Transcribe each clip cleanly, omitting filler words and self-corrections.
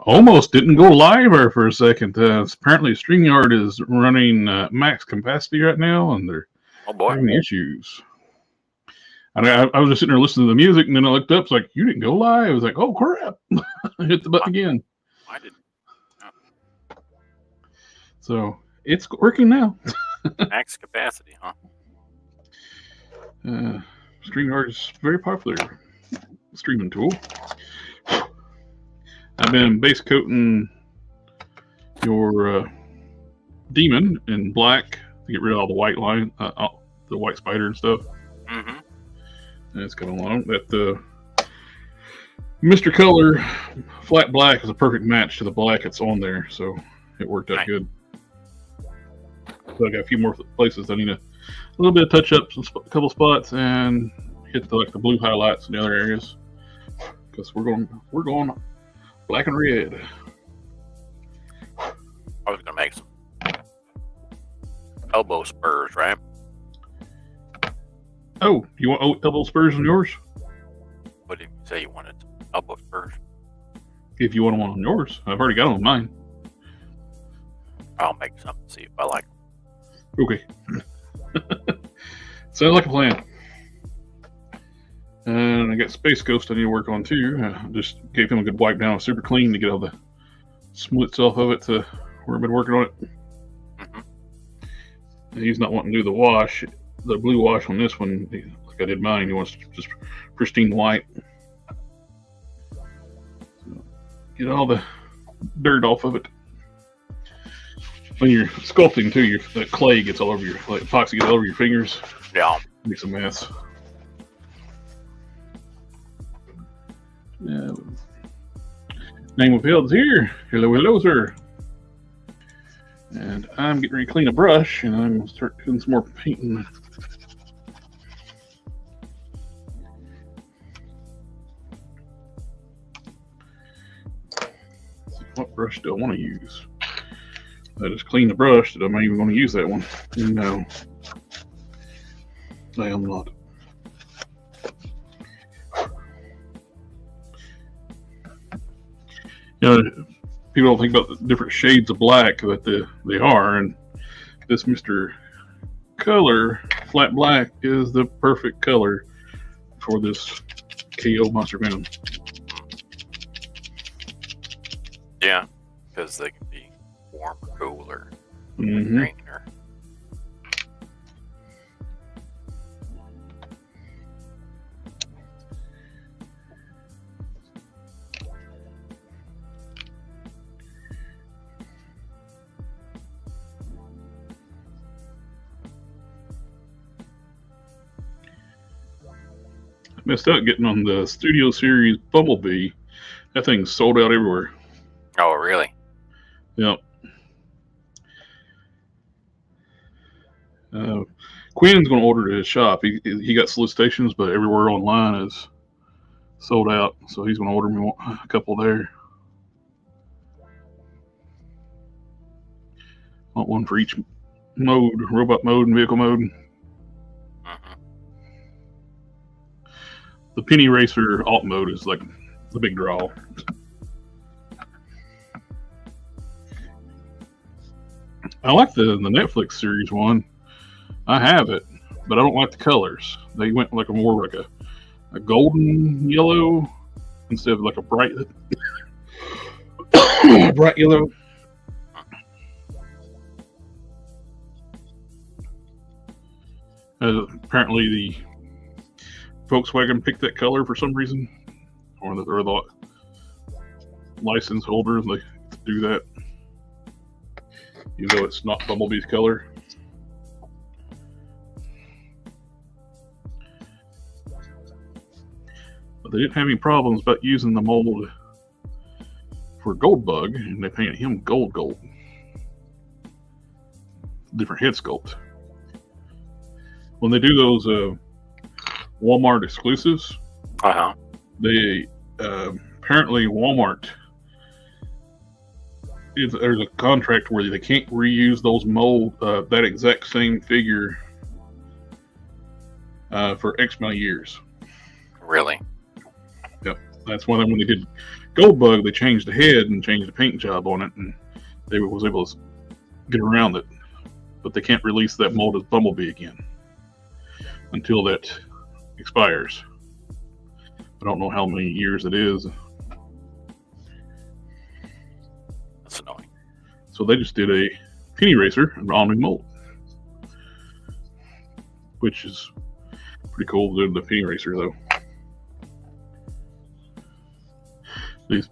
Almost didn't go live there for a second. Apparently, StreamYard is running max capacity right now, and they're having issues. And I was just sitting there listening to the music, and then I looked up. It's like, you didn't go live. I was like, oh, crap. I hit the button again. I didn't. Oh. So it's working now. Max capacity, huh? StreamYard is very popular streaming tool. I've been base coating your demon in black to get rid of all the white line, the white spider and stuff. Mm-hmm. And it's coming along. That Mr. Color flat black is a perfect match to the black that's on there, so it worked out good. So I got a few more places I need a little bit of touch up, a couple spots, and hit the blue highlights in the other areas because we're going black and red. I was gonna make some elbow spurs, right? Oh, you want elbow spurs on yours? What did you say you wanted? Elbow spurs? If you want them on yours. I've already got them on mine. I'll make some, see if I like them. Okay. Sounds like a plan. And I got Space Ghost I need to work on too. I just gave him a good wipe down, super clean to get all the splits off of it to where I've been working on it. Mm-hmm. He's not wanting to do the wash, the blue wash on this one, like I did mine. He wants just pristine white. So get all the dirt off of it. When you're sculpting too, that clay gets all over like epoxy gets all over your fingers. Yeah. Makes a mess. Name of Field's here. Hello, sir. And I'm getting ready to clean a brush, and I'm going to start doing some more painting. What brush do I want to use? I just cleaned the brush that I'm not even going to use that one. No. I am not. You know, people don't think about the different shades of black that they are, and this Mr. Color flat black is the perfect color for this KO Monster Venom. Yeah, because they can be warm or cool or Mm-hmm. green or... Messed up getting on the Studio Series Bumblebee. That thing's sold out everywhere. Oh, really? Yep. Quinn's going to order at his shop. He got solicitations, but everywhere online is sold out. So he's going to order me a couple there. Want one for each mode, robot mode and vehicle mode. The Penny Racer alt mode is like the big draw. I like the Netflix series one. I have it, but I don't like the colors. They went like more like a golden yellow instead of like a bright bright yellow. Apparently the Volkswagen picked that color for some reason, or the license holders, they do that, even though it's not Bumblebee's color. But they didn't have any problems about using the mold for Goldbug, and they painted him gold. Different head sculpt. When they do those Walmart exclusives, they apparently Walmart, there's a contract where they can't reuse those mold, that exact same figure for X amount of years. Really? Yep. That's one of them when they did Gold Bug, they changed the head and changed the paint job on it, and they was able to get around it. But they can't release that mold as Bumblebee again until that expires. I don't know how many years it is. That's annoying. So they just did a penny racer, an all-new mold, which is pretty cool. Doing the penny racer though. These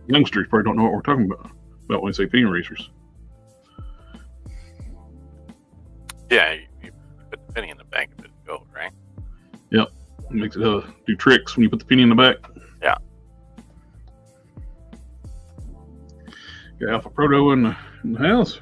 youngsters probably don't know what we're talking about when we say penny racers. Yeah, you put the penny in the bank of it and go, right? Yep. It makes it do tricks when you put the penny in the back. Yeah. Got Alpha Proto in the house.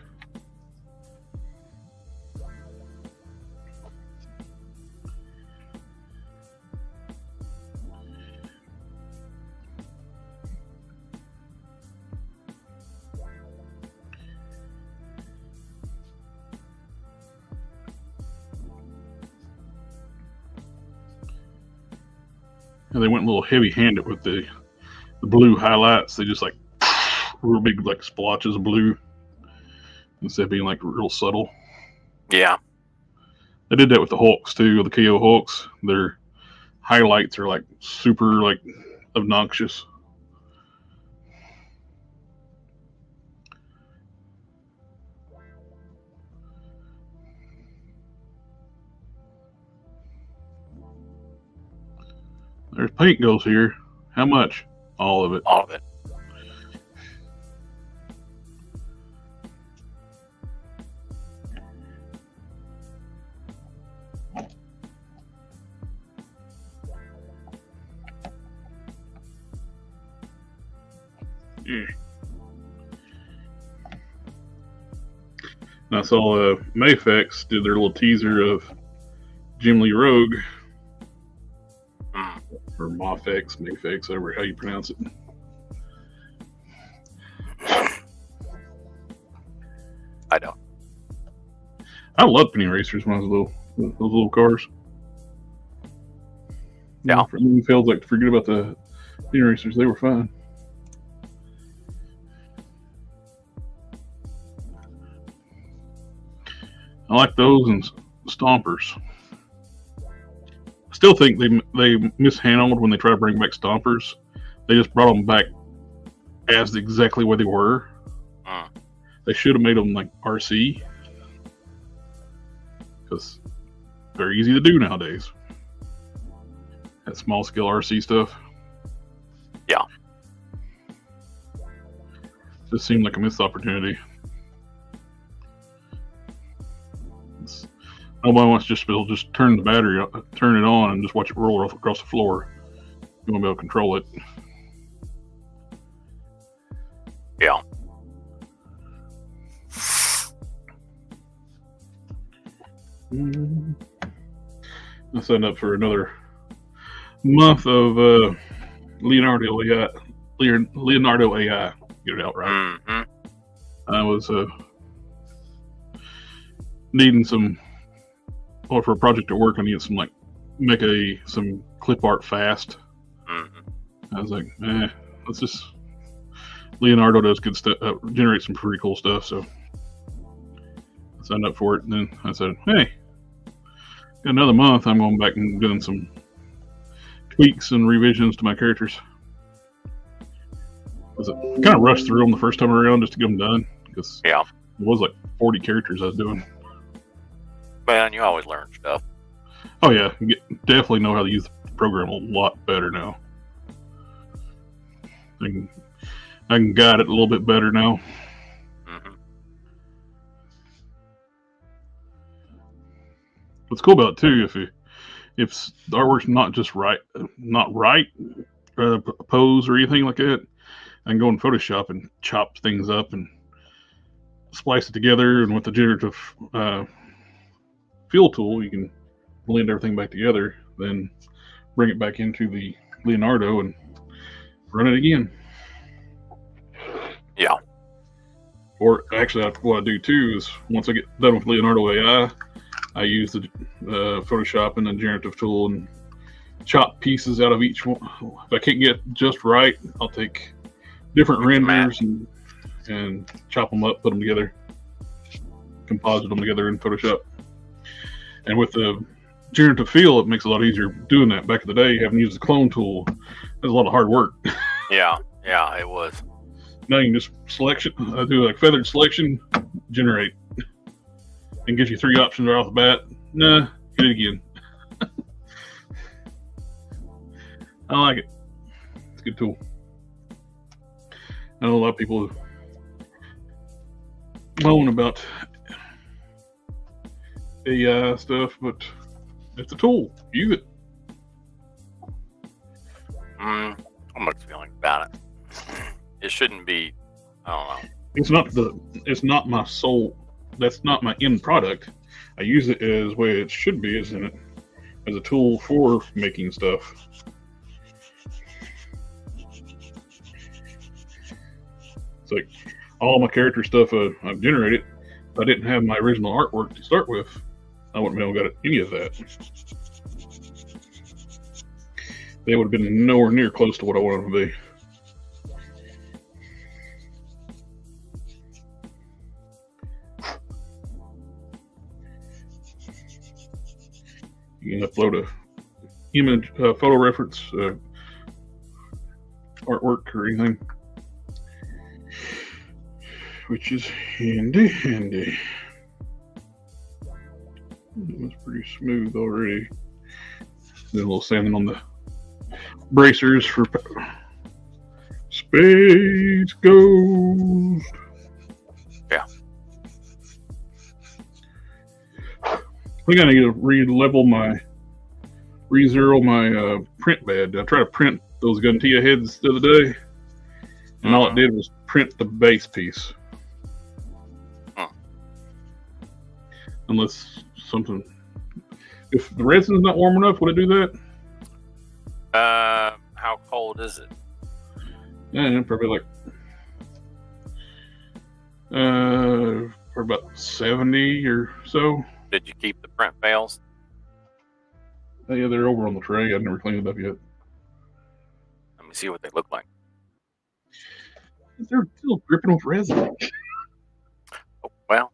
And they went a little heavy-handed with the blue highlights. They just like real big like splotches of blue instead of being like real subtle. Yeah. They did that with the Hulks too, the KO Hulks. Their highlights are like super like obnoxious. There's paint goes here. How much? All of it. All of it. Yeah. And I saw Mayfex did their little teaser of Jim Lee Rogue. Or Mafex, Mayfex, whatever how you pronounce it. I don't. I loved penny racers when I was little. Those little cars. Yeah. For me, feels like to forget about the penny racers. They were fun. I like those and Stompers. Still think they mishandled when they try to bring back Stompers. They just brought them back as exactly where they were. They should have made them like RC because they're easy to do nowadays. That small scale RC stuff. Yeah. Just seemed like a missed opportunity. Nobody wants to just turn the battery, turn it on, and just watch it roll across the floor. You won't be able to control it. Yeah. I signed up for another month of Leonardo AI. Leonardo AI. Get it out right. Mm-hmm. I was needing some. Or for a project at work, I needed some make some clip art fast. Mm-hmm. I was like, let's just. Leonardo does good stuff, generates some pretty cool stuff. So I signed up for it, and then I said, "Hey, got another month. I'm going back and doing some tweaks and revisions to my characters." I kind of rushed through them the first time around just to get them done because it was like 40 characters I was doing. Man, you always learn stuff. Oh yeah, definitely know how to use the program a lot better now. I can guide it a little bit better now. Mm-hmm. What's cool about it too, if the artwork's not right, pose or anything like that, I can go in Photoshop and chop things up and splice it together, and with the generative fill tool, you can blend everything back together, then bring it back into the Leonardo and run it again. Yeah. Or actually, what I do too is once I get done with Leonardo AI, I use the Photoshop and the generative tool and chop pieces out of each one. If I can't get just right, I'll take different renders and chop them up, put them together, composite them together in Photoshop. And with the generative fill, it makes it a lot easier doing that. Back in the day, having to use the clone tool, there's a lot of hard work. Yeah, it was. Now you can just do like feathered selection, generate, and gives you 3 options right off the bat. Nah, hit it again. I like it. It's a good tool. I know a lot of people moan about AI stuff, but it's a tool. Use it. I'm mixed feeling about it. It shouldn't be. I don't know. It's not my sole. That's not my end product. I use it as way it should be, as a tool for making stuff. It's like all my character stuff I've generated. If I didn't have my original artwork to start with, I wouldn't have got any of that. They would have been nowhere near close to what I wanted them to be. You can upload a image, photo reference, artwork or anything, which is handy. It's pretty smooth already. Then a little sanding on the bracers for Space Ghost. Yeah. I think I need to re-zero my print bed. I tried to print those Guntia heads the other day, and all it did was print the base piece. Unless something, if the resin's not warm enough, would it do that? How cold is it? Yeah, probably like for about 70 or so. Did you keep the print bales? Yeah, they're over on the tray. I've never cleaned it up yet. Let me see what they look like. They're still dripping with resin. Oh, well,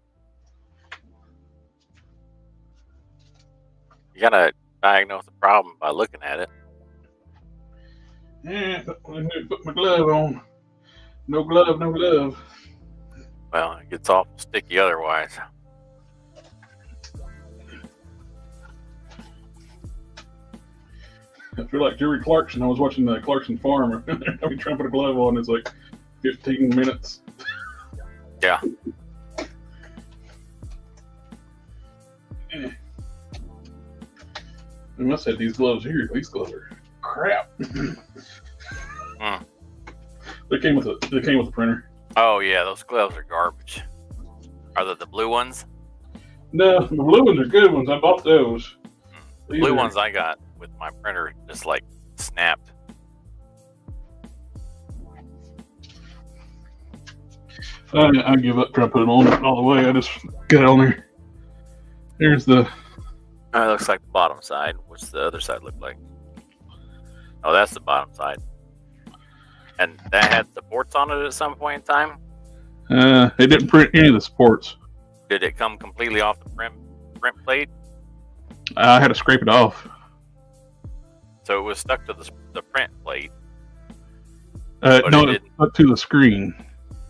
you gotta diagnose the problem by looking at it. Yeah, I need to put my glove on. No glove, no glove. Well, it gets awful sticky otherwise. I feel like Jerry Clarkson. I was watching the Clarkson Farm. Every time I put a glove on, it's like 15 minutes. Yeah. I must have these gloves here. These gloves are crap. They came with a printer. Oh yeah, those gloves are garbage. Are they the blue ones? No, the blue ones are good ones. I bought those. The blue ones I got with my printer just like snapped. I give up trying to put it on all the way. I just got it on there. There's the. It looks like the bottom side. What's the other side look like? Oh, that's the bottom side. And that had supports on it at some point in time? It didn't print any of the supports. Did it come completely off the print plate? I had to scrape it off. So it was stuck to the print plate? No, it stuck to the screen.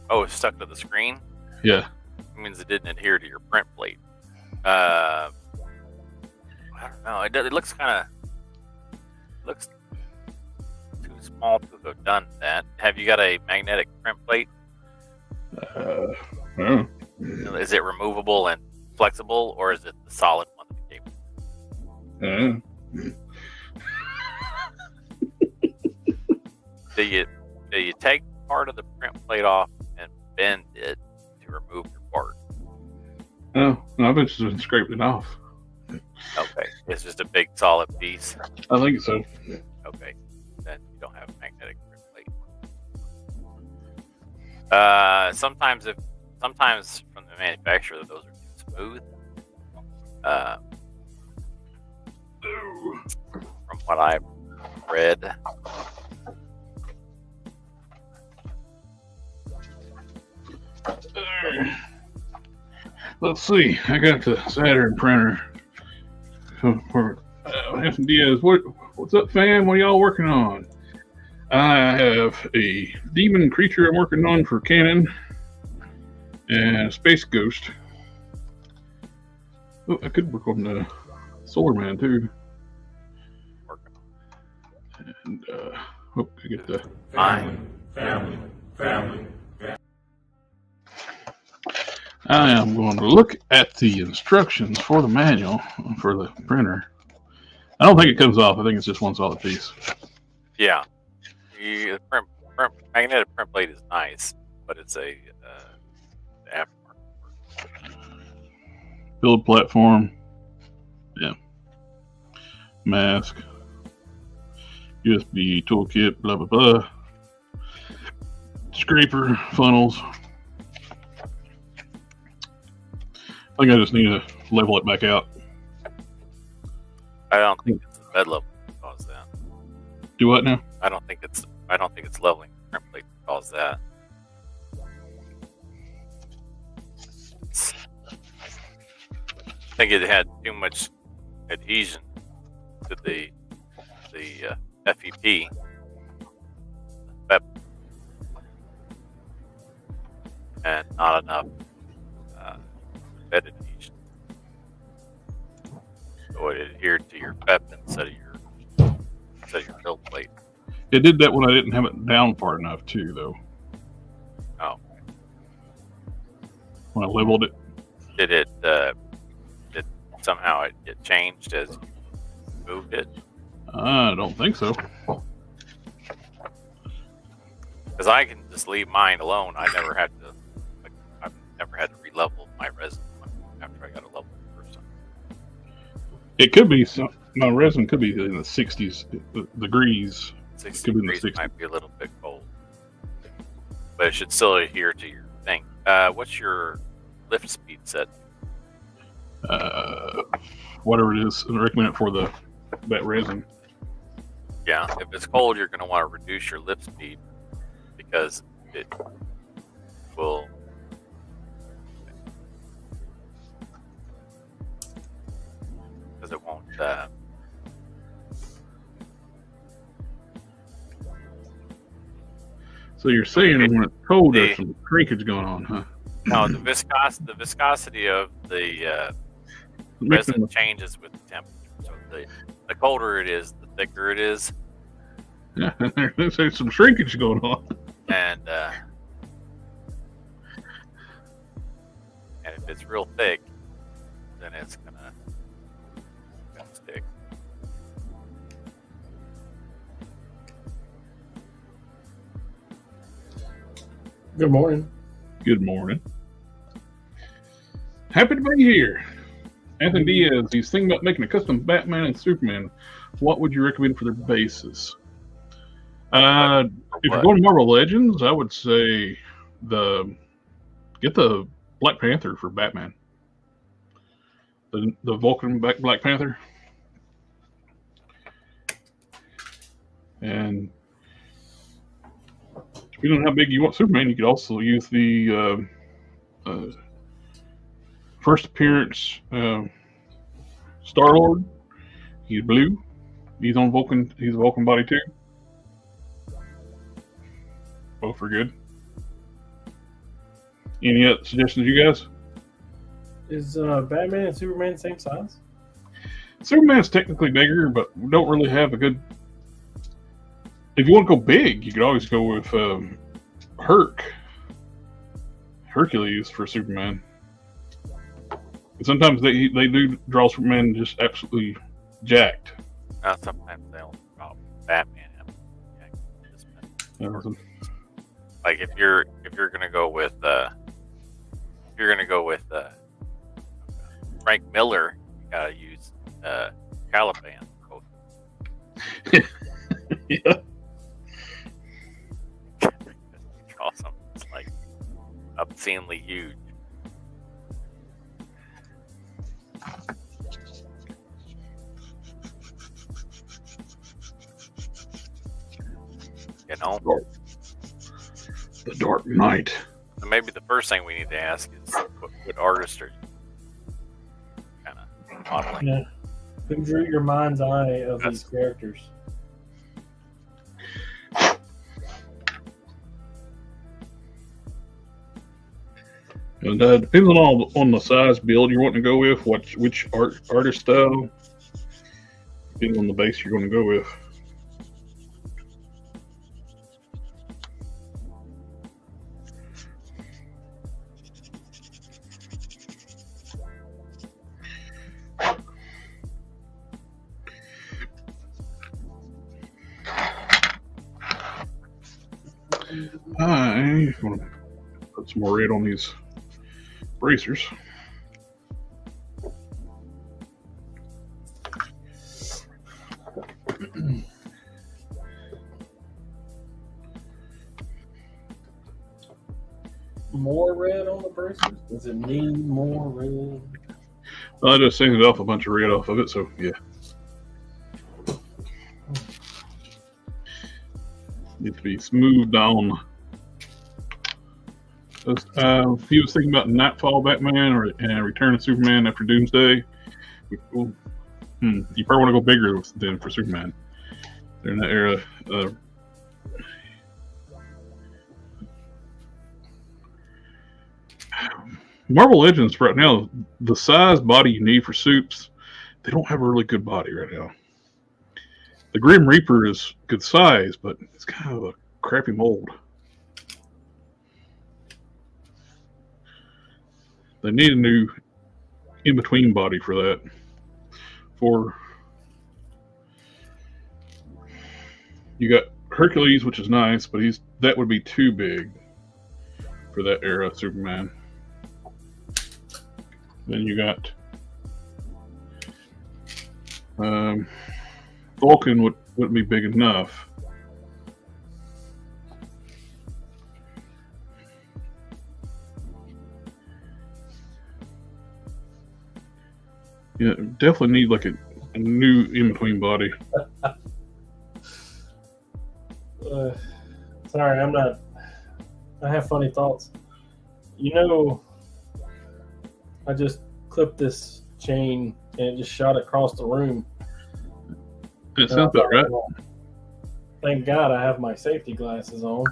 Oh, it's stuck to the screen? Yeah. It means it didn't adhere to your print plate. I don't know. It looks kind of... looks too small to have done that. Have you got a magnetic print plate? I don't know. Is it removable and flexible, or is it the solid one that came? Do you take part of the print plate off and bend it to remove your part? No, I've just scraped it off. Okay, it's just a big solid piece. I think so. Okay, then you don't have a magnetic print plate. Sometimes from the manufacturer, those are too smooth. From what I've red. Let's see. I got the Saturn printer. For Anthony Diaz, what's up, fam? What are y'all working on? I have a demon creature I'm working on for Canon, and a space ghost. Oh, I could work on the Solar Man too. And hope I get the family. I am going to look at the instructions for the manual for the printer. I don't think it comes off. I think it's just one solid piece. Yeah, the magnetic print plate is nice, but it's a aftermarket. Build platform. Yeah. Mask. USB toolkit. Blah blah blah. Scraper funnels. I think I just need to level it back out. I don't think it's the bed level that cause that. Do what now? I don't think it's leveling the print plate that cause that. I think it had too much adhesion to the FEP. And not enough bed adhesion. So it adhered to your PEP instead of your build plate. It did that when I didn't have it down far enough too, though. Oh. When I leveled it. Did somehow it changed as you moved it? I don't think so. Because I can just leave mine alone. I've never had to re-level my resin after I got a level the first time. It could be my resin could be in the 60s degrees. 60 could be in the degrees 60s. might be a little bit cold, but it should still adhere to your thing. What's your lift speed set? Whatever it is, I recommend it for that resin. Yeah, if it's cold, you're going to want to reduce your lift speed because it will. Because it won't. So you're saying when it's cold, there's some shrinkage going on, huh? No, the viscosity of the resin changes with the temperature. So the colder it is, the thicker it is. Yeah, there's some shrinkage going on. And if it's real thick, then it's gonna stick. Good morning. Good morning. Happy to be here. Anthony Diaz, he's thinking about making a custom Batman and Superman. What would you recommend for their bases? If you're going to Marvel Legends, I would say get the Black Panther for Batman. The Vulcan Black Panther. And depending on how big you want Superman, you could also use the first appearance Star-Lord. He's blue. He's on Vulcan. He's a Vulcan body too. Both are good. Any other suggestions, you guys? Is Batman and Superman the same size? Superman's technically bigger, but we don't really have a good. If you want to go big, you could always go with Hercules for Superman. And sometimes they do draw Superman just absolutely jacked. Sometimes they'll draw Batman. Like if you're gonna go with Frank Miller, you gotta use Caliban. Yeah. Draw something that's like obscenely huge. know. The Dark Knight. So maybe the first thing we need to ask is what artist are you kind of modeling? Yeah. Who drew your mind's eye of these characters? And depends on the size build you're wanting to go with, which artist style. Depends on the base you're going to go with. I'm going to put some more red on these bracers. More red on the bracers? Does it need more red? I just sanded off a bunch of red off of it, so yeah. Needs to be smoothed down. If he was thinking about Nightfall Batman or Return of Superman after Doomsday, you probably want to go bigger than for Superman. They're in that era. Marvel Legends right now, the size body you need for Supes, they don't have a really good body right now. The Grim Reaper is good size, but it's kind of a crappy mold. They need a new in-between body for that. You got Hercules, which is nice, but that would be too big for that era of Superman. Then you got Vulcan wouldn't be big enough. Yeah, definitely need like a new in-between body. Sorry, I'm not. I have funny thoughts. You know, I just clipped this chain and it just shot across the room. It sounds about right. Well, thank God I have my safety glasses on.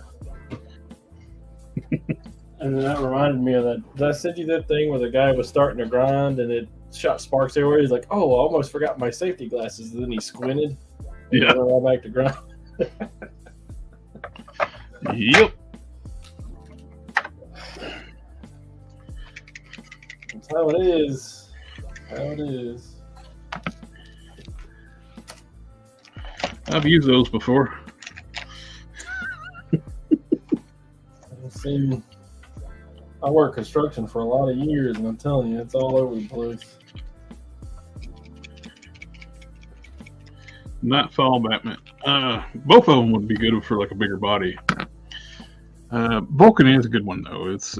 And then that reminded me of that. Did I send you that thing where the guy was starting to grind and it shot sparks everywhere? He's like, "Oh, I almost forgot my safety glasses." And then he squinted. And Yeah. went right back to grind. Yep. That's how it is. How it is. I've used those before. I worked construction for a lot of years, and I'm telling you, it's all over the place. Nightfall Batman. Both of them would be good for like a bigger body. Vulcan is a good one though. It's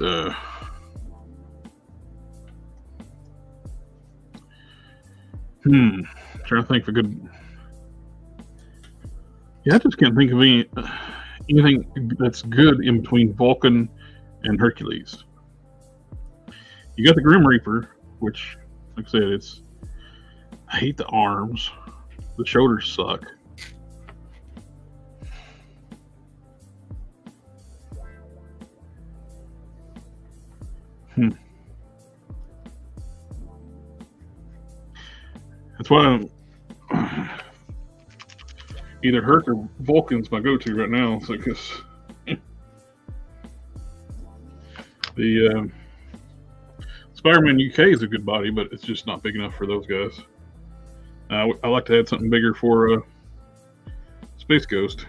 trying to think of a good. Yeah, I just can't think of anything that's good in between Vulcan and Hercules. You got the Grim Reaper, which, like I said, I hate the arms. The shoulders suck. That's why either Herc or Vulcan's my go-to right now. So, because the Spider-Man UK is a good body, but it's just not big enough for those guys. I like to add something bigger for Space Ghost.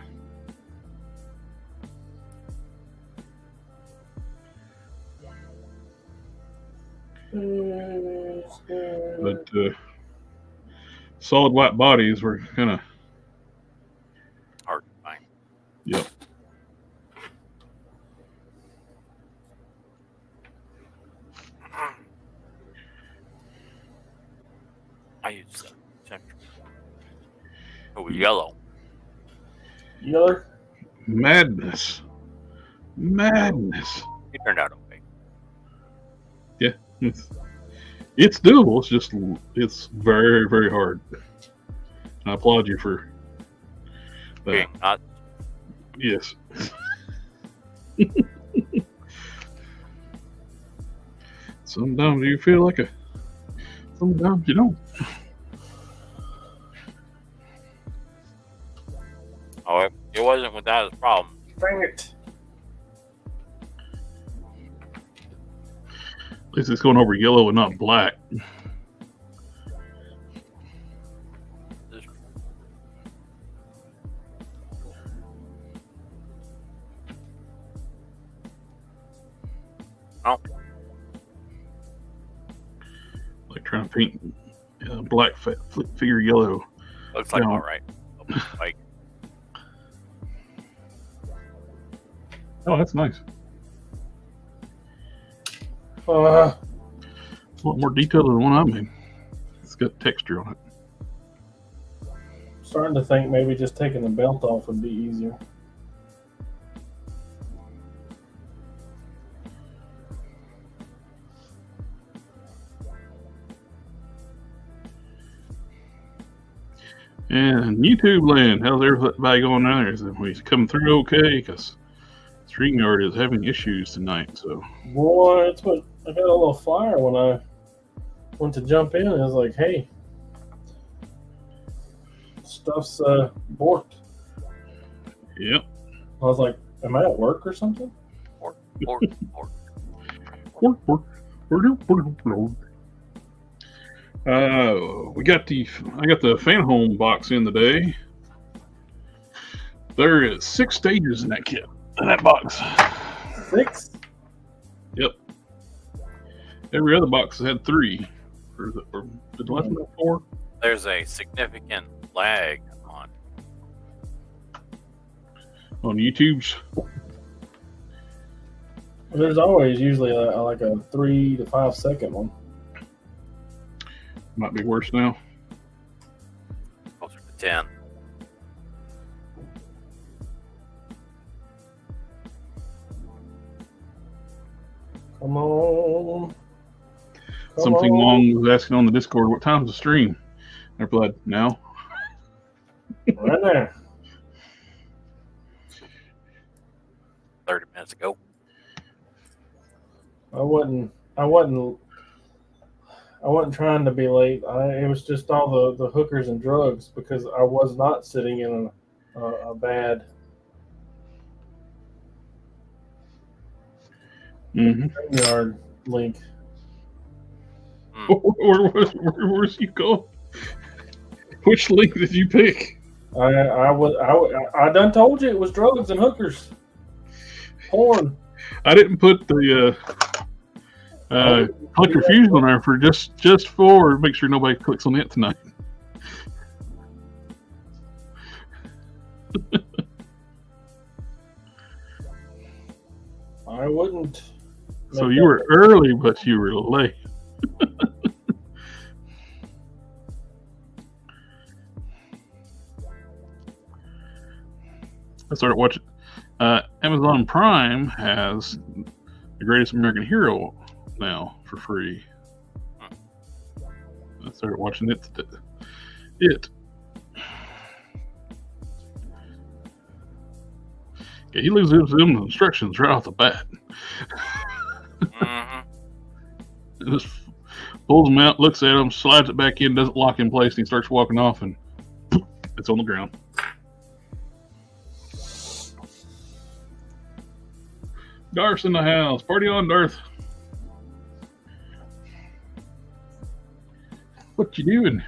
But solid white bodies were kind of hard to find. Yep. I use central. Oh, yellow. Yeller? Madness. Madness. It turned out okay. Yeah. It's doable. It's very, very hard. I applaud you for that. Being not Yes. Sometimes you feel like sometimes you don't. oh, it wasn't without its problems. Bring it. At least it's going over yellow and not black. Oh. Like trying to paint black figure yellow. Looks like Yeah. all right. Like Oh, that's nice. Uh, A lot more detail than the one I made. It's got texture on it. starting to think maybe just taking the belt off would be easier. And YouTube land, how's everybody going down there? Is we coming through okay? Because StreamYard is having issues tonight. So Boy, it's what I got a little flyer when I went to jump in. And it was like, hey, stuff's borked. yep. I was like, am I at work or something? pork. I got the fan home box in today. There is 6 stages in that kit, in that box. 6? Yep. Every other box had 3. Or did the last one have 4? There's a significant lag On YouTube's. There's always usually like a 3 to 5 second one. Might be worse now. closer to 10. Come on. Something Long was asking on the Discord, what time's the stream? I replied, now. Right there. 30 minutes ago. I wasn't trying to be late. It was just all the hookers and drugs because I was not sitting in a bad yard link. Where's you go? Which link did you pick? I done told you it was drugs and hookers. Porn. I didn't put the click refuse on there for just for make sure nobody clicks on it tonight. I wouldn't. So you were early, but you were late. I started watching. Amazon Prime has The Greatest American Hero now for free. I started watching it. Yeah, he loses them instructions right off the bat. Just pulls them out, looks at them, slides it back in, doesn't lock in place, and he starts walking off, and it's on the ground. Darth's in the house. Party on, Darth. What you doing?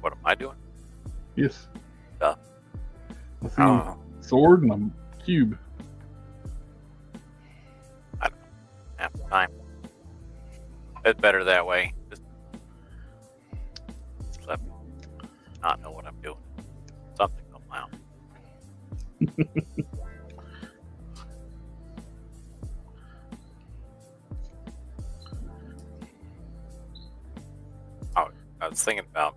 What am I doing? Yes. Stuff. I see a sword and a cube. I don't know. Half the time. It's better that way. Just let me not know what I'm doing. Something come out. I was thinking about,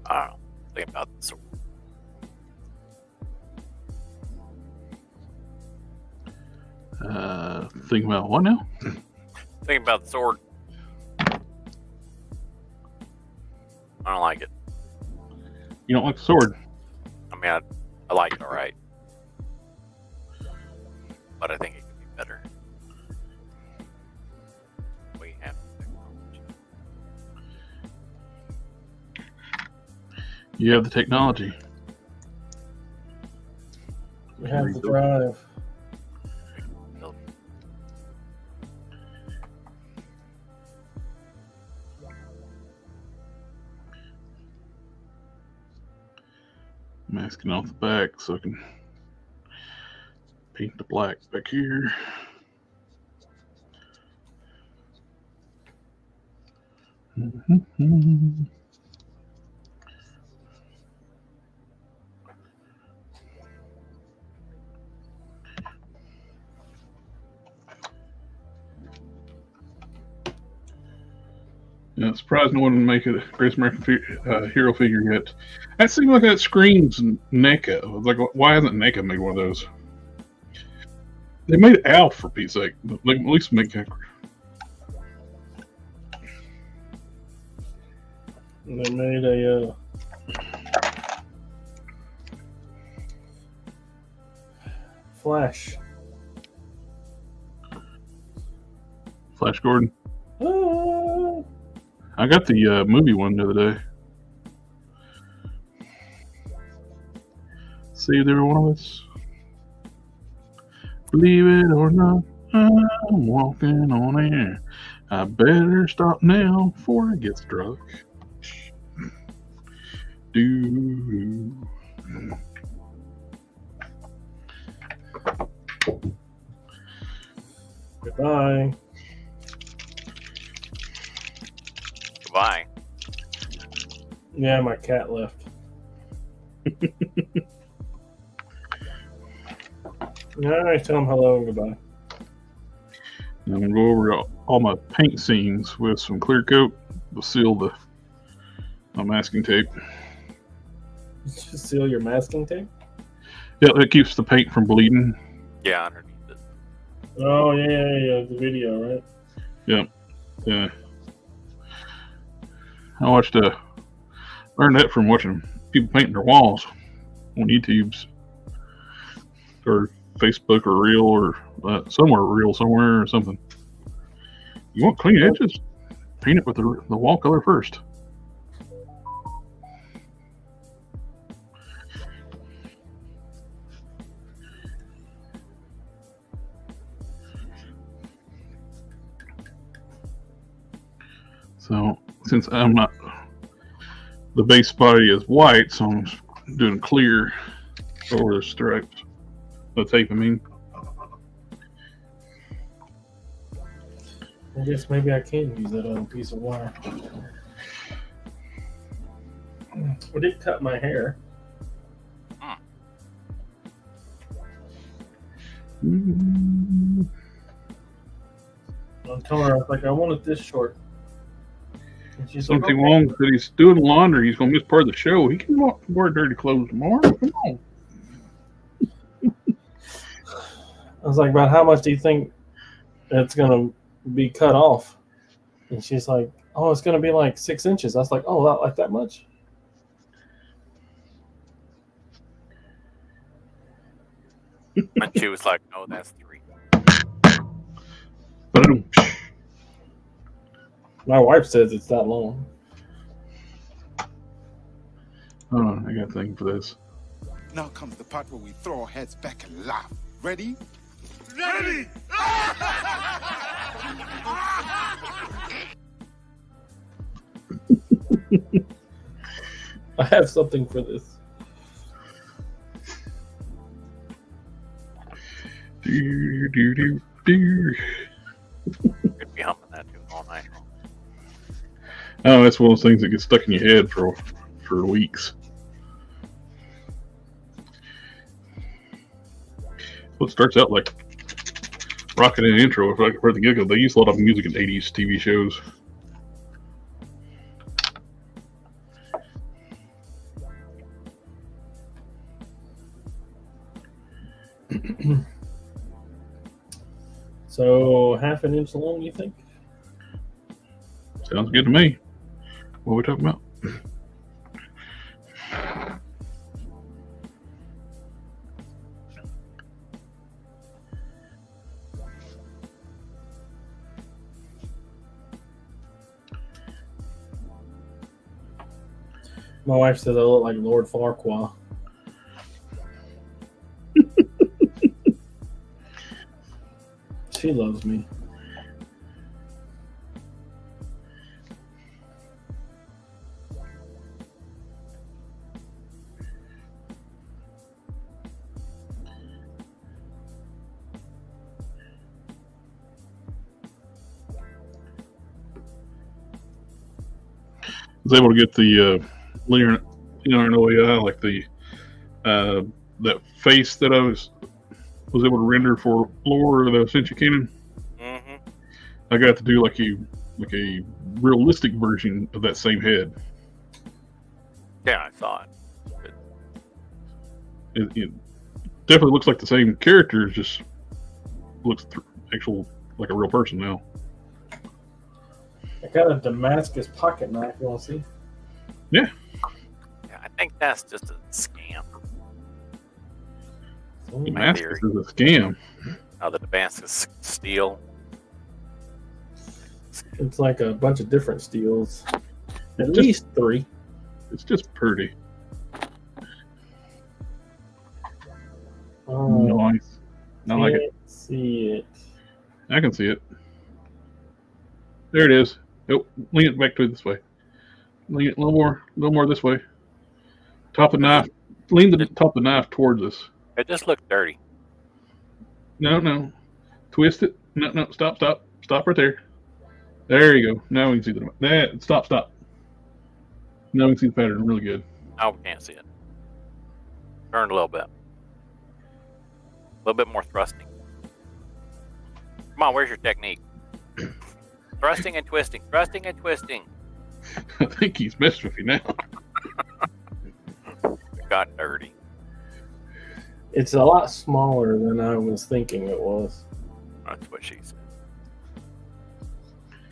I don't know, thinking about the sword. Think about what now? Think about the sword. I don't like it. You don't like the sword? I mean, I like it all right. But I think it could be better. We have technology. You have the technology. We have the drive. Masking off the back so I can paint the black back here. Yeah, surprised no one would make a Greatest American Hero figure yet. That seemed like that screams NECA. I was like, why hasn't NECA made one of those? They made Alf for Pete's sake. Like, at least make that. And they made a Flash. Flash Gordon. Ah. I got the movie one the other day. Saved every one of us. Believe it or not, I'm walking on air. I better stop now before it gets drunk. Do. Goodbye. Goodbye. Yeah, my cat left. Alright, tell him hello and goodbye. I'm going to go over all my paint scenes with some clear coat to seal my masking tape. Just seal your masking tape? Yeah, that keeps the paint from bleeding. Yeah, underneath it. Oh, yeah, the video, right? Yeah. I learned that from watching people painting their walls on YouTube's or Facebook or Reel or Reel somewhere or something. You want clean edges? Paint it with the wall color first. So since I'm not, the base body is white, so I'm doing clear over the stripes. The tape, I mean. I guess maybe I can use that other piece of wire. I did cut my hair. I'm telling her, I was like, I want it this short. And she's like, Something okay. wrong that he's doing laundry. He's going to miss part of the show. He can wear dirty clothes tomorrow. Come on. I was like, about how much do you think it's going to be cut off? And she's like, oh, it's going to be like 6 inches. I was like, oh, not like that much? And she was like, "No, that's 3." Boom. My wife says it's that long. Hold on, I got a thing for this. Now comes the part where we throw our heads back and laugh. Ready? Ready! I have something for this. Do. Could be humming that tune all night long. Oh, that's one of those things that gets stuck in your head for weeks. Well, it starts out like rocket in an intro. If I heard the giggle, they used a lot of music in 80s TV shows. So 1/2 inch long, you think? Sounds good to me. What are we talking about? My wife says I look like Lord Farquaad. She loves me. I was able to get the linear OEI, like the that face that I was able to render for floor of the Cincy Cannon. Mm-hmm. I got to do like a realistic version of that same head. Yeah, I saw it. It definitely looks like the same character, just looks actual like a real person now. I got a Damascus pocket knife. You want to see? Yeah. Yeah, I think that's just a scam. Damascus is a scam. Oh, the Damascus steel. It's like a bunch of different steels. At least 3. It's just pretty. Nice. I like it. See it. I can see it. There it is. Oh, lean it back to this way. Lean it a little more this way. Top of the knife. Lean the top of the knife towards us. It just looked dirty. No. Twist it. No. Stop right there. There you go. Now we can see that. Stop. Now we can see the pattern really good. Oh, we can't see it. Turn a little bit. A little bit more thrusting. Come on, where's your technique? Thrusting and twisting. Thrusting and twisting. I think he's messed with you now. It got dirty. It's a lot smaller than I was thinking it was. That's what she said.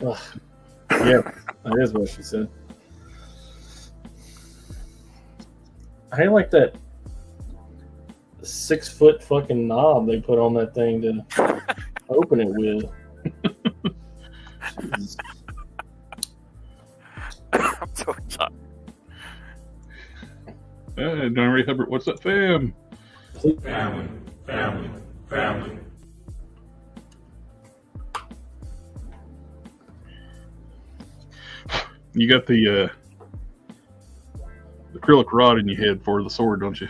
Ugh. Yeah, that is what she said. I like that 6-foot fucking knob they put on that thing to open it with. Jesus. I'm so sorry. Donry Hubbard, what's up, fam? Family. You got the acrylic rod in your head for the sword, don't you?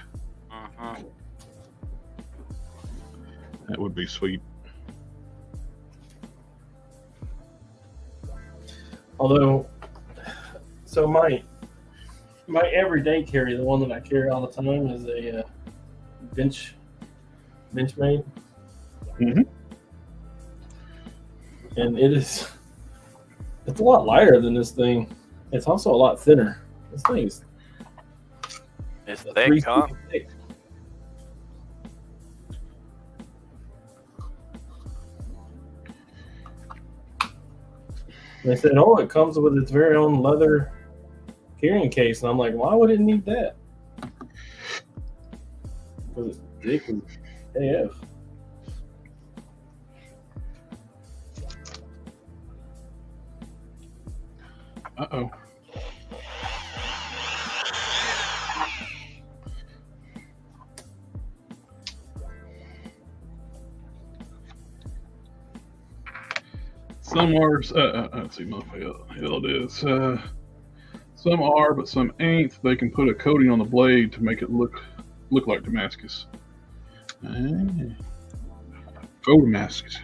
Mm-hmm. That would be sweet. Although, so my everyday carry, the one that I carry all the time, is a bench made. Mm-hmm. And it's a lot lighter than this thing. It's also a lot thinner. This thing is It's 3 thick, huh? feet thick. They said, "Oh, it comes with its very own leather carrying case," and I'm like, "Why would it need that?" Because it's thick as AF. Uh-oh. Some are, let's see, what the hell it is. Some are, but some ain't. They can put a coating on the blade to make it look like Damascus. Faux Damascus.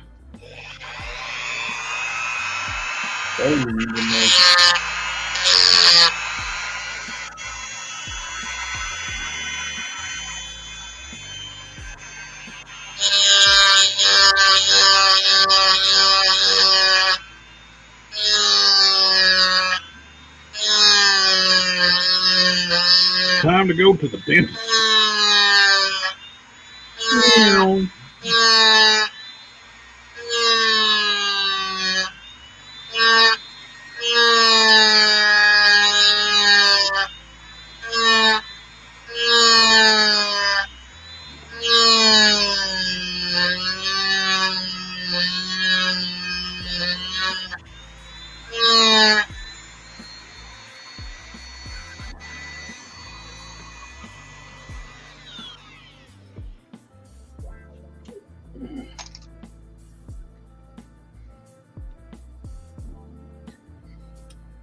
Time to go to the dentist.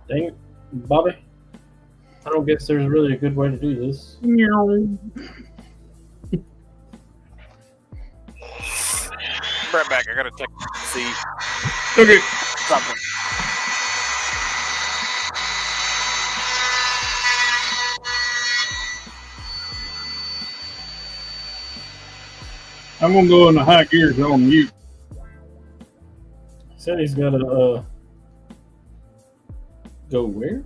Dang it, Bobby. I don't guess there's really a good way to do this. Right back. I gotta check to see Okay. something. I'm gonna go in the high gears on mute. He said he's got to go where?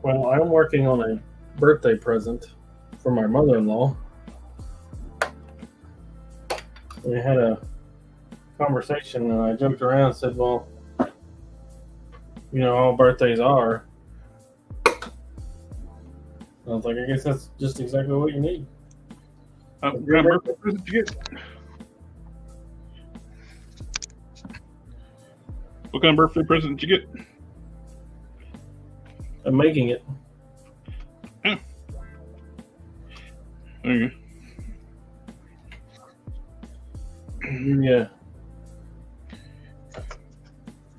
Well, I'm working on a birthday present for my mother-in-law. We had a conversation and I joked around and said, well, you know, all birthdays are. I was like, I guess that's just exactly what you need. What kind of birthday present did you get? What kind of birthday present did you get? I'm making it. Oh. There you go.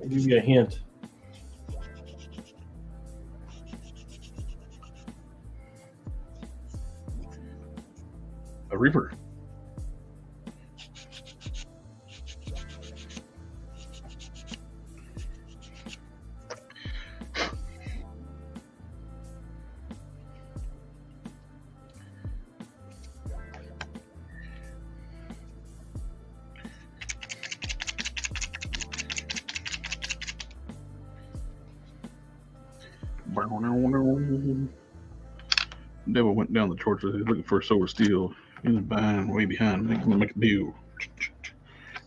I'll give you a hint. A reaper. Devil went down the torch. He's looking for a silver steel. He's behind, way behind. Make a deal.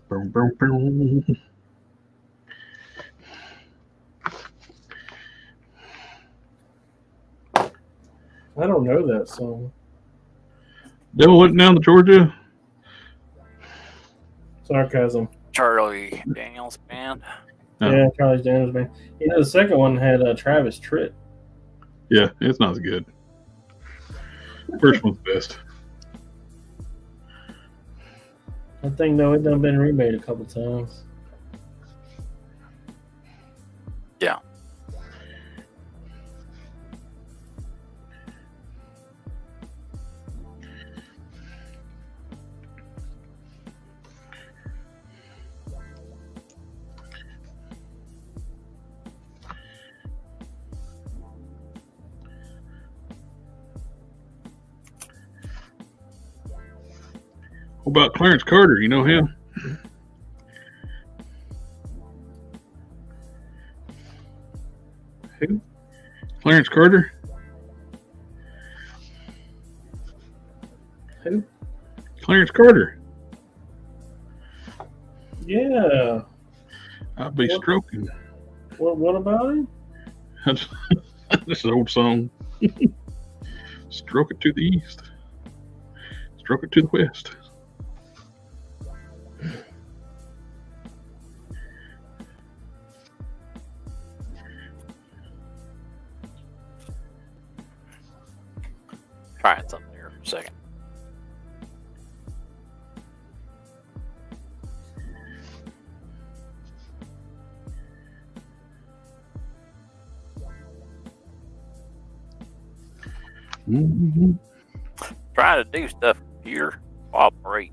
Boom, boom, boom. I don't know that song. Devil went down to Georgia. Sarcasm. Charlie Daniels band. No. Yeah, Charlie Daniels band. You know, the second one had Travis Tritt. Yeah, it's not as good. First one's best. I think, though, it done been remade a couple times. Yeah. What about Clarence Carter? You know him? Who? Clarence Carter? Who? Clarence Carter. Yeah. I'll be stroking. What about him? This is an old song. Stroke it to the east. Stroke it to the west. Trying something here for a second. Mm-hmm. Trying to do stuff here. Cooperate.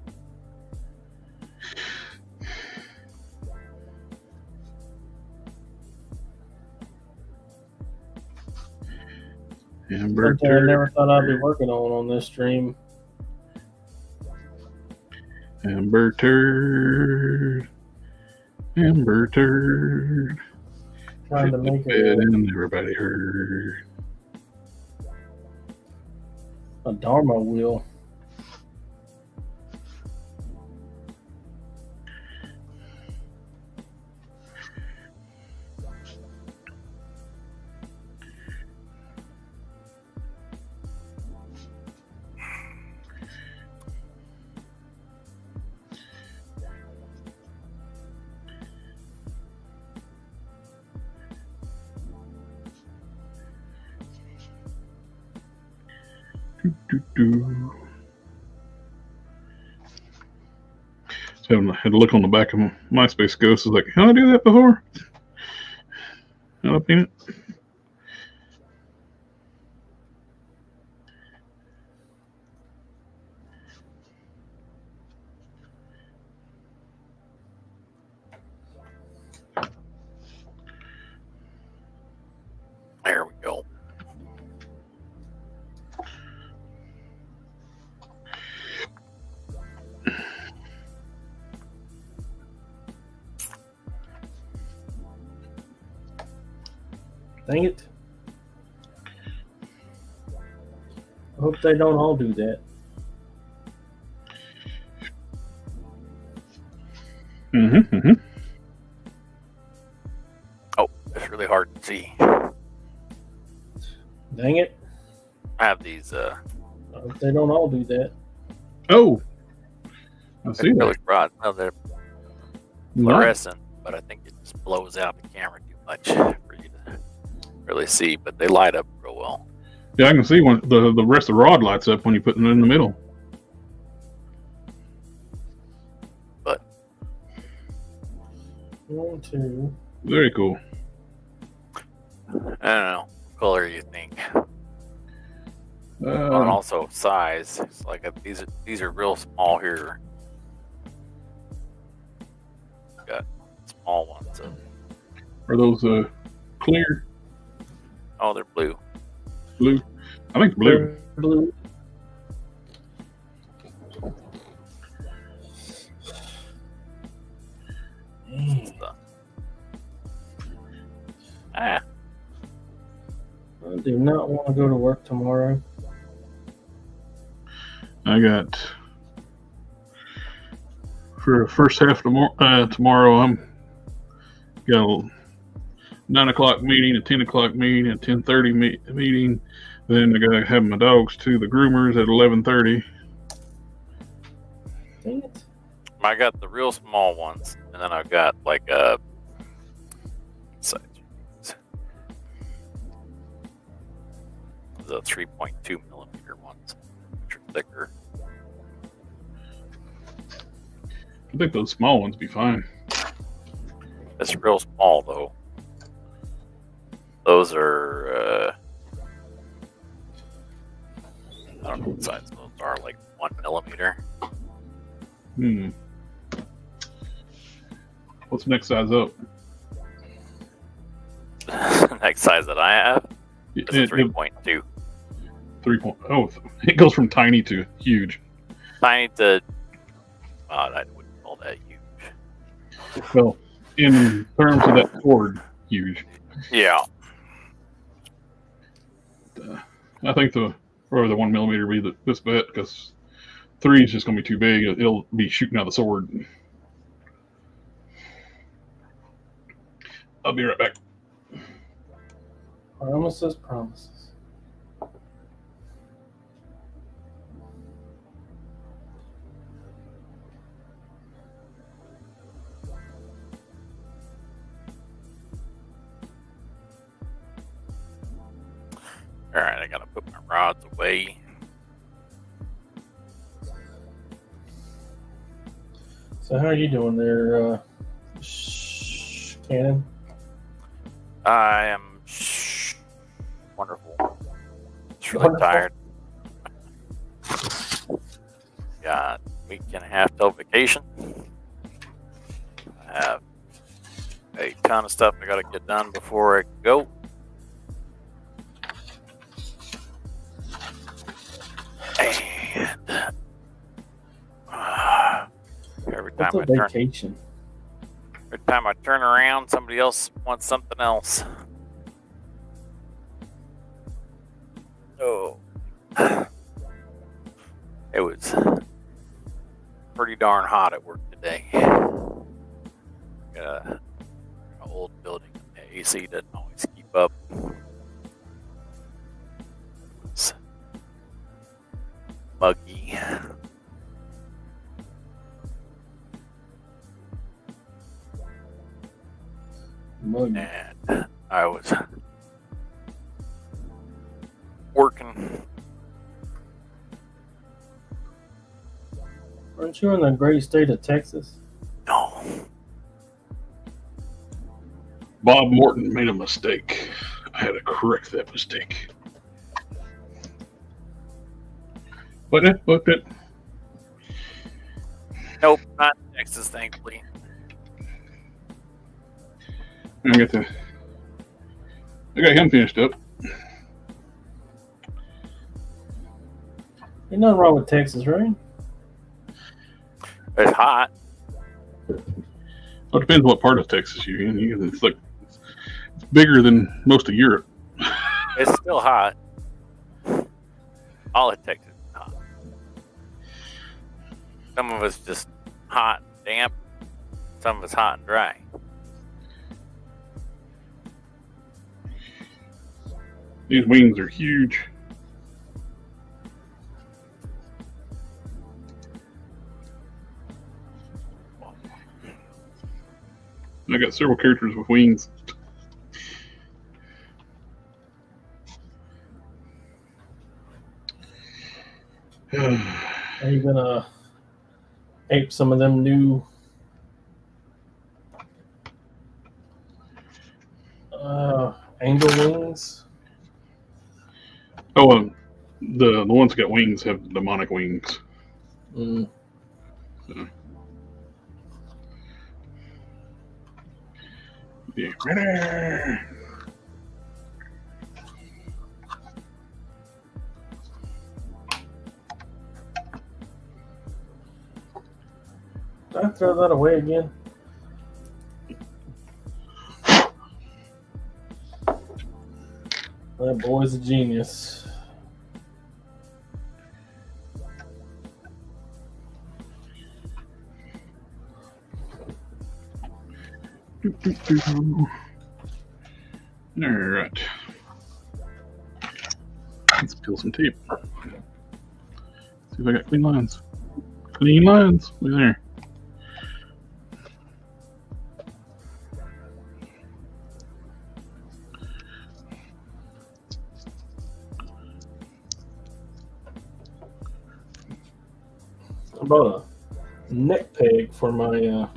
Amber Something I never thought I'd be working on this stream. Amber turd. Amber turd. Trying to make Bed it and everybody heard. a Dharma wheel. So I had to look on the back of my MySpace Ghost. I was like, how did I do that before? How did I paint it? There we go. Dang it. I hope they don't all do that. Oh, it's really hard to see. Dang it. I have these I hope they don't all do that. Oh, I see really that. broad. Well, they're fluorescent, but I think it just blows out the camera too much for you to really see. But they light up real well. Yeah, I can see when the rest of the rod lights up when you put it in the middle. But 1, 2. Very cool. I don't know what color you think. And Uh, also size. It's like these are real small here. Got small ones. are those clear? Oh, they're blue. Blue? I think blue. Blue. Ah, I do not want to go to work tomorrow. I got for the first half of tomorrow. I'm got a 9 o'clock meeting, a 10 o'clock meeting, a 10:30 meeting. Then I gotta have my dogs to the groomers at 11:30. Dang it. I got the real small ones, and then I've got like the 3.2 millimeter ones, which are thicker. I think those small ones be fine. It's real small though. Those are I don't know what size those are, like 1 millimeter. What's the next size up? Next size that I have is a 3.2. 3. It goes from tiny to huge. Tiny to, I wouldn't call that huge. Well, in terms of that cord, huge. Yeah. I think the 1 millimeter be this bit, because 3 is just going to be too big. It'll be shooting out the sword. I'll be right back. Promises, promises. Alright, I gotta put my rods away. So how are you doing there, Cannon? I am wonderful. Just really tired. Got a week and a half till vacation. I have a ton of stuff I gotta get done before I go. And every time What's a vacation? Every time I turn around, somebody else wants something else. Oh. It was pretty darn hot at work today. Got an old building. The AC doesn't always keep up. It's muggy. And I was working Aren't you in the great state of Texas? No. Bob Morton made a mistake. I had to correct that mistake. But it. Nope, not Texas, thankfully. I got him finished up. Ain't nothing wrong with Texas, right? It's hot. Well, it depends what part of Texas you're in. It's like it's bigger than most of Europe. It's still hot. All of Texas is hot. Some of it's just hot and damp. Some of it's hot and dry. These wings are huge. I got several characters with wings. Are you gonna ape some of them new angel wings? Oh, the ones that got wings have demonic wings. Mm. Yeah, ready. Did I throw that away again? That boy's a genius. All right. Let's peel some tape. See if I got clean lines. Clean lines. Look there. I bought a neck peg for my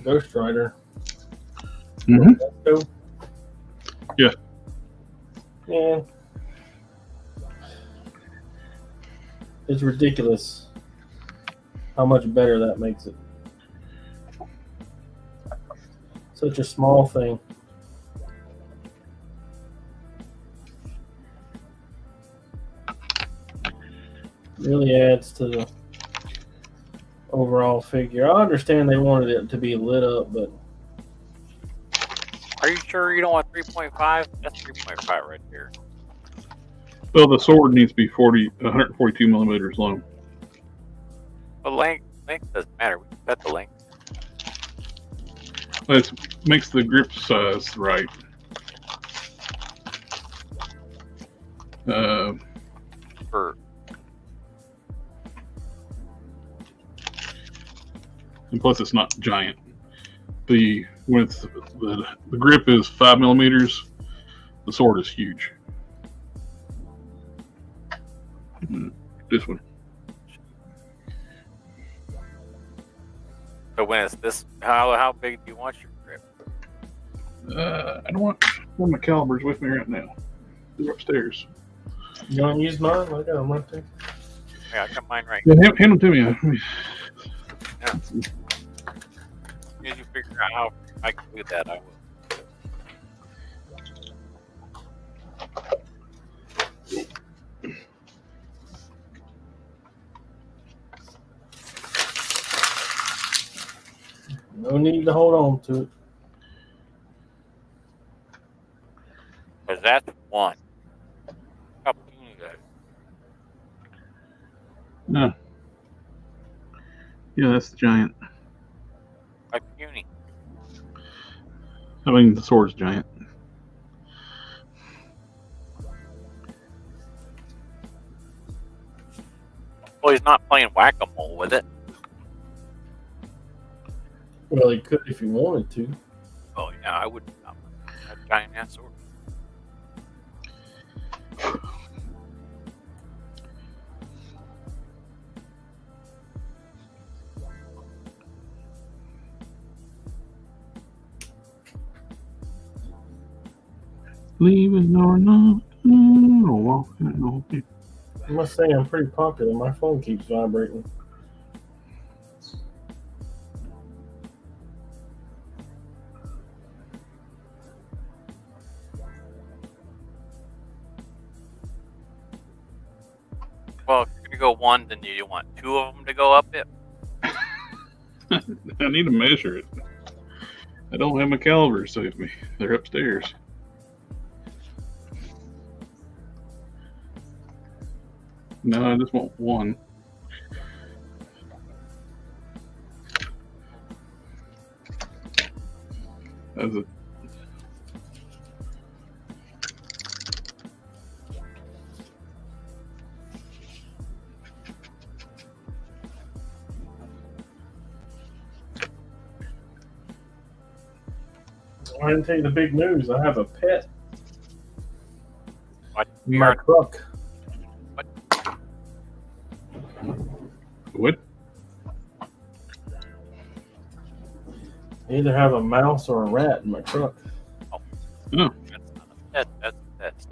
Ghost Rider. Mm-hmm. Yeah. Yeah. It's ridiculous how much better that makes it. Such a small thing. Really adds to the overall figure. I understand they wanted it to be lit up, but Are you sure you don't want 3.5? That's 3.5 right there. Well, the sword needs to be 142 millimeters long. But length doesn't matter. We can set the length. It makes the grip size right. For And plus, it's not giant. The grip is 5 millimeters. The sword is huge. This one. so when it's this, how big do you want your grip? I don't want one of my calibers with me right now. They're upstairs. you don't use mine? I got them right there. Yeah, I got mine right Yeah, hand them to me. now. As soon as you figure out how I can do that, I will. No need to hold on to it. Because that's one. How puny is that? No. Yeah, that's the giant. How puny. I mean, the sword's giant. Well, he's not playing whack-a-mole with it. Well, he could if he wanted to. Oh, yeah, I would not. A giant ass sword. Leaving or not. Walking on it. I must say I'm pretty popular. My phone keeps vibrating. Well, if you're gonna go one, then you want two of them to go up it. I need to measure it. I don't have my calipers with me. They're upstairs. No, I just want one. As a I didn't tell you the big news. I have a pet What? in my truck. what? I either have a mouse or a rat in my truck. Oh, That's not a pet. That's a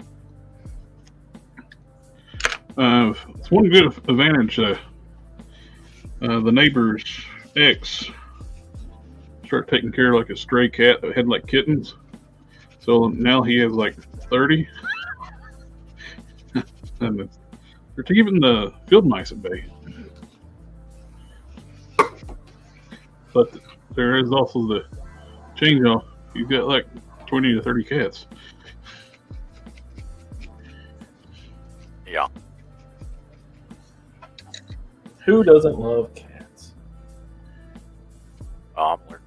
pet. it's one good advantage. The neighbor's ex started taking care of like a stray cat that had like kittens. So now he has like 30. And they're keeping the field mice at bay. But there is also the change off. You've got like 20 to 30 cats. Yeah. Who doesn't love cats? Oh, I'm learning.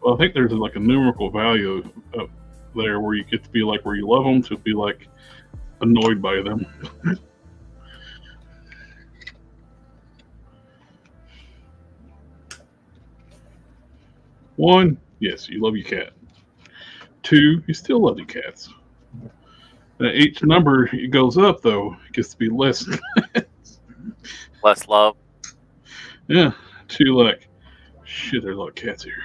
Well, I think there's like a numerical value up there where you get to be like where you love them to be like annoyed by them. One, yes, you love your cat. Two, you still love your cats. Each number it goes up though, it gets to be less. Less love. Yeah, two like, shit, there's a lot of cats here.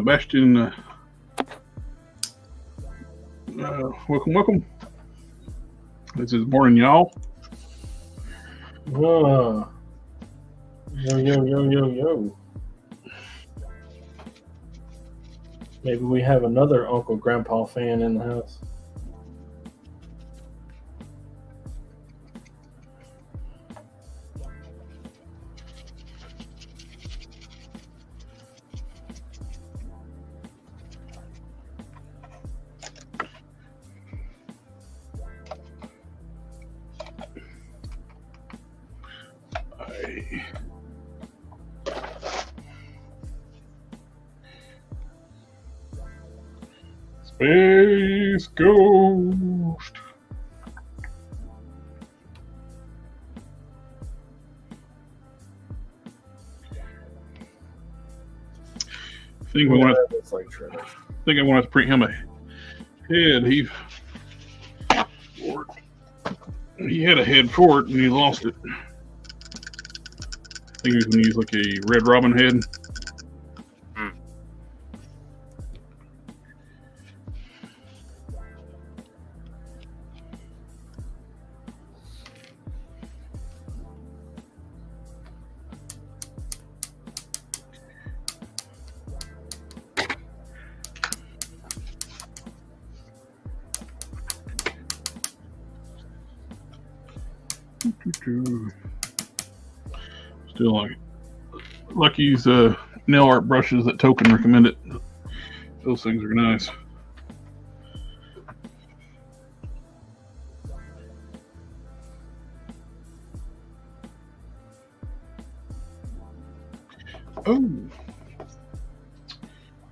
Bastion, welcome. This is morning, y'all. Yo, yo. Maybe we have another Uncle Grandpa fan in the house. Space Ghost. I think I want to print him a head. He had a head for it and he lost it. I think he was going to use like a Red Robin head. Still like Lucky's nail art brushes that Token recommended. Those things are nice. Oh,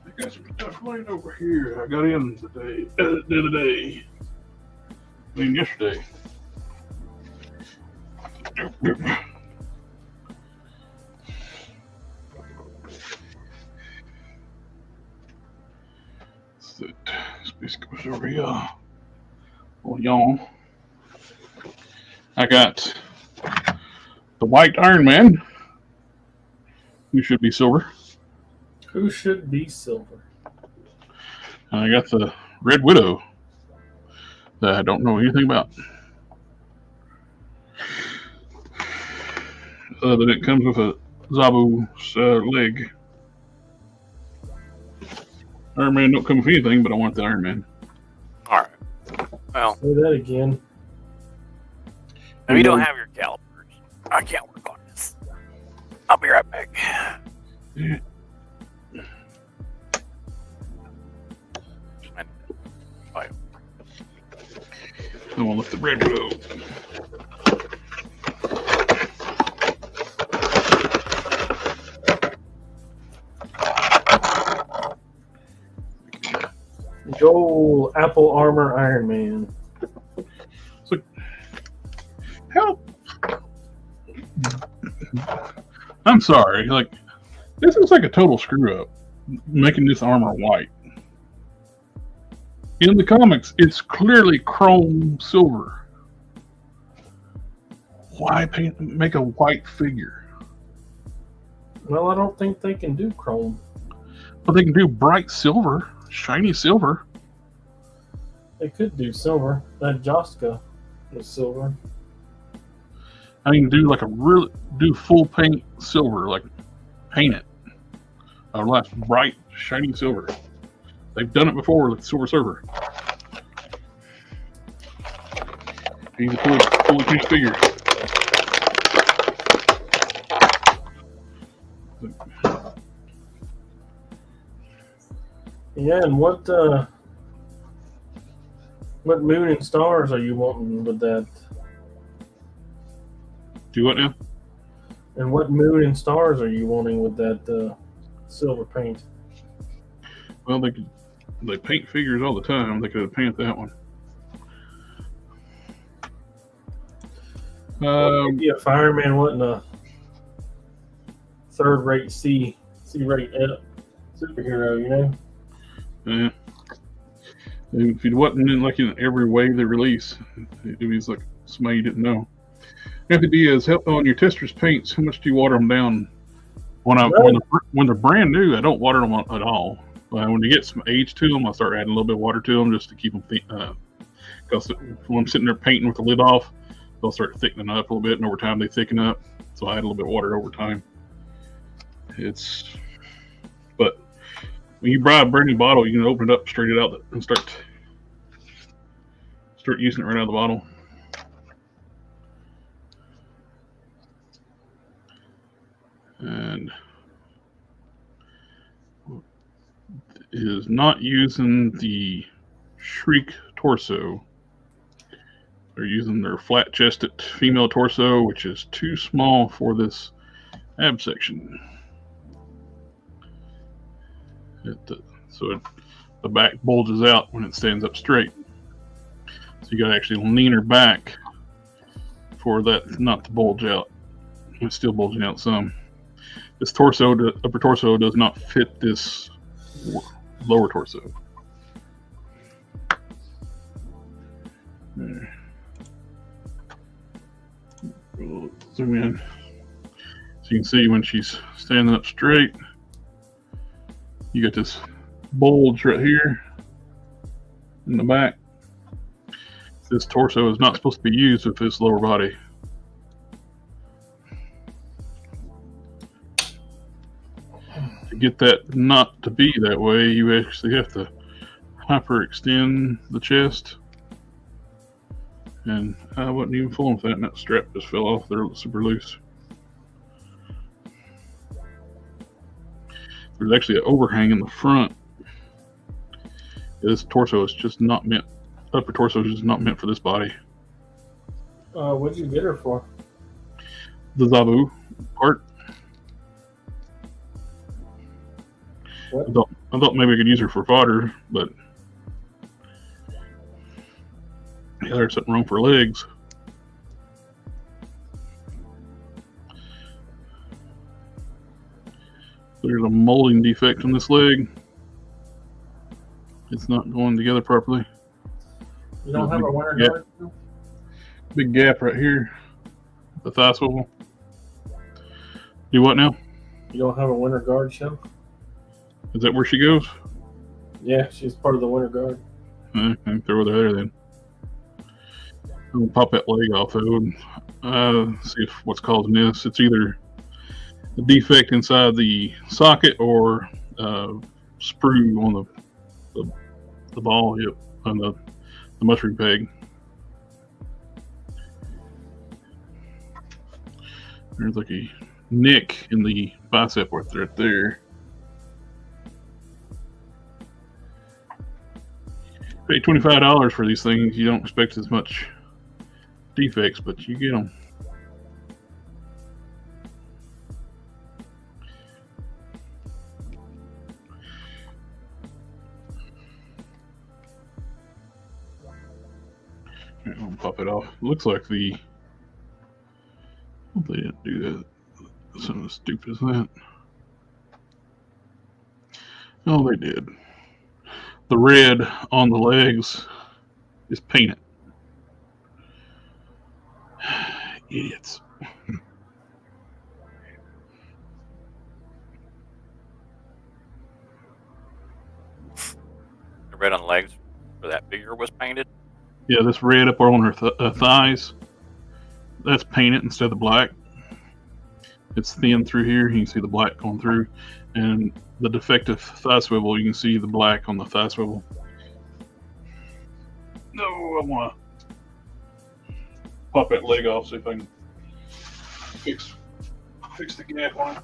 I got some stuff laying over here. I got in today, the other day. I mean, yesterday. Space goes over here. Oh, y'all. I got the white Iron Man, who should be silver. Who should be silver? And I got the Red Widow that I don't know anything about. But it comes with a Zabu's leg. Iron Man don't come with anything, but I want the Iron Man. All right. Well, Say that again. if you don't have your calipers, I can't work on this. I'll be right back. Yeah. I want to lift the Red Widow. Joel Apple Armor Iron Man. So, help! I'm sorry. Like, this is like a total screw up, making this armor white. In the comics, it's clearly chrome silver. Why make a white figure? Well, I don't think they can do chrome. But they can do bright silver, shiny silver. They could do silver. That Joska was silver. I mean, do full paint silver, like paint it. Or less bright, shiny silver. They've done it before with Silver Surfer. He's a fully finished figure. Yeah, and what moon and stars are you wanting with that? Do what now? And what moon and stars are you wanting with that silver paint? Well, they paint figures all the time. They could have painted that one. Maybe a fireman wasn't a third-rate C-rate superhero, you know? Yeah. If it wasn't in every wave they release, it was like somebody you didn't know. FTD is help on your tester's paints. How much do you water them down? When they're brand new, I don't water them at all. When they get some age to them, I start adding a little bit of water to them just to keep them because when I'm sitting there painting with the lid off, they'll start thickening up a little bit, and over time they thicken up. So I add a little bit of water over time. But when you buy a brand new bottle, you can open it up, straight it out, and start using it right out of the bottle. And is not using the Shriek torso. They're using their flat-chested female torso, which is too small for this ab section. So the back bulges out when it stands up straight. So you got to actually lean her back for that not to bulge out. It's still bulging out some. This torso, the upper torso, does not fit this lower torso. There. Zoom in. So you can see when she's standing up straight, you got this bulge right here in the back. This torso is not supposed to be used with this lower body. To get that not to be that way, you actually have to hyperextend the chest. And I wasn't even fooling with that, and that strap just fell off. They're super loose. There's actually an overhang in the front. This torso is just not meant, upper torso is just not meant for this body. What'd you get her for? The Zabu part. What? I thought maybe I could use her for fodder, but yeah, there's something wrong for legs. There's a molding defect on this leg. It's not going together properly. You don't have a winter guard? Big gap right here. The thigh swivel. Do what now? You don't have a winter guard show? Is that where she goes? Yeah, she's part of the winter guard. Okay, throw her there then. I'm gonna pop that leg off though and see if what's causing this. It's either a defect inside the socket or sprue on the ball hip on the mushroom peg. There's like a nick in the bicep right there. Pay $25 for these things. You don't expect as much defects, but you get them. I'll pop it off. Looks like they didn't do that. Something as stupid as that. Oh, they did. The red on the legs is painted. Idiots. The red on the legs for that figure was painted? Yeah, this red up on her thighs, that's painted instead of the black. It's thin through here. You can see the black going through. And the defective thigh swivel, you can see the black on the thigh swivel. No, I want to pop that leg off, see if I can fix the gap on it.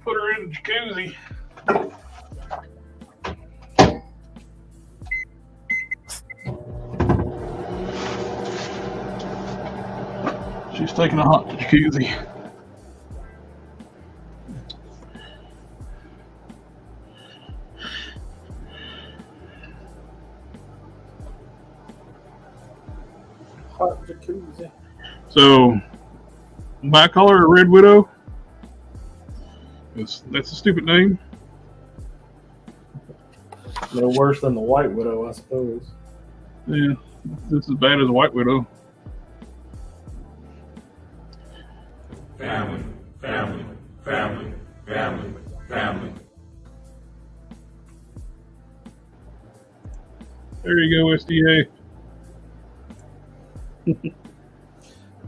Put her in the jacuzzi. She's taking a hot jacuzzi. Hot jacuzzi. So, bicolor or red widow? That's a stupid name. No worse than the white widow, I suppose. Yeah, it's as bad as a white widow. Family, family, family, family, family. There you go, SDA.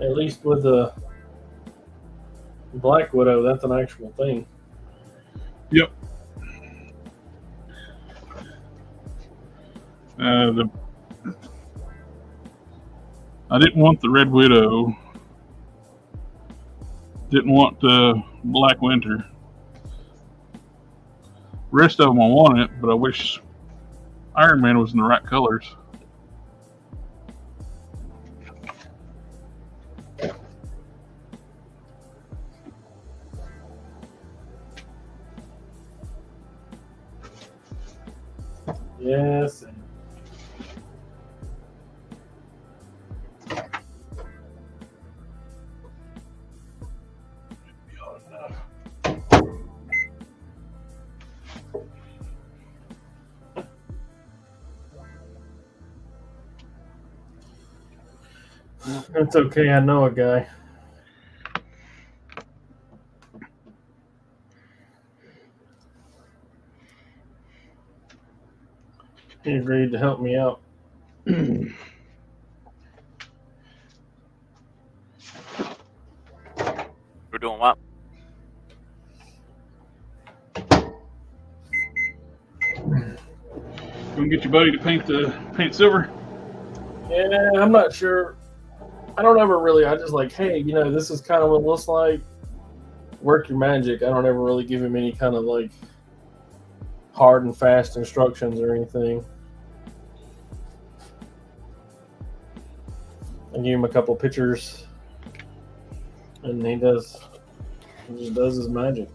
At least with the black widow, that's an actual thing. Yep. I didn't want the red widow. Didn't want the black winter. Rest of them I wanted, but I wish Iron Man was in the right colors. Yes. It's okay, I know a guy. He agreed to help me out. We're doing what? Gonna get your buddy to paint silver? Yeah, I'm not sure. I don't ever really, I just like, hey, you know, this is kind of what it looks like. Work your magic. I don't ever really give him any kind of like hard and fast instructions or anything. I gave him a couple pictures And he just does his magic.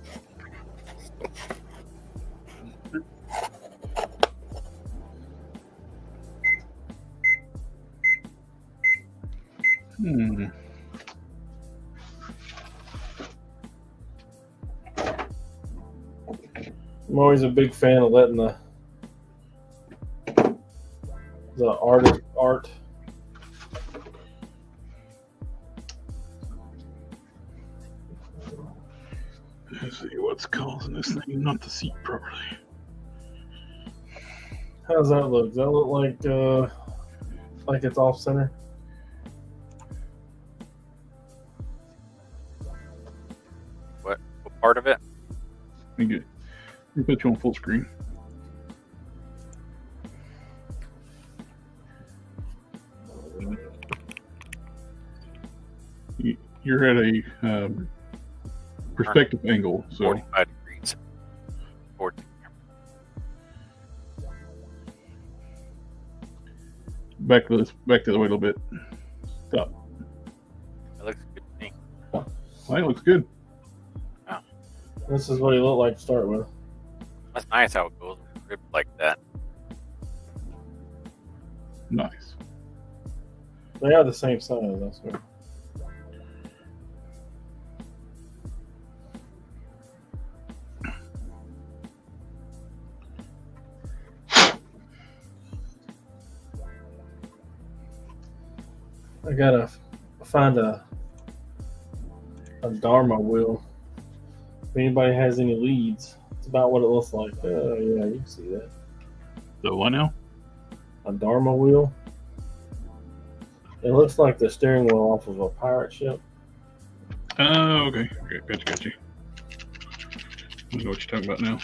Hmm. I'm always a big fan of letting the artist art. Let's see what's causing this thing not to seat properly. How does that look? Does that look like it's off center? What part of it? Let me put you on full screen. You're at a perspective angle, so 45 degrees. 14. back the other way a little bit. Stop. That looks good to me. That looks good. This is what he looked like to start with. That's nice how it goes ripped like that. Nice. They are the same size, I swear. I gotta find a Dharma wheel. If anybody has any leads, it's about what it looks like. Oh yeah, you can see that. So what now? A Dharma wheel. It looks like the steering wheel off of a pirate ship. Oh, okay. Gotcha. I know what you're talking about now.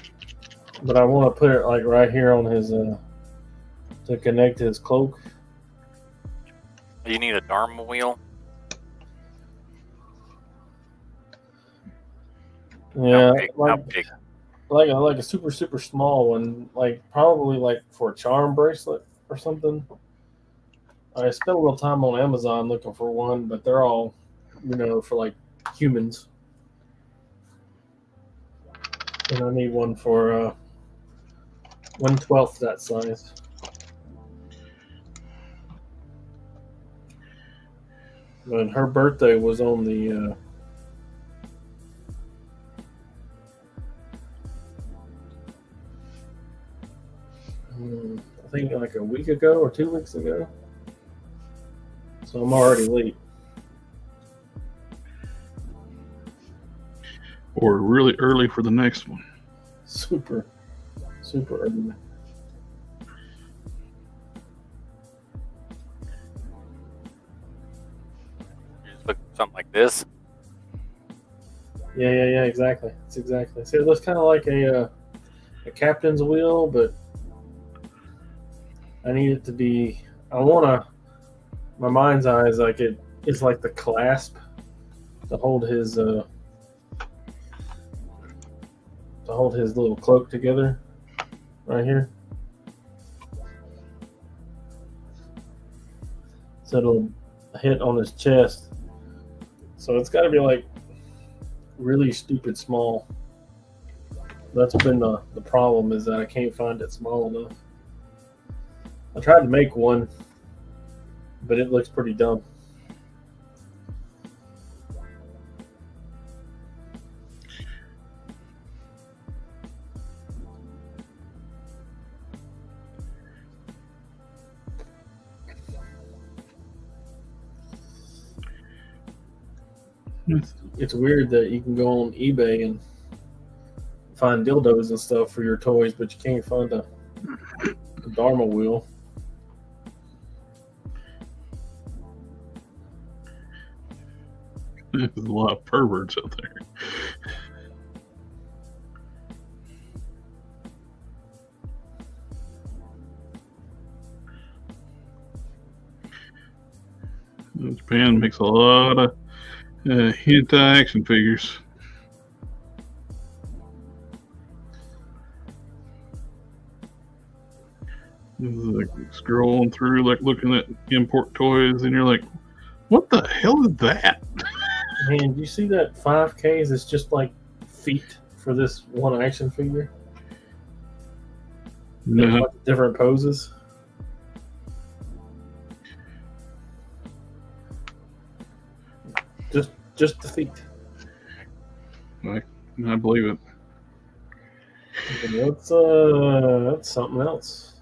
But I want to put it like right here on his to connect to his cloak. You need a Dharma wheel? Yeah, How big? like a super small one, like probably like for a charm bracelet or something. I spent a little time on Amazon looking for one, but they're all, for like humans. And I need one for 1/12 that size. And her birthday was on the I think like a week ago or 2 weeks ago. So I'm already late. Or really early for the next one. Super early. You just look something like this. Yeah, exactly. It's exactly. See, it looks kind of like a captain's wheel, but I need it to be. I want to. My mind's eye is like it is like the clasp to hold his little cloak together, right here. So it'll hit on his chest. So it's got to be like really stupid small. That's been the problem, is that I can't find it small enough. I tried to make one, but it looks pretty dumb. It's weird that you can go on eBay and find dildos and stuff for your toys, but you can't find a Dharma wheel. There's a lot of perverts out there. Japan makes a lot of hentai action figures. Like scrolling through, like looking at import toys, and you're like, "What the hell is that?" Man, do you see that 5Ks? It's just like feet for this one action figure. There's No. like different poses. Just the feet. I believe it. That's something else.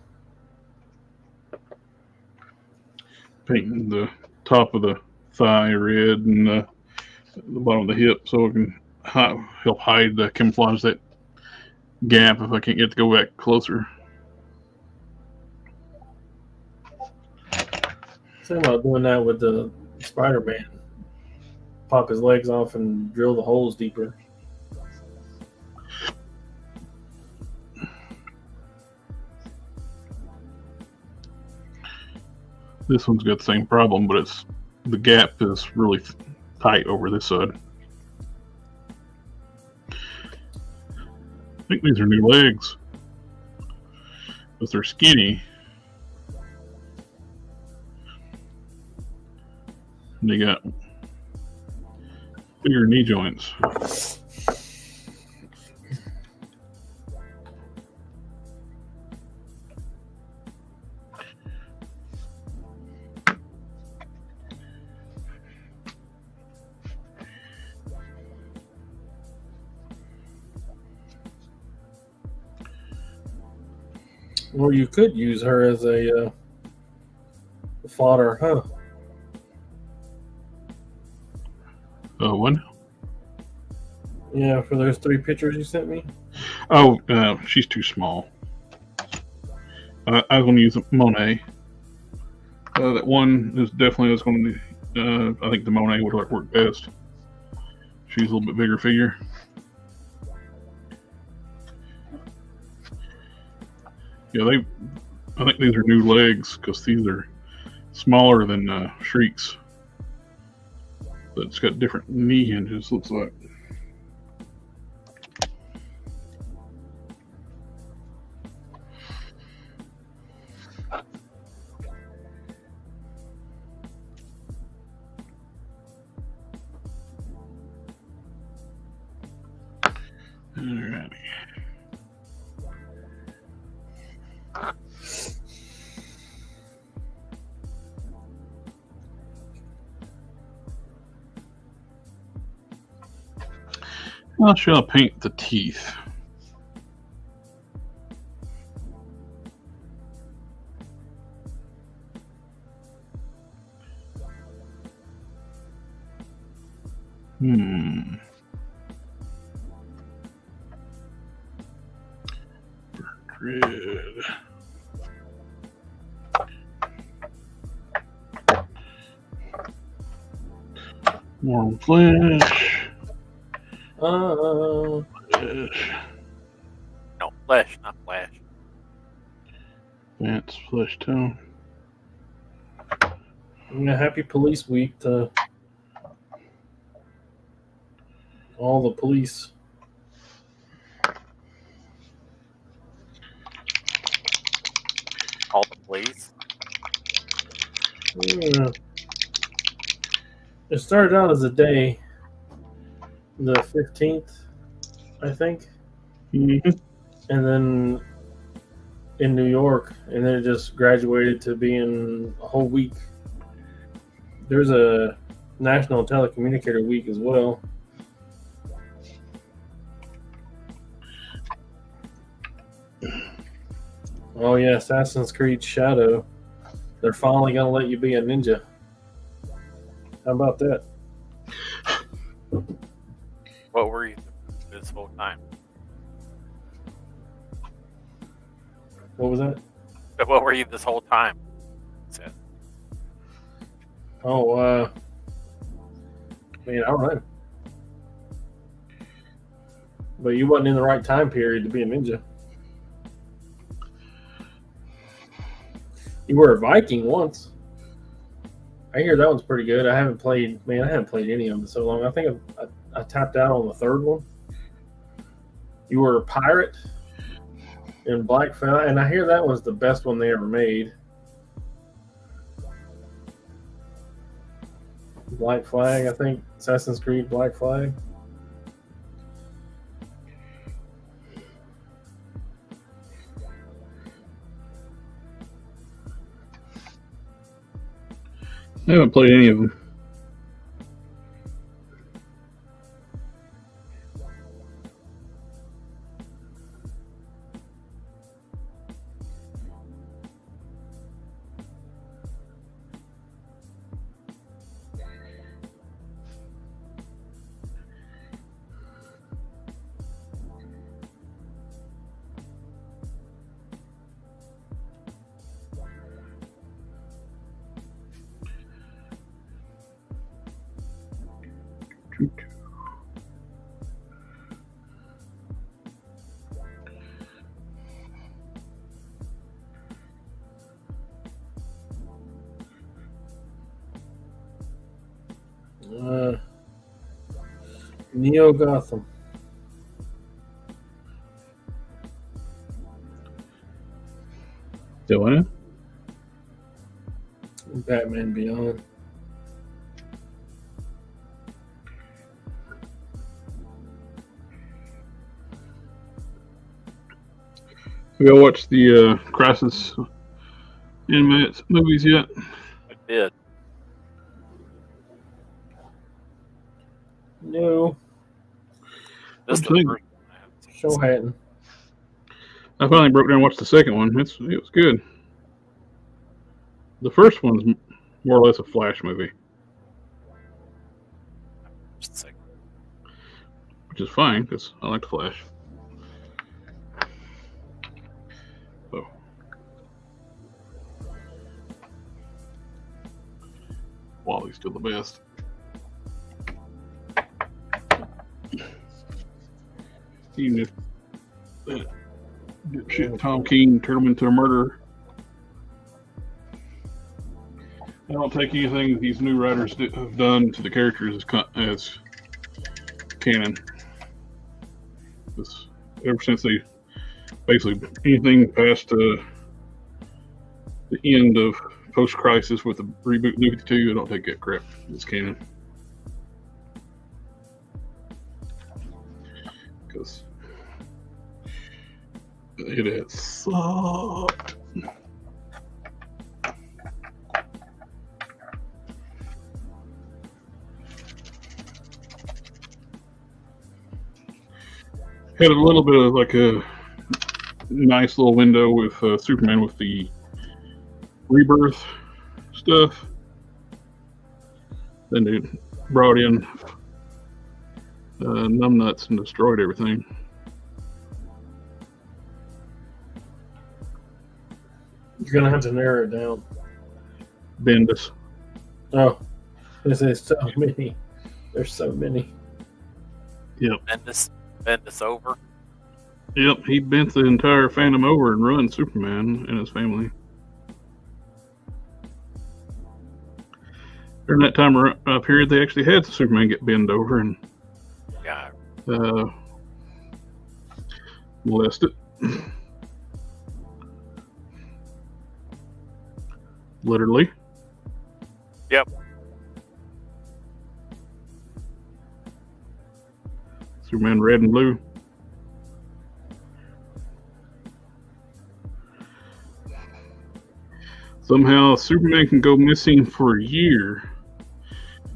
Painting the top of the thigh red and the bottom of the hip so it can help hide, camouflage that gap if I can't get to go back closer. Think about doing that with the Spider-Man. Pop his legs off and drill the holes deeper. This one's got the same problem, but the gap is really tight over this side. I think these are new legs, but they're skinny. And they got bigger knee joints. Or you could use her as a fodder, huh? One? Yeah, for those 3 pictures you sent me. Oh, she's too small. I was going to use Monet. That one is definitely was going to. I think the Monet would work best. She's a little bit bigger figure. Yeah, I think these are new legs because these are smaller than Shriek's. But it's got different knee hinges, looks like. Alrighty. How shall I paint the teeth? Red. Warm flesh. Flesh. No, flesh, not flash. Advanced flesh tone. Happy Police Week to all the police. All the police. Yeah. It started out as a day, the 15th, I think. Mm-hmm. And then in New York, and then it just graduated to being a whole week. There's a National Telecommunicator Week as well. Oh yeah, Assassin's Creed Shadow. They're finally gonna let you be a ninja. How about that? What were you this whole time? What was that? What were you this whole time? Said. Oh, man, I don't know. But you wasn't in the right time period to be a ninja. You were a Viking once. I hear that one's pretty good. I haven't played any of them in so long. I think I tapped out on the 3rd one. You were a pirate in Black Flag, and I hear that one's the best one they ever made. Black Flag, I think Assassin's Creed Black Flag. I haven't played any of them. Neo Gotham. Still in? Batman Beyond. Have y'all watched the Crisis animated movies yet? I did. No. This is What the do you first think? one I haven't seen. Show Hatton. I finally broke down and watched the second one. It was good. The first one's more or less a Flash movie, Just a second. which is fine because I like the Flash. So, Wally's still the best. Even if that dipshit Tom King turned him into a murderer. I don't take anything these new writers have done to the characters as canon. Ever since they basically anything past the end of post-crisis with the reboot New 52, I don't take that crap as canon. Because it has sucked. Had a little bit of like a nice little window with Superman with the rebirth stuff. Then they brought in numbnuts and destroyed everything. You're gonna have to narrow it down. Bendis. Oh, there's so many. There's so many. Yep. Bend this over. Yep, he bent the entire fandom over and ruined Superman and his family. During that time period, they actually had Superman get bent over and Yeah. molested. Literally. Yep. Superman red and blue. Somehow Superman can go missing for a year.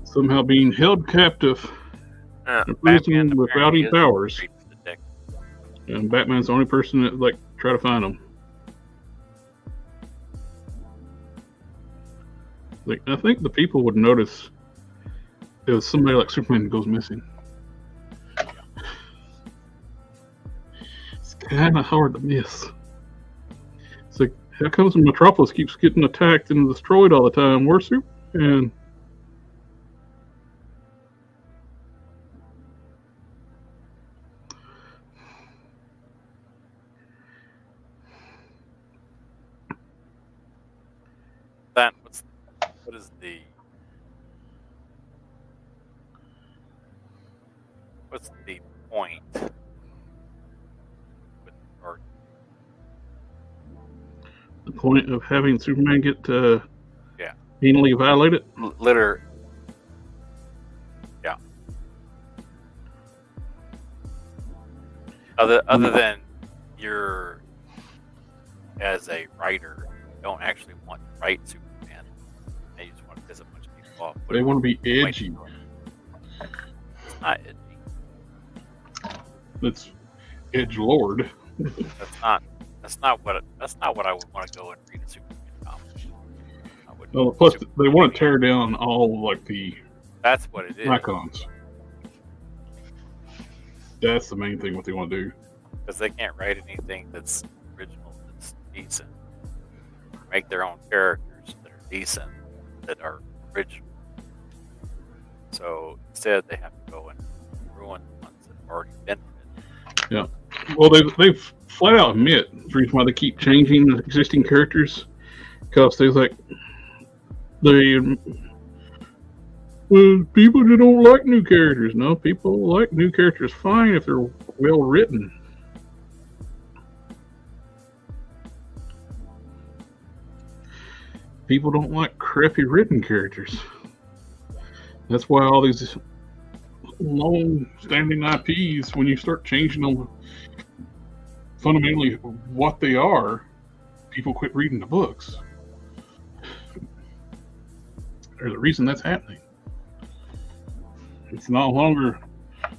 Somehow being held captive and prison without any powers. And Batman's the only person that try to find him. I think the people would notice if somebody like Superman goes missing. It's kind of hard to miss. It's like, how comes Metropolis keeps getting attacked and destroyed all the time? Where's Superman? What is what's the point? The point of having Superman get penally violated? Litter. Yeah. Other than you're, as a writer, you don't actually want to write Superman. And you just want to piss a bunch of people off. They want to be edgy. It's not edgy. It's edgelord. That's not what I would want to go and read a Superman comic. Well, plus, they want to tear down all like the That's what it is. icons. That's the main thing what they want to do. Because they can't write anything that's original, that's decent. Make their own characters that are decent, that are original. So instead, they have to go and ruin the ones that have already been written. Yeah. Well, they flat out admit the reason why they keep changing the existing characters, because they like people that don't like new characters. No, people like new characters fine if they're well written. People don't like crappy written characters. That's why all these long-standing IPs, when you start changing them fundamentally what they are, people quit reading the books. There's a reason that's happening. It's no longer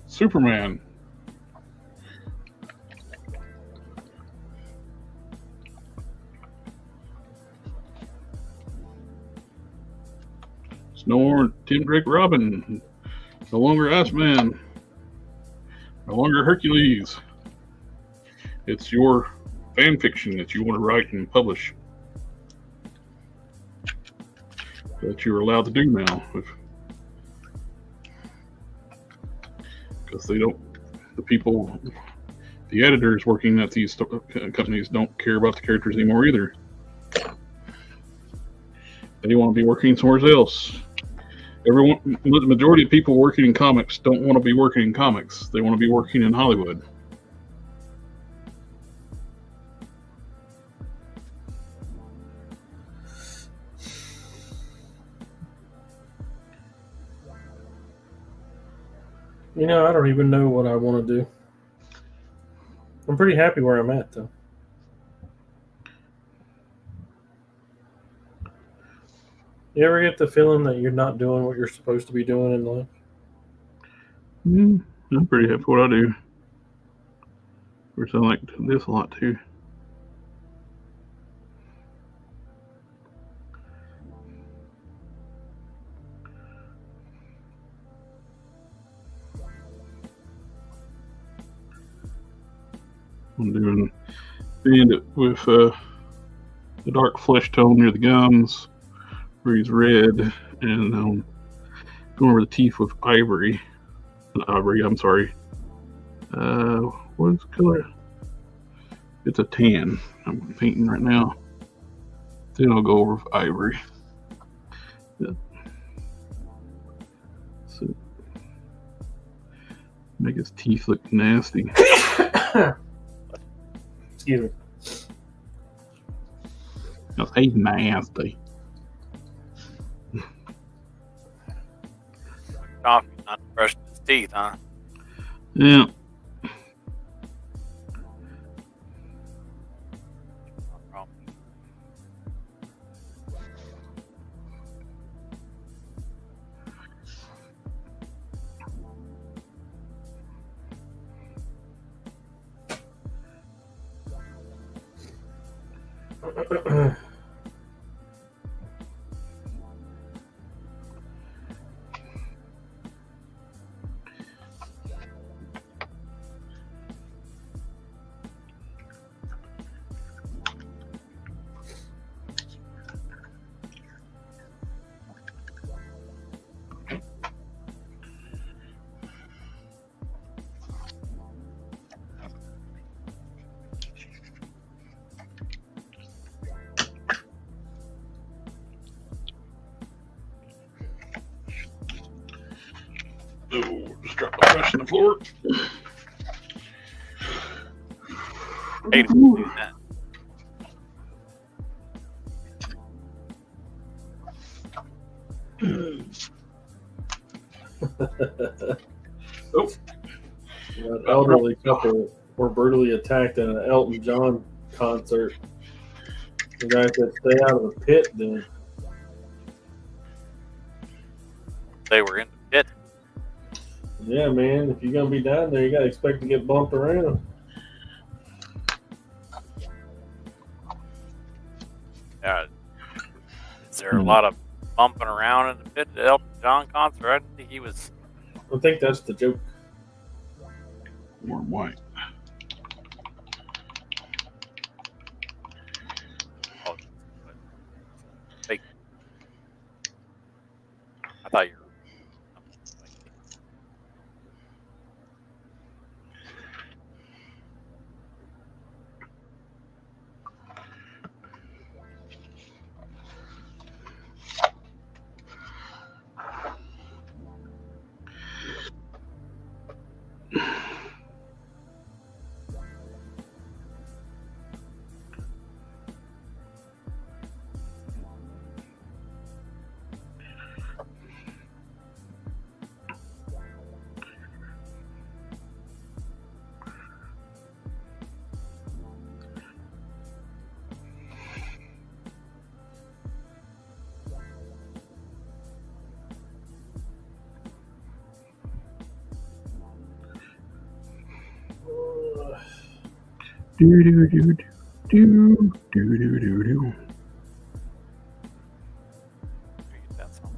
Superman. It's no more Tim Drake Robin. No longer Iceman. No longer Hercules. It's your fan fiction that you want to write and publish that you're allowed to do now. Because they don't, the people, the editors working at these companies don't care about the characters anymore either. They want to be working somewhere else. The majority of people working in comics don't want to be working in comics. They want to be working in Hollywood. You know, I don't even know what I want to do. I'm pretty happy where I'm at, though. You ever get the feeling that you're not doing what you're supposed to be doing in life? I'm pretty happy with what I do. Of course, I like this a lot too. I'm doing Bandit with the dark flesh tone near the gums, where he's red, and going over the teeth with ivory. I'm sorry. What's the color? It's a tan. I'm painting right now. Then I'll go over with ivory. Yeah. So, make his teeth look nasty. Excuse me. He's nasty. Coffee, not brushing his teeth, huh? Yeah. Oh, just dropped my brush on the floor. Hate to do that. That elderly couple were brutally attacked at an Elton John concert. The guy said, "Stay out of the pit." Then They were in the pit. yeah, man, if you're gonna be down there, you gotta expect to get bumped around. Is there a lot of bumping around in the pit at the Elton John concert? I didn't think he was. I think that's the joke. Warm white. Oh, fake. I thought you were. Do do do do do do do do. That song.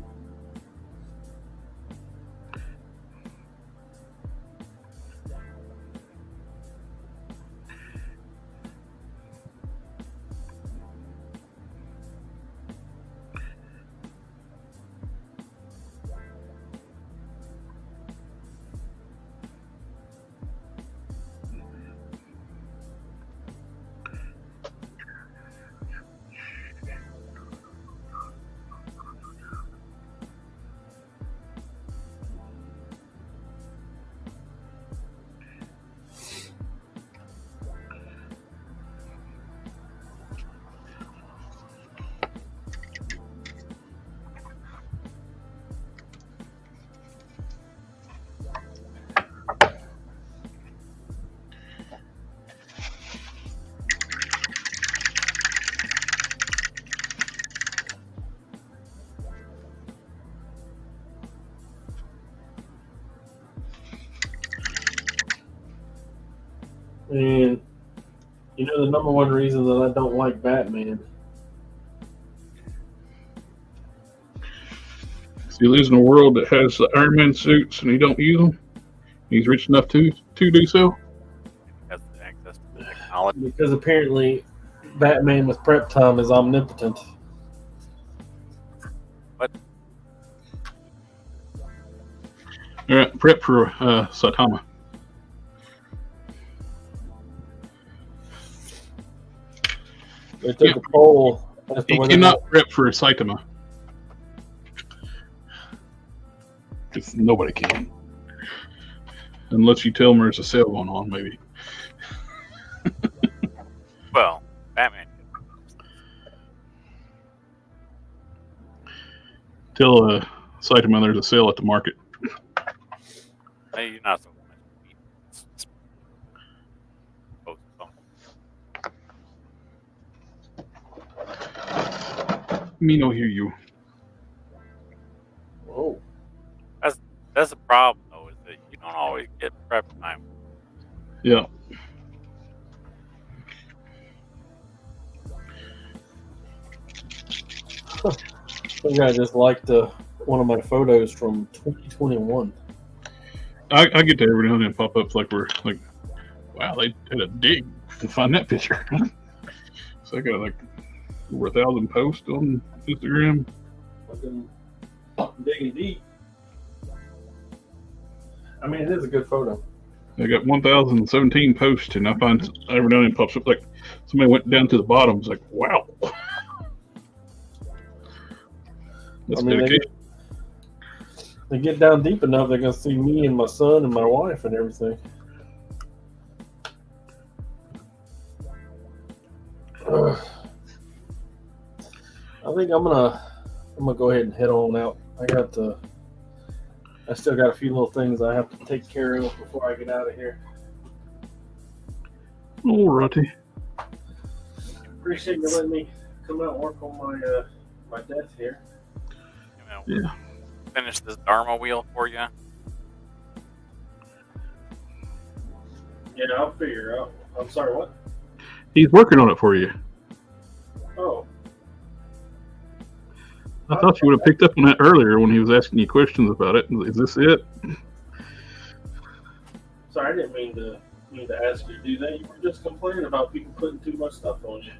And you know the number one reason that I don't like Batman. So you lives in a world that has the Iron Man suits and he don't use them. He's rich enough to do so. Has access to the technology. Because apparently Batman with prep time is omnipotent. What? All right, prep for Saitama. They took a poll as to You whether cannot prep for Saitama. Because nobody can. Unless you tell them there's a sale going on, maybe. Well, Batman. Tell Saitama there's a sale at the market. Maybe not so much. Me no hear you. Whoa. That's the problem, though, is that you don't always get prep time. Yeah. I think I just liked one of my photos from 2021. I get to every now and then pop up like we're like, wow, they had a dig to find that picture. So I got like over 1,000 posts on Instagram. Fucking digging deep. I mean, it is a good photo. I got 1,017 posts, and I find every now and then pops up like somebody went down to the bottom. It's like, wow. That's dedication. They get down deep enough, they're going to see me and my son and my wife and everything. I think I'm gonna go ahead and head on out. I still got a few little things I have to take care of before I get out of here. Alrighty. Appreciate you letting me come out and work on my desk here. Yeah. Finish this Dharma wheel for you. Yeah, I'll figure out. I'm sorry, what? He's working on it for you. Oh. I thought you would have picked up on that earlier when he was asking you questions about it. Is this it? Sorry, I didn't mean to ask you to do that. You were just complaining about people putting too much stuff on you.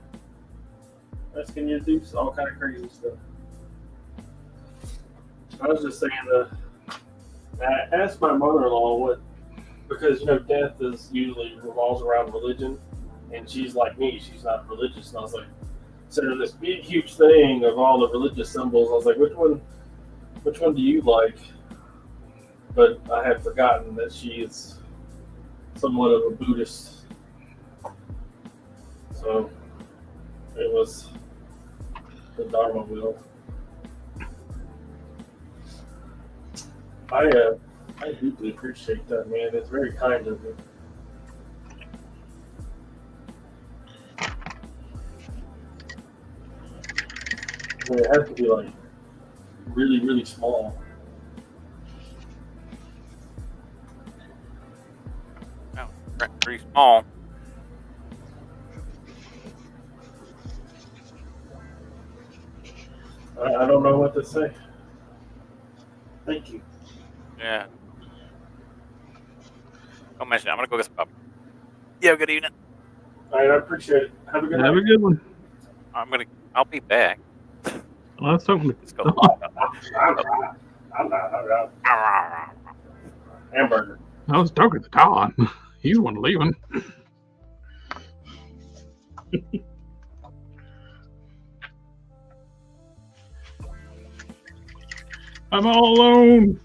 Asking you to do all kind of crazy stuff. I was just saying I asked my mother-in-law what, because death is usually revolves around religion, and she's like me, she's not religious, and I was like, instead of this big huge thing of all the religious symbols, I was like, which one do you like? But I had forgotten that she is somewhat of a Buddhist, so it was the Dharma wheel. I deeply appreciate that, man. It's very kind of you. I mean, it has to be like really, really small. Oh, pretty small. I don't know what to say. Thank you. Yeah. Don't mention it. I'm gonna go get some coffee. Yeah, good evening. All right, I appreciate it. Have a good Have night. a good one. I'll be back. Well, that's something. Let's go. I'm not. Hamburger. I was talking to Don. He's the one leaving. I'm all alone.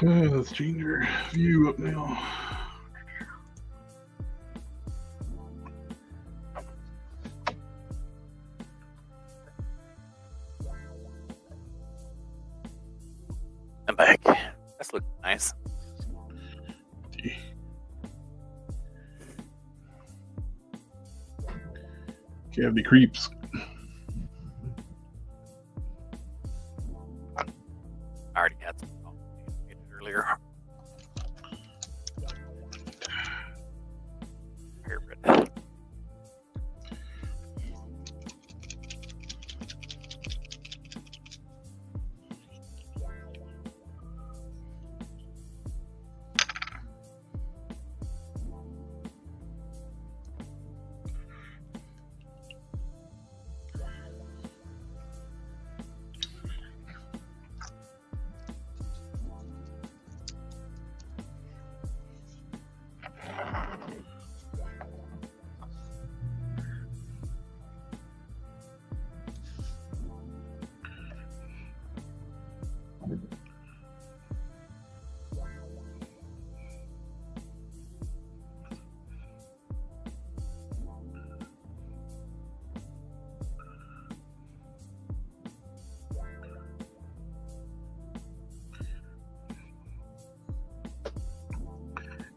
Let's change your view up now. I'm back. This looks nice. Cavity creeps. I already had some earlier. Here, Britt.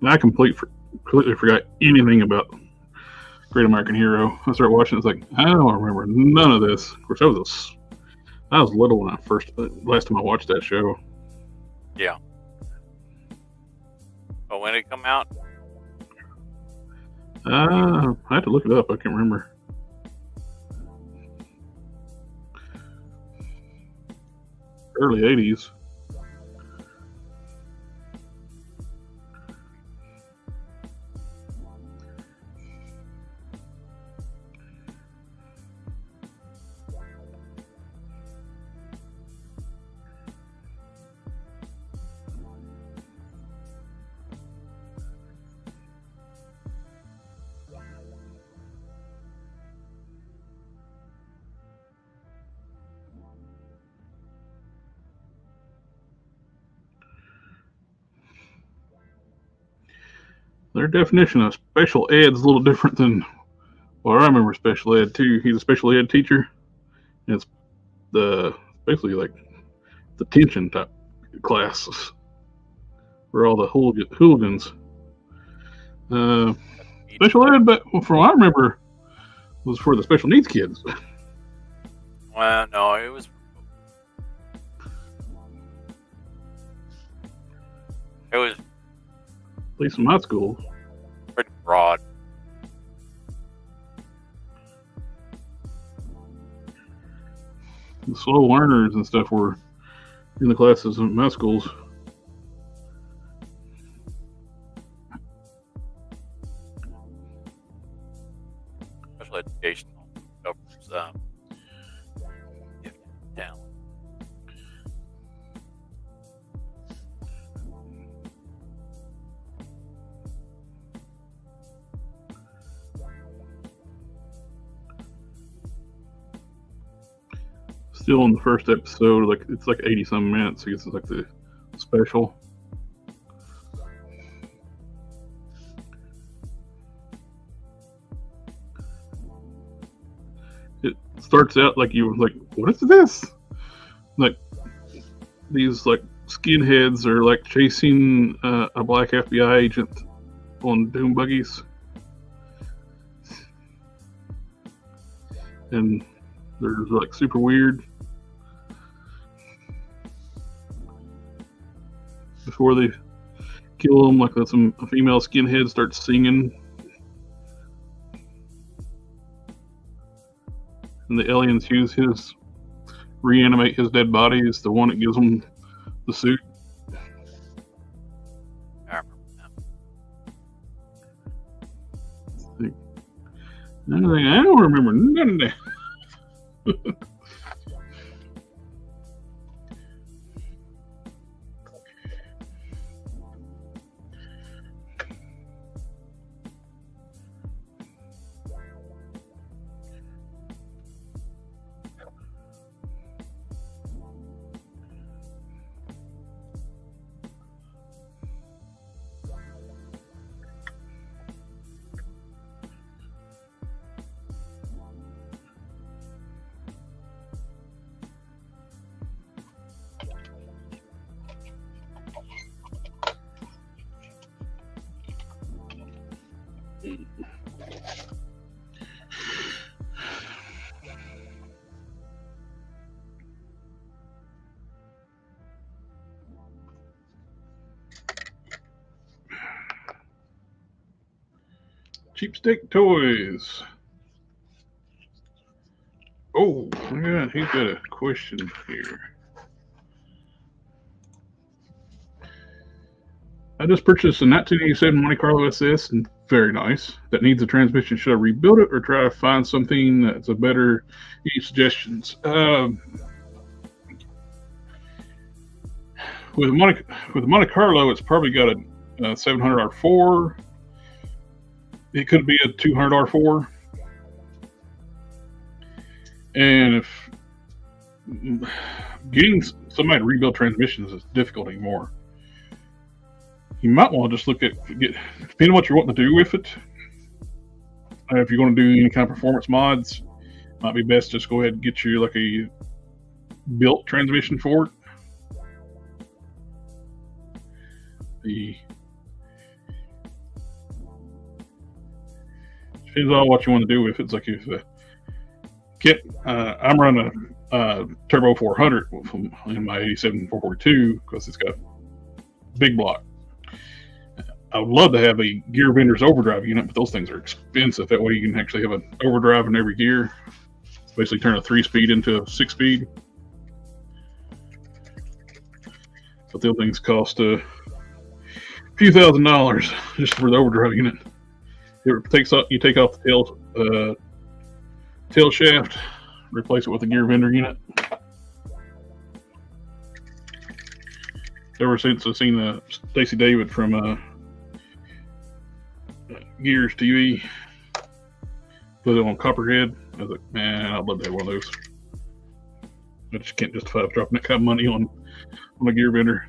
And I completely forgot anything about Great American Hero. I started watching. It's like I don't remember none of this. Of course, I was little when last time I watched that show. Yeah. But when did it come out? I have to look it up. I can't remember. Early 80s. Their definition of special ed is a little different than what I remember special ed too. He's a special ed teacher. It's basically like the tension type classes for all the hooligans. Special ed, but from what I remember, was for the special needs kids. Well, no, it was. It was At least in my school. pretty broad. The slow learners and stuff were in the classes in my schools. Special education covers gifted talent. Still in the first episode, like it's like 80 some minutes. I guess it's like the special. It starts out like you were like, what is this? Like these like skinheads are like chasing a black FBI agent on doom buggies, and they're like super weird. Before they kill them, like a female skinhead starts singing, and the aliens reanimate his dead body as the one that gives them the suit. I remember that. I don't remember none of that. Cheapsteak Toys. Oh, yeah, he's got a question here. I just purchased a 1987 Monte Carlo SS, and very nice. That needs a transmission. Should I rebuild it or try to find something that's a better? Any suggestions? With Monte Carlo, it's probably got a 700 R4. It could be a 200 R4. And if getting somebody to rebuild transmissions is difficult anymore, you might want to just look at depending on what you're wanting to do with it. If you're going to do any kind of performance mods, it might be best just go ahead and get you like a built transmission for it. Depends on what you want to do with it. It's like if I'm running a Turbo 400 in my 87 442 because it's got big block. I would love to have a gear vendor's overdrive unit, but those things are expensive. That way you can actually have an overdrive in every gear. It's basically turn a 3-speed into a 6-speed. But the other things cost a few $1,000s just for the overdrive unit. You take off the tail shaft, replace it with a gear vendor unit. Ever since I've seen Stacey David from Gears TV put it on Copperhead, I was like, man, I'd love to have one of those. I just can't justify dropping that kind of money on a gear vendor.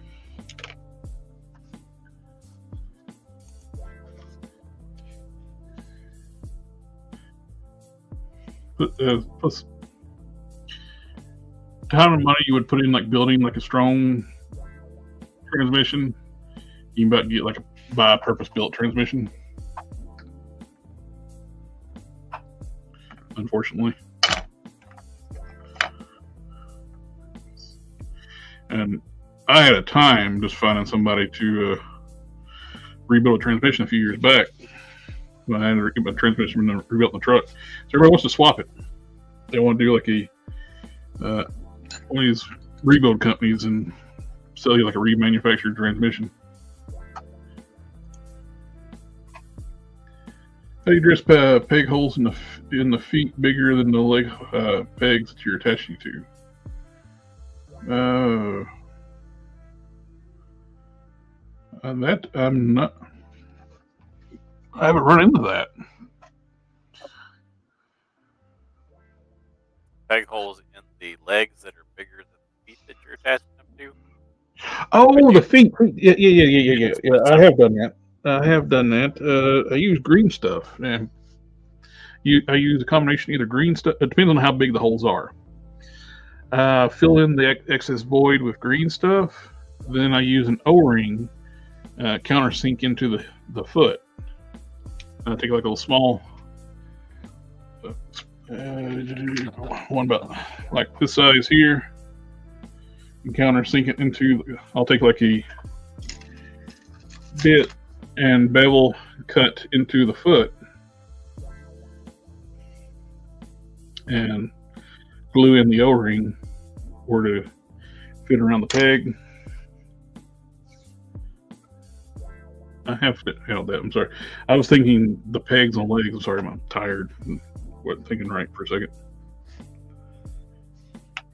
Plus, how much money you would put in like building like a strong transmission, you can about get like buy a purpose-built transmission. Unfortunately. And I had a time just finding somebody to rebuild a transmission a few years back. When I had to get my transmission rebuilt in the truck. So everybody wants to swap it. They want to do like one of these rebuild companies and sell you like a remanufactured transmission. How do you dress peg holes in the feet bigger than the leg pegs that you're attaching to? That I'm not. I haven't run into that. Peg holes in the legs that are bigger than the feet that you're attaching them to. Oh, the feet. Yeah. I have done that. I use green stuff. And I use a combination of either green stuff. It depends on how big the holes are. Fill in the excess void with green stuff. Then I use an O-ring countersink into the foot. I take like a little small one about like this size here. And countersink it into. I'll take like a bit and bevel cut into the foot and glue in the O-ring or to fit around the peg. I have held that. I'm sorry. I was thinking the pegs on legs. I'm sorry, I'm tired. Wasn't thinking right for a second.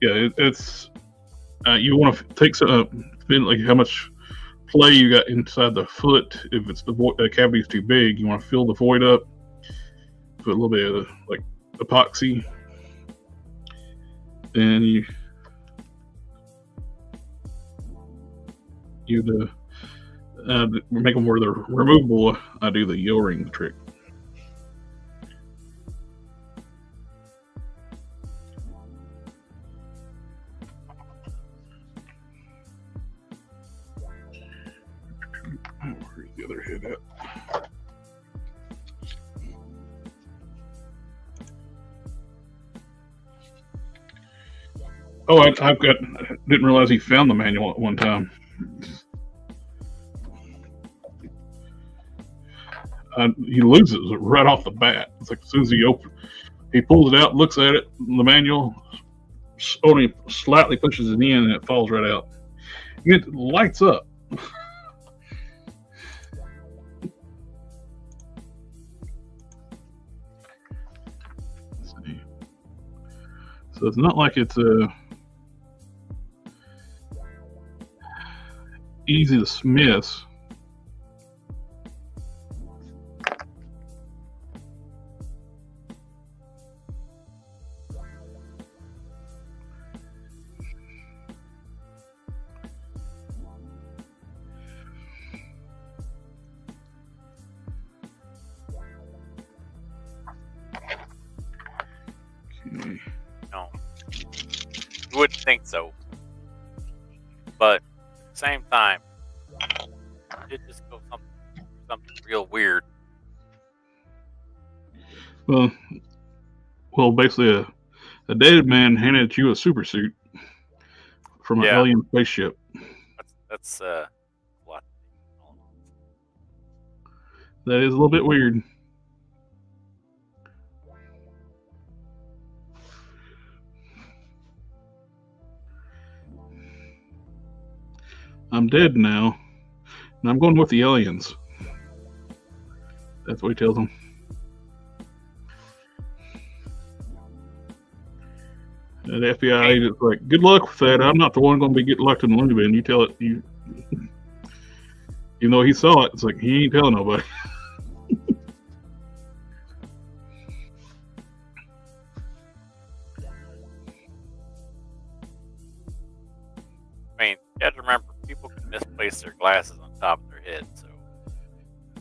Yeah, it's you want to take some like how much play you got inside the foot. If it's the cavity is too big, you want to fill the void up. Put a little bit of like epoxy. Then you make them where they're removable. I do the O-ring trick. Where's the other head at? Oh, I've got. I didn't realize he found the manual at one time. He loses it right off the bat. It's like as soon as he pulls it out, looks at it, the manual only slightly pushes it in, and it falls right out. It lights up. Let's see. So it's not like it's easy to miss. No, you wouldn't think so, but at the same time, it just goes something real weird. Well, basically, a dead man handed you a super suit from an alien spaceship. That's a lot. That is a little bit weird. I'm dead now, and I'm going with the aliens. That's what he tells them. And the FBI agent's like, good luck with that. I'm not the one going to be getting locked in the loony bin. You tell it. You know, he saw it. It's like, he ain't telling nobody. I mean, you have to remember, people can misplace their glasses on top of their head, so.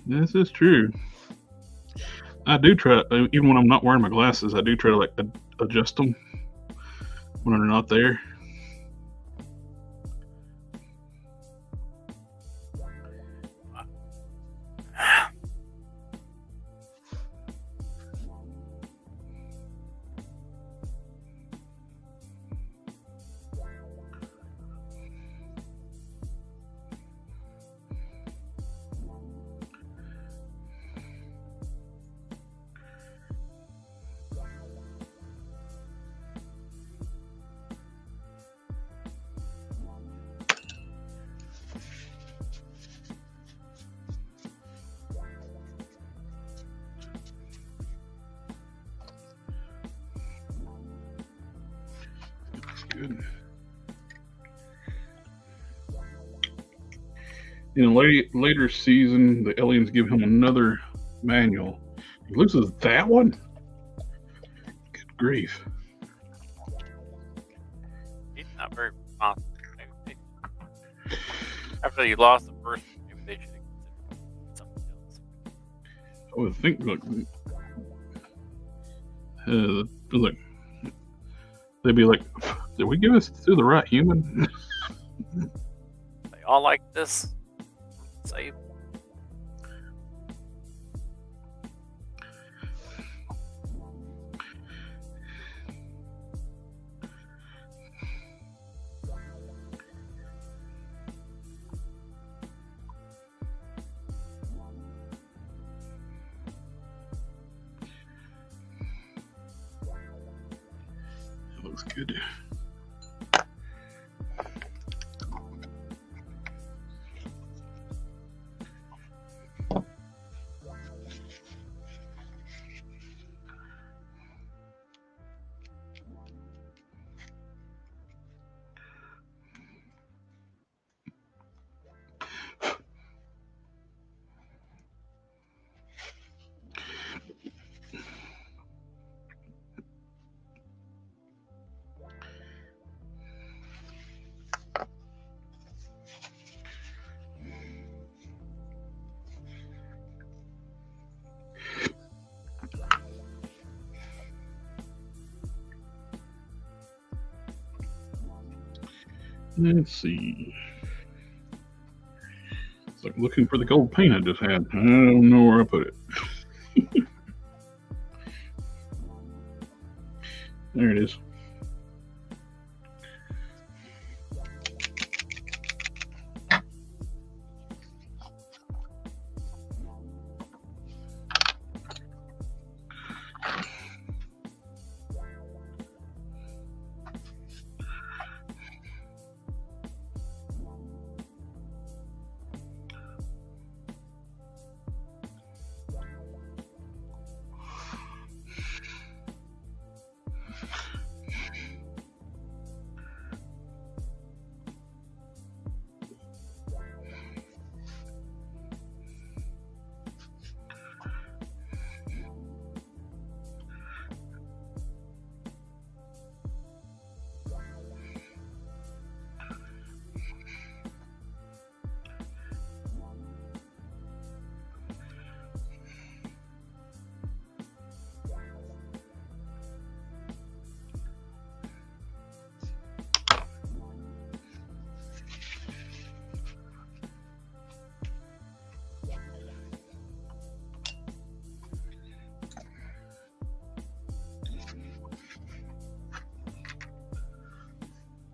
This is true. I do try, even when I'm not wearing my glasses, I do try to like adjust them when they're not there. good. In a later season, the aliens give him another manual. He loses that one? Good grief. He's not very responsible. Maybe after you lost the first one, maybe they should have considered something else. I would think, look, they'd be like, did we give this to the right human? They all like this. Save. That looks good. Let's see. It's like looking for the gold paint I just had. I don't know where I put it. There it is.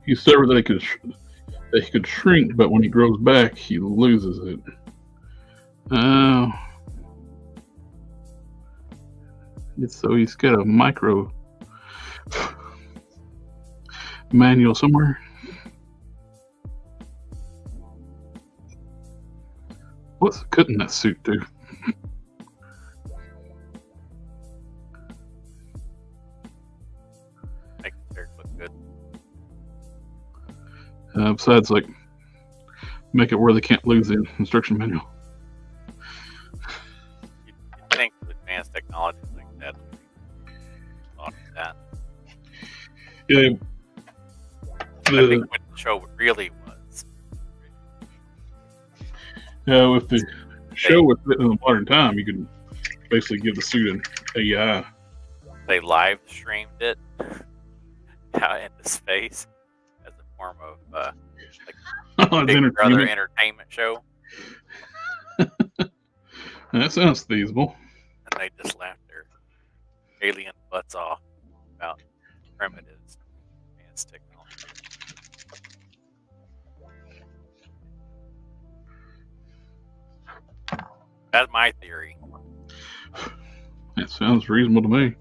He said that he could shrink, but when he grows back, he loses it. So he's got a micro manual somewhere. What's cutting that suit do? Make the character look good. Besides, like, make it where they can't lose the instruction manual. You'd think with advanced technologies like that, thought of that. Yeah. I think what the show really was. If the show was written in the modern time, you could basically give the suit an AI. They live streamed it out into space as a form of like Big Brother entertainment show. That sounds feasible. And they just laughed their alien butts off about primitives, advanced technology. That's my theory. That sounds reasonable to me.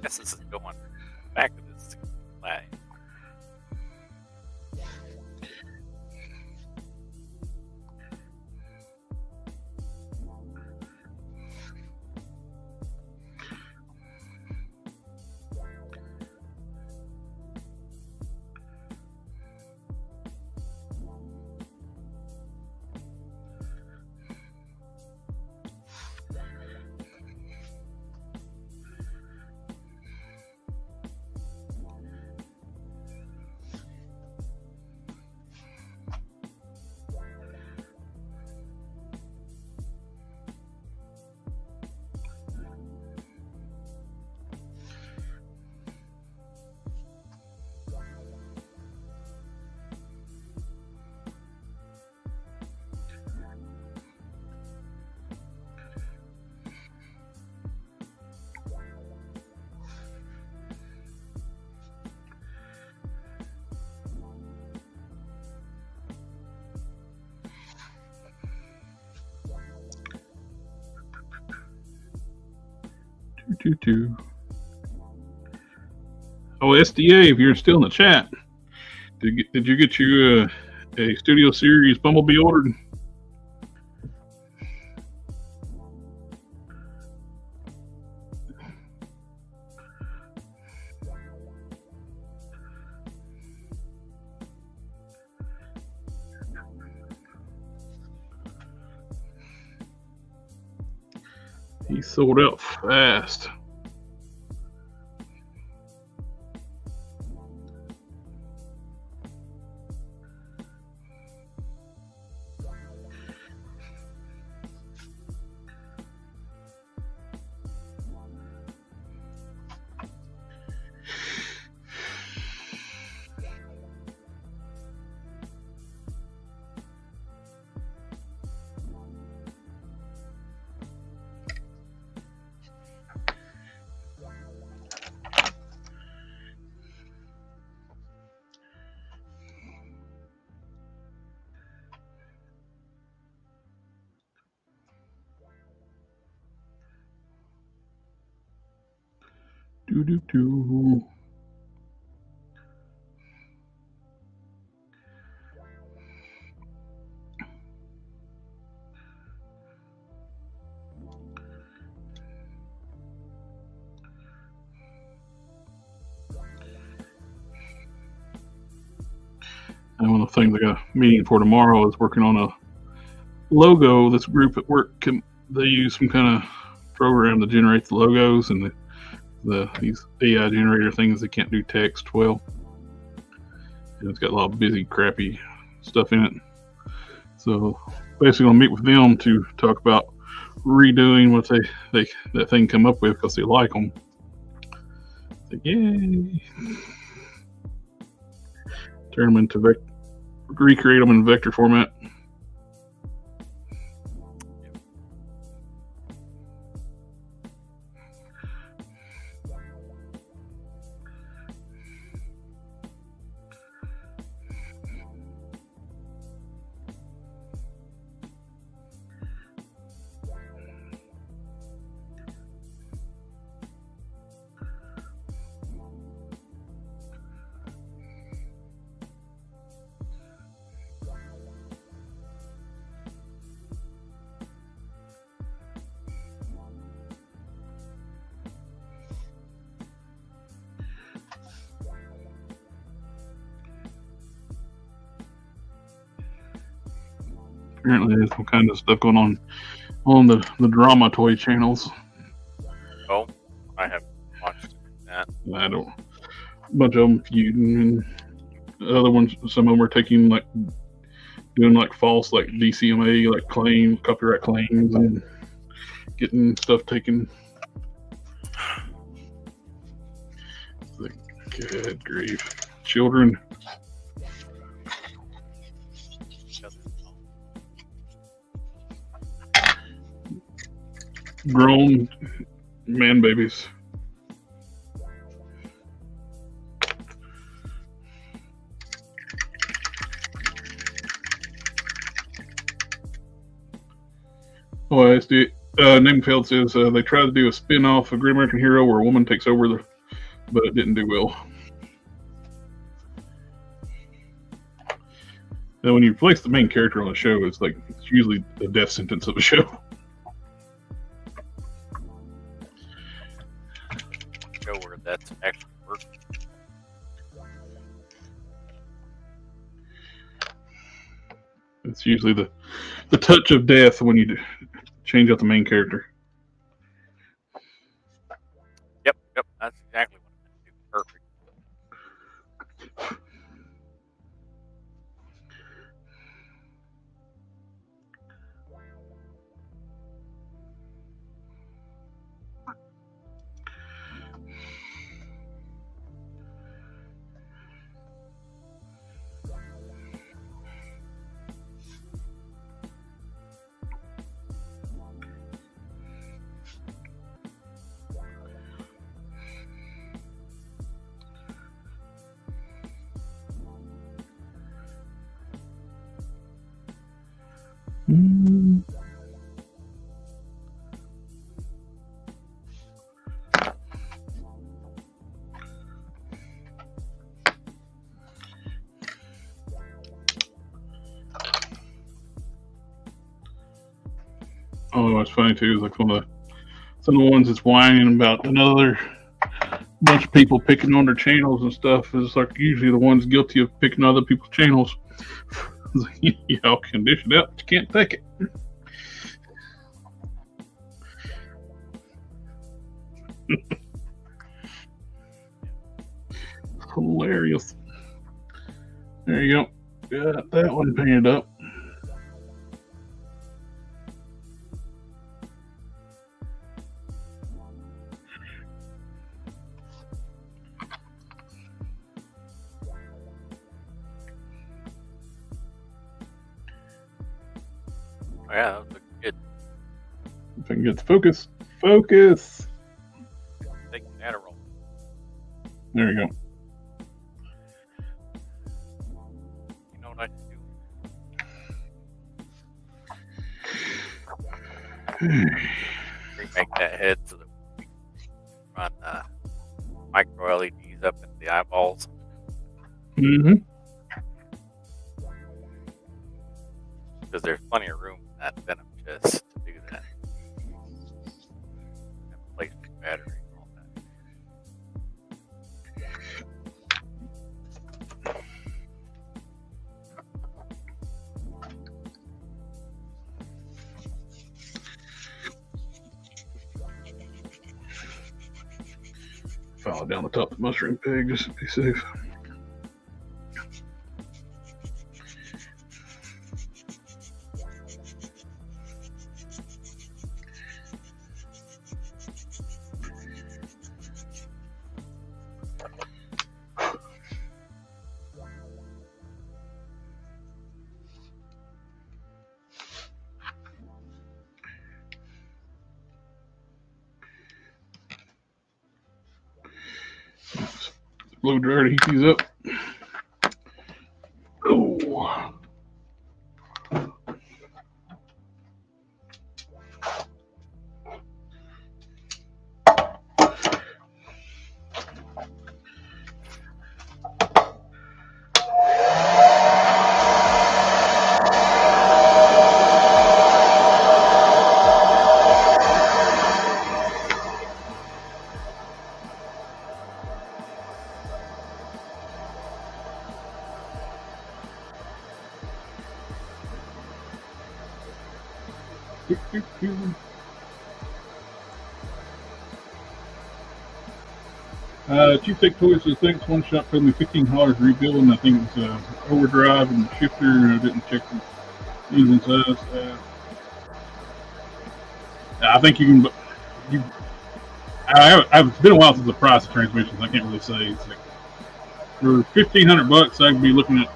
guess this is going back to this flag. Oh, SDA, if you're still in the chat, did you get you a Studio Series Bumblebee ordered? He sold out fast. Do. And one of the things I got a meeting for tomorrow is working on a logo. This group at work they use some kind of program to generate the logos and these AI generator things that can't do text well. And it's got a lot of busy, crappy stuff in it. So basically, I'll meet with them to talk about redoing what that thing come up with because they like them. So, yay! Turn them into recreate them in vector format. Apparently there's some kind of stuff going on the drama toy channels. Oh, I haven't watched that. I don't. A bunch of them feuding, and the other ones, some of them are taking doing false DCMA copyright claims, and getting stuff taken. Good grief, children. Grown man babies. Oh, SD Namefeld says they try to do a spin-off of Great American Hero where a woman takes over but it didn't do well. Now, when you replace the main character on a show, it's usually the death sentence of a show. Show where that's actually working. It's usually the touch of death when you change out the main character. Yep, that's exactly what I'm going to do. Perfect. Oh, what's funny too is like some of the ones that's whining about another bunch of people picking on their channels and stuff is like usually the ones guilty of picking other people's channels. Y'all can dish it out, but you can't take it. Hilarious. There you go. Got that one painted up. Oh, yeah, that was looking good. If I can get the focus. Focus! Taking that a roll. There you go. You know what I can do? Remake that head so that we can run micro LEDs up into the eyeballs. Mm-hmm. Because there's plenty of room in that Venom chest to do that. And place the battery and all that. Follow down the top of the mushroom pig just to be safe. Blow dryer to heat these up. Oh. Cheapsake Toys says thanks. One shop told me $15 rebuild, and I think it was overdrive and the shifter. I didn't check the engine size. I think you can. It's been a while since the price of transmissions. I can't really say. It's like for $1,500, I'd be looking at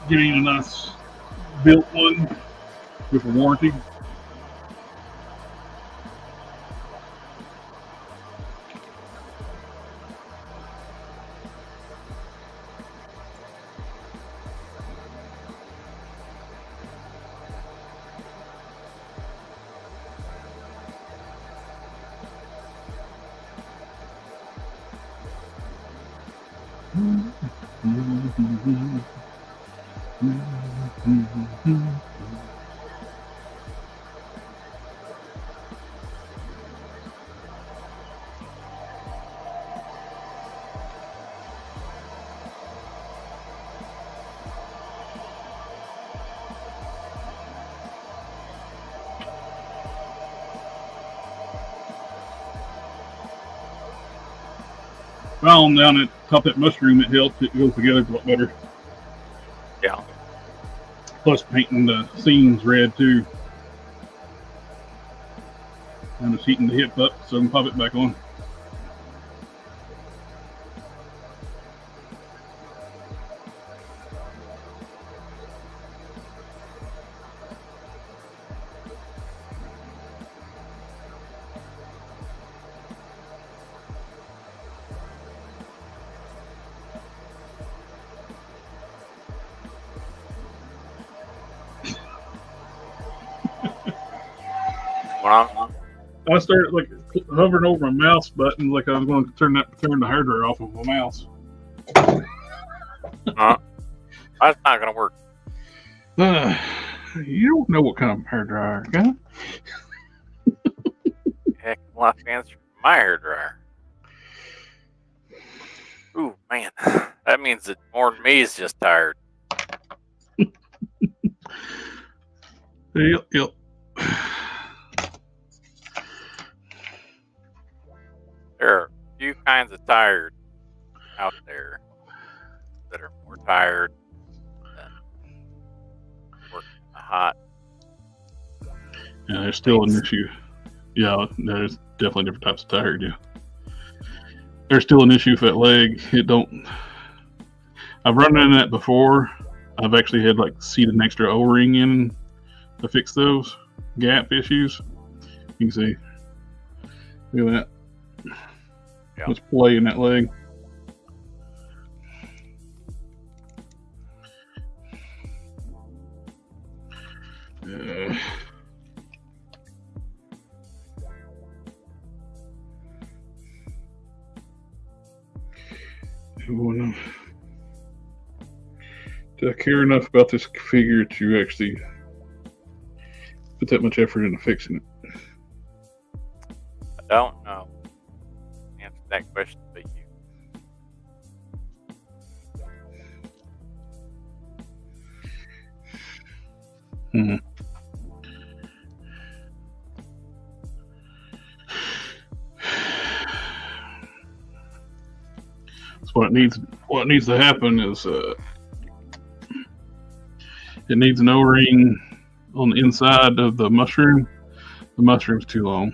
getting a nice built one with a warranty. Found down at top of that mushroom, it helped. It goes together a lot better. Yeah. Plus painting the seams red too. And just heating the hip up so I can pop it back on. I started like hovering over my mouse button like I was going to turn the hardware off of my mouse. That's not going to work. You don't know what kind of hair dryer I got. Heck, we'll have to answer my hair dryer. Ooh, man. That means that more than me is just tired. Yep. There are a few kinds of tired out there that are more tired than working in the hot. Yeah, there's still an issue. Yeah, there's definitely different types of tired, yeah. There's still an issue with that leg. I've run into that before. I've actually had like seed an extra O-ring in to fix those gap issues. You can see. Look at that. Yeah. Let's play in that leg. Do I care enough about this figure to actually put that much effort into fixing it? I don't know. Answer that question to you. Mm-hmm. So what needs to happen is it needs an O-ring on the inside of the mushroom. The mushroom's too long.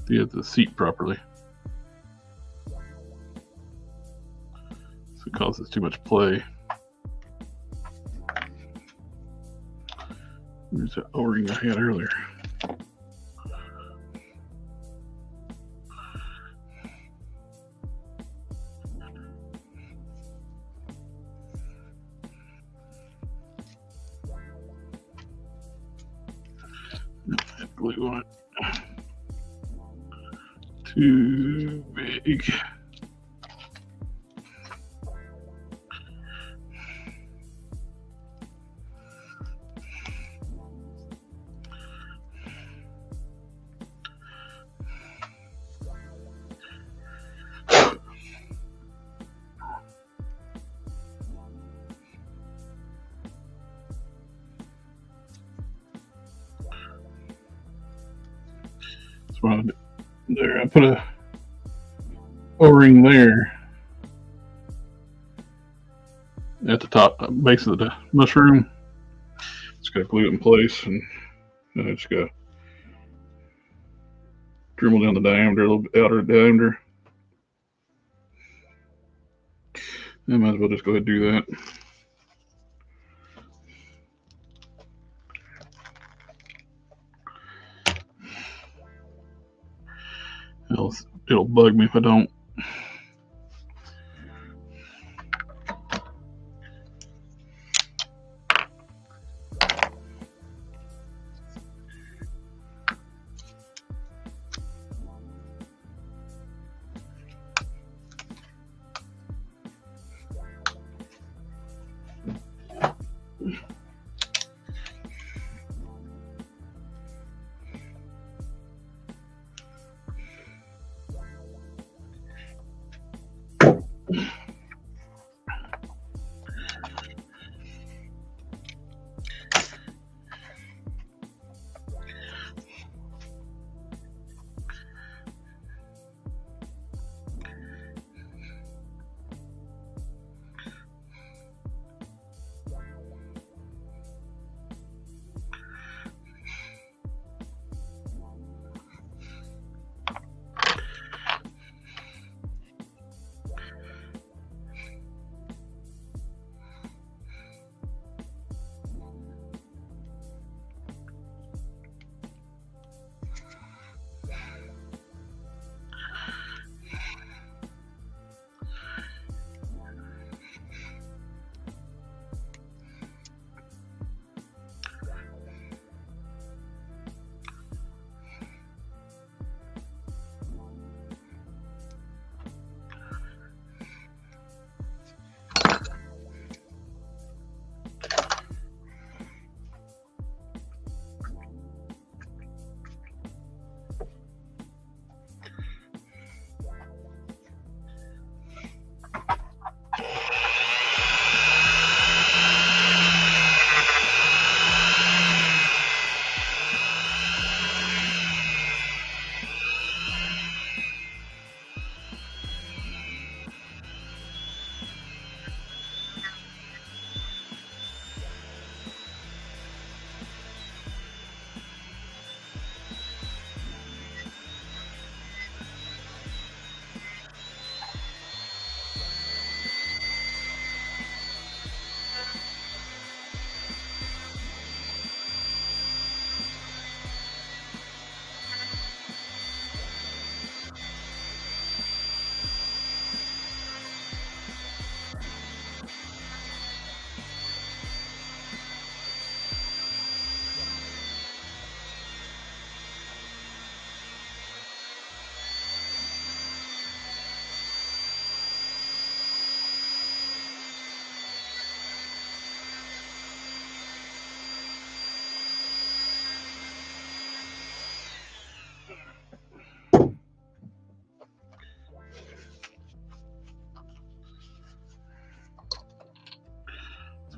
You have to seat properly. So it causes too much play. There's that O-ring I had earlier. That glue on it. Too big. That's what I did. There, I put a O-ring there at the top base of the mushroom. Just got to glue it in place, and I just got to dremel down the diameter, a little bit outer diameter. I might as well just go ahead and do that. It'll bug me if I don't.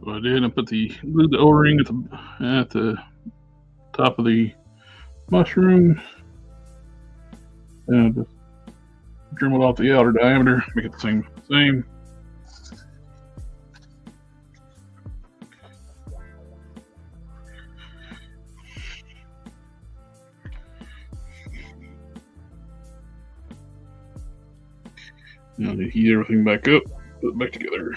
So I did. I glued the O-ring at the top of the mushroom, and just dremel off the outer diameter, make it the same. Now to heat everything back up, put it back together.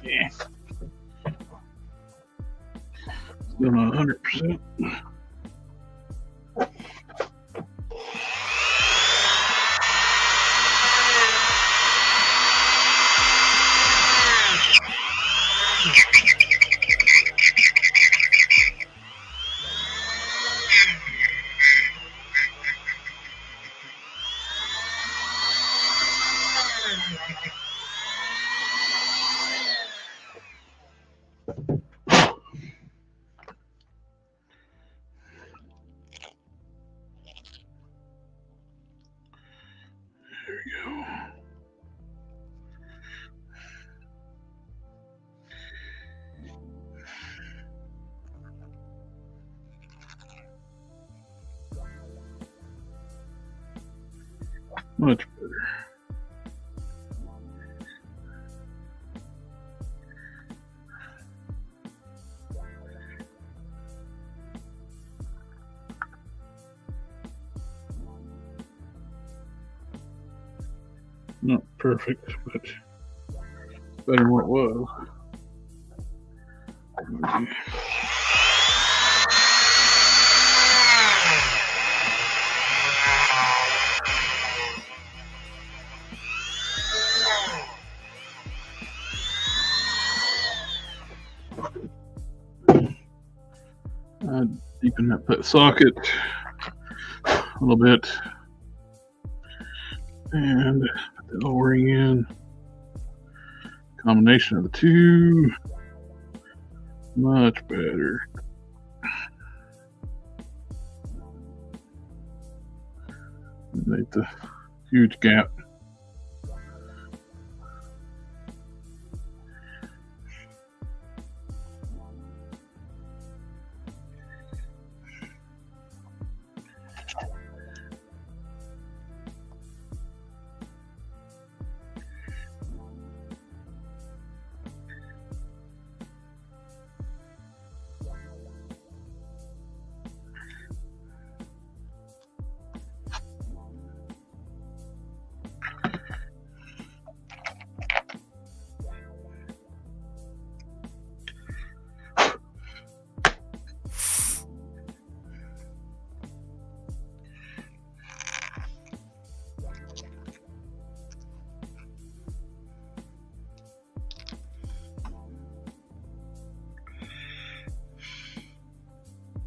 Yeah. Still not 100%. Much better. Not perfect, but better than what it was. I deepen that socket a little bit and put the O-ring in. Combination of the two, much better. Make the huge gap.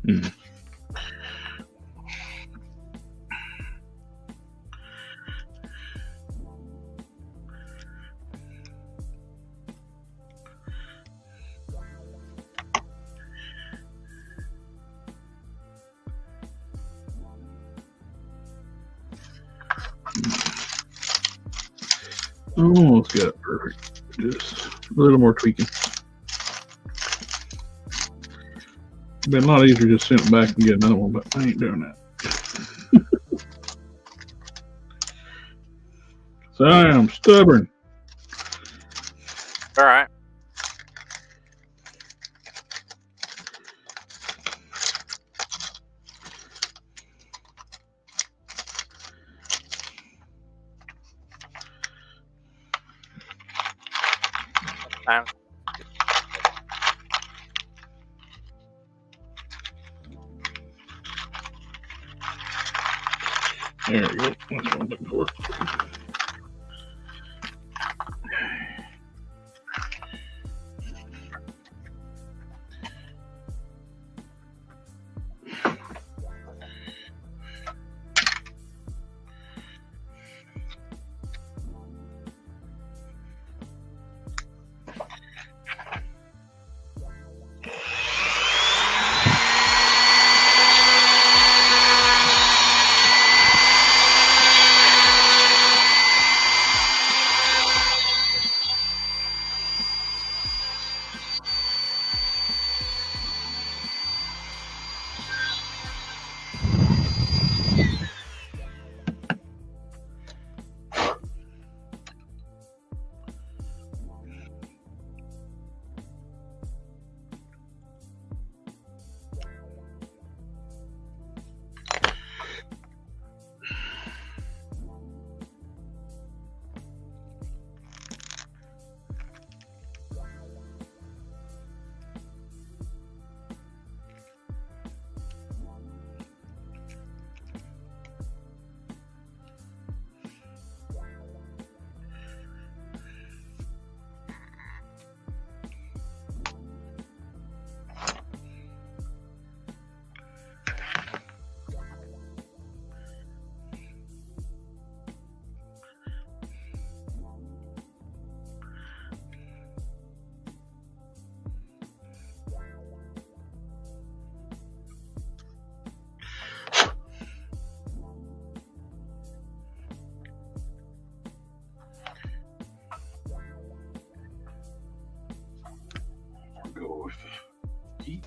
Mm. Almost got it perfect. Just a little more tweaking. Been a lot easier just send it back and get another one, but I ain't doing that. So I am stubborn. All right. Sometimes There we go. That's what I'm looking for. Go with heat.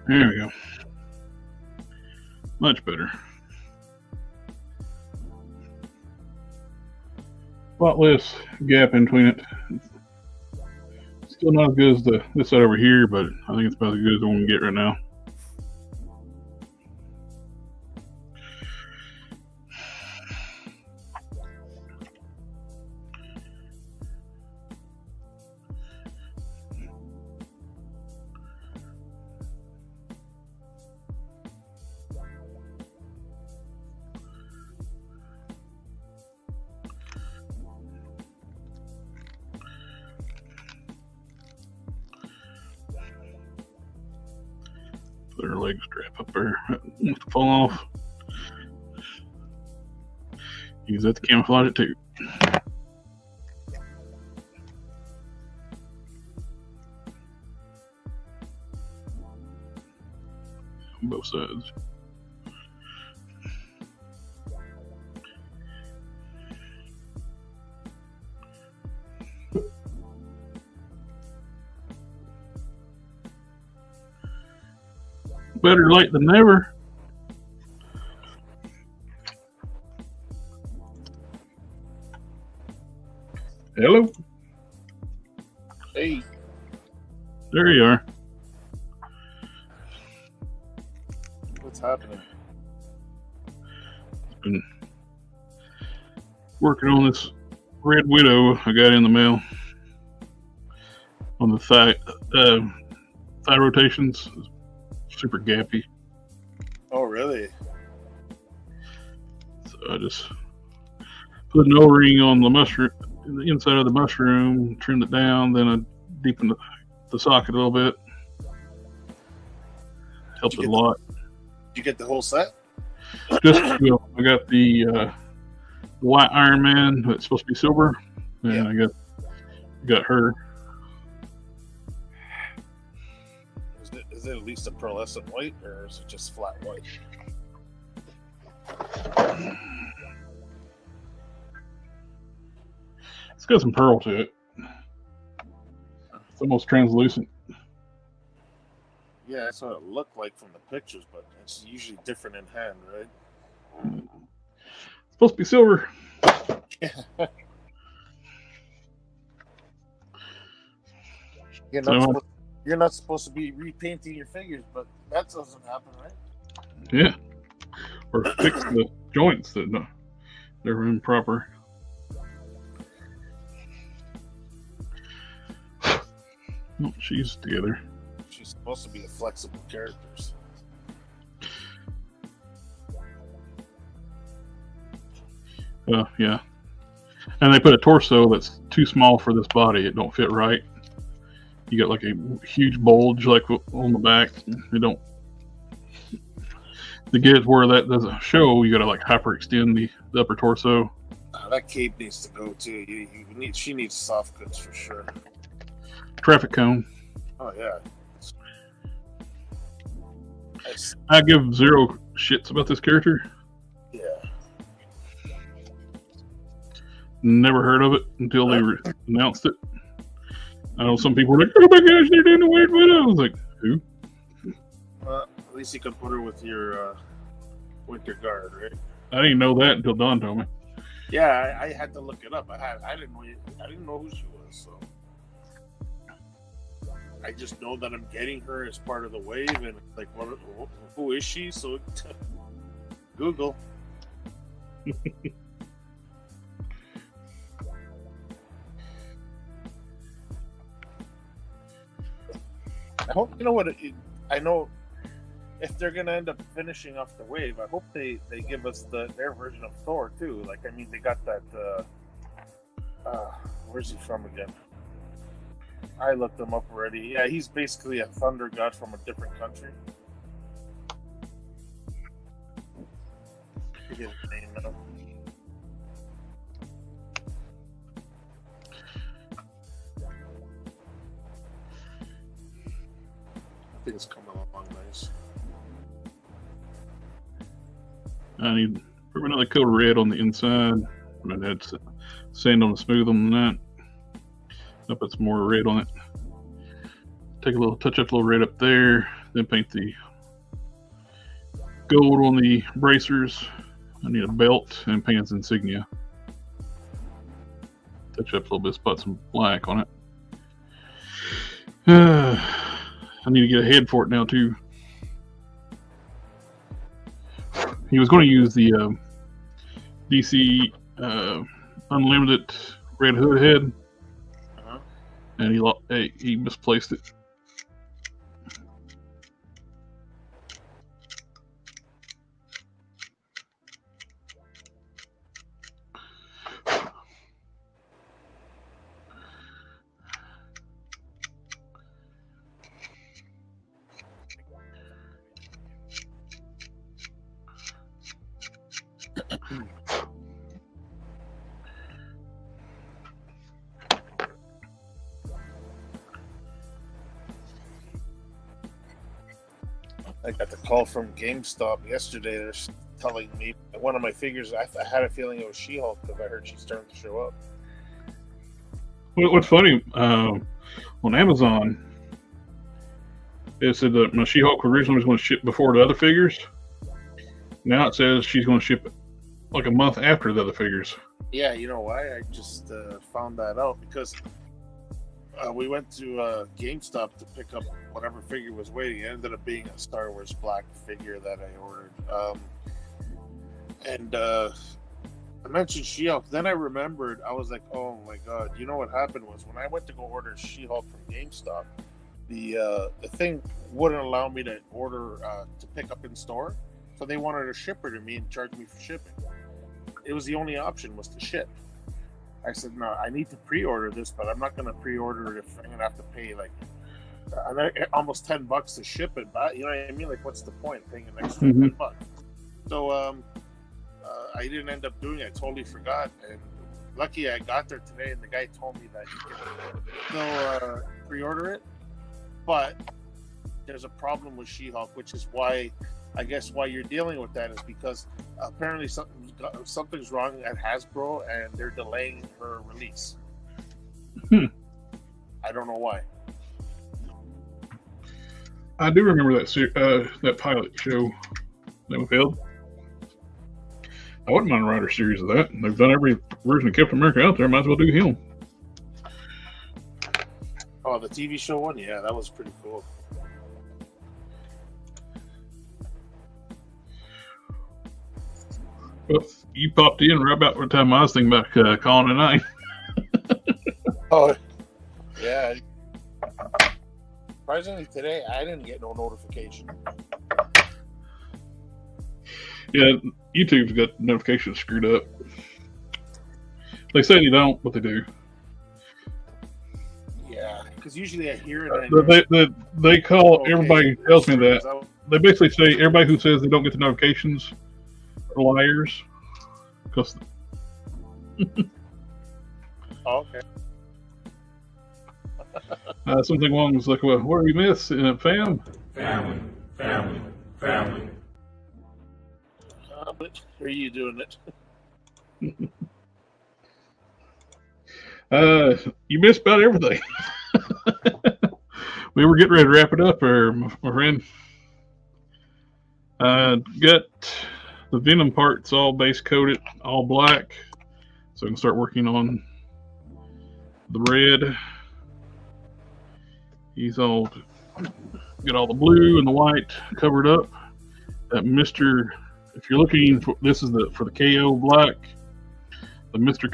There we go. Much better. A lot less gap in between it. Still not as good as this side over here, but I think it's about as good as the one we can get right now. Their leg strap up there. That wants to fall off. Use that to camouflage it too. On both sides. Better late than never. Hello. Hey. There you are. What's happening? Been working on this Red Widow I got in the mail on the thigh rotations. Super gappy. Oh, really? So I just put an O-ring on the mushroom, the inside of the mushroom, trimmed it down, then I deepened the socket a little bit. Helped it a lot. Did you get the whole set? Just I got the white Iron Man that's supposed to be silver, and Yeah. I got her. Is it at least a pearlescent white, or is it just flat white? It's got some pearl to it. It's almost translucent. Yeah, that's what it looked like from the pictures, but it's usually different in hand, right? It's supposed to be silver. You're not supposed to be repainting your figures, but that doesn't happen, right? Yeah. Or fix the joints that they're improper. Oh, she's together. She's supposed to be the flexible characters. Yeah. And they put a torso that's too small for this body. It don't fit right. You got like a huge bulge like on the back. They don't. To get where that doesn't show, you got to like hyperextend the upper torso. That cape needs to go too. She needs soft goods for sure. Traffic cone. Oh yeah. I give zero shits about this character. Yeah. Never heard of it until they announced it. I know some people were like, "Oh my gosh, they're doing a weird one." I was like, "Who?" At least you can put her with your guard, right? I didn't know that until Don told me. Yeah, I had to look it up. I didn't know who she was, so I just know that I'm getting her as part of the wave, and it's like, who is she? So Google. I hope I know if they're gonna end up finishing off the wave. I hope they give us their version of Thor too. Like, I mean, they got that. Where's he from again? I looked him up already. Yeah, he's basically a thunder god from a different country. I forget his name now. I think it's coming along nice. I need another coat of red on the inside. I had sand on the smooth on that. I'll put some more red on it. Touch up a little red up there. Then paint the gold on the bracers. I need a belt and paint its insignia. Touch up a little bit, spot some black on it. I need to get a head for it now too. He was going to use the DC Unlimited Red Hood head, and he misplaced it. I got the call from GameStop yesterday. They're telling me one of my figures. I had a feeling it was She-Hulk because I heard she's starting to show up. What's funny, on Amazon, it said that my She-Hulk originally was going to ship before the other figures. Now it says she's going to ship like a month after the other figures. Yeah, you know why? I just found that out because we went to GameStop to pick up whatever figure was waiting. It ended up being a Star Wars black figure that I ordered. I mentioned She-Hulk. Then I remembered, I was like, oh my God. You know what happened was when I went to go order She-Hulk from GameStop, the thing wouldn't allow me to order to pick up in store. So they wanted to ship her to me and charge me for shipping. It was the only option was to ship. I said, no, I need to pre-order this, but I'm not going to pre-order it if I'm going to have to pay like almost $10 to ship it. But you know what I mean? Like, what's the point paying an extra $10? So I didn't end up doing it. I totally forgot. And lucky I got there today, and the guy told me that you can still pre-order it. But there's a problem with She-Hulk, which is why I guess why you're dealing with that is because apparently something's wrong at Hasbro and they're delaying her release. I don't know why. I do remember that pilot show that we filmed. I wouldn't mind a writer series of that. They've done every version of Captain America out there. Might as well do him. Oh, the TV show one? Yeah, that was pretty cool. Well, you popped in right about the time I was thinking about calling tonight. Oh, yeah. Surprisingly, today I didn't get no notification. Yeah, YouTube's got notifications screwed up. They say they don't, but they do. Yeah, because usually I hear it. They call everybody who tells me that. They basically say everybody who says they don't get the notifications are liars. Because okay. something wrong was like, well, what do we miss? Fam? Family, family, family. But are you doing it? You missed about everything. We were getting ready to wrap it up, my friend. Got the Venom parts all base coated, all black, so I can start working on the red. He's all got all the blue and the white covered up. That if you're looking for, this is for the KO black. The Mr.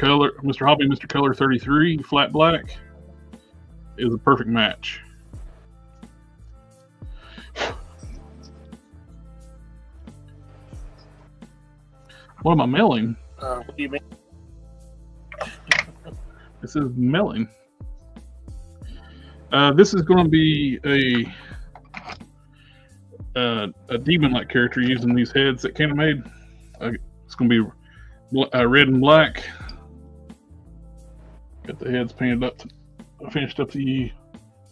Hobby Mr. Color 33 flat black is a perfect match. What am I mailing? What do you mean? This is mailing. This is going to be a demon-like character using these heads that Kenna made. It's going to be red and black. Got the heads painted up. I finished up the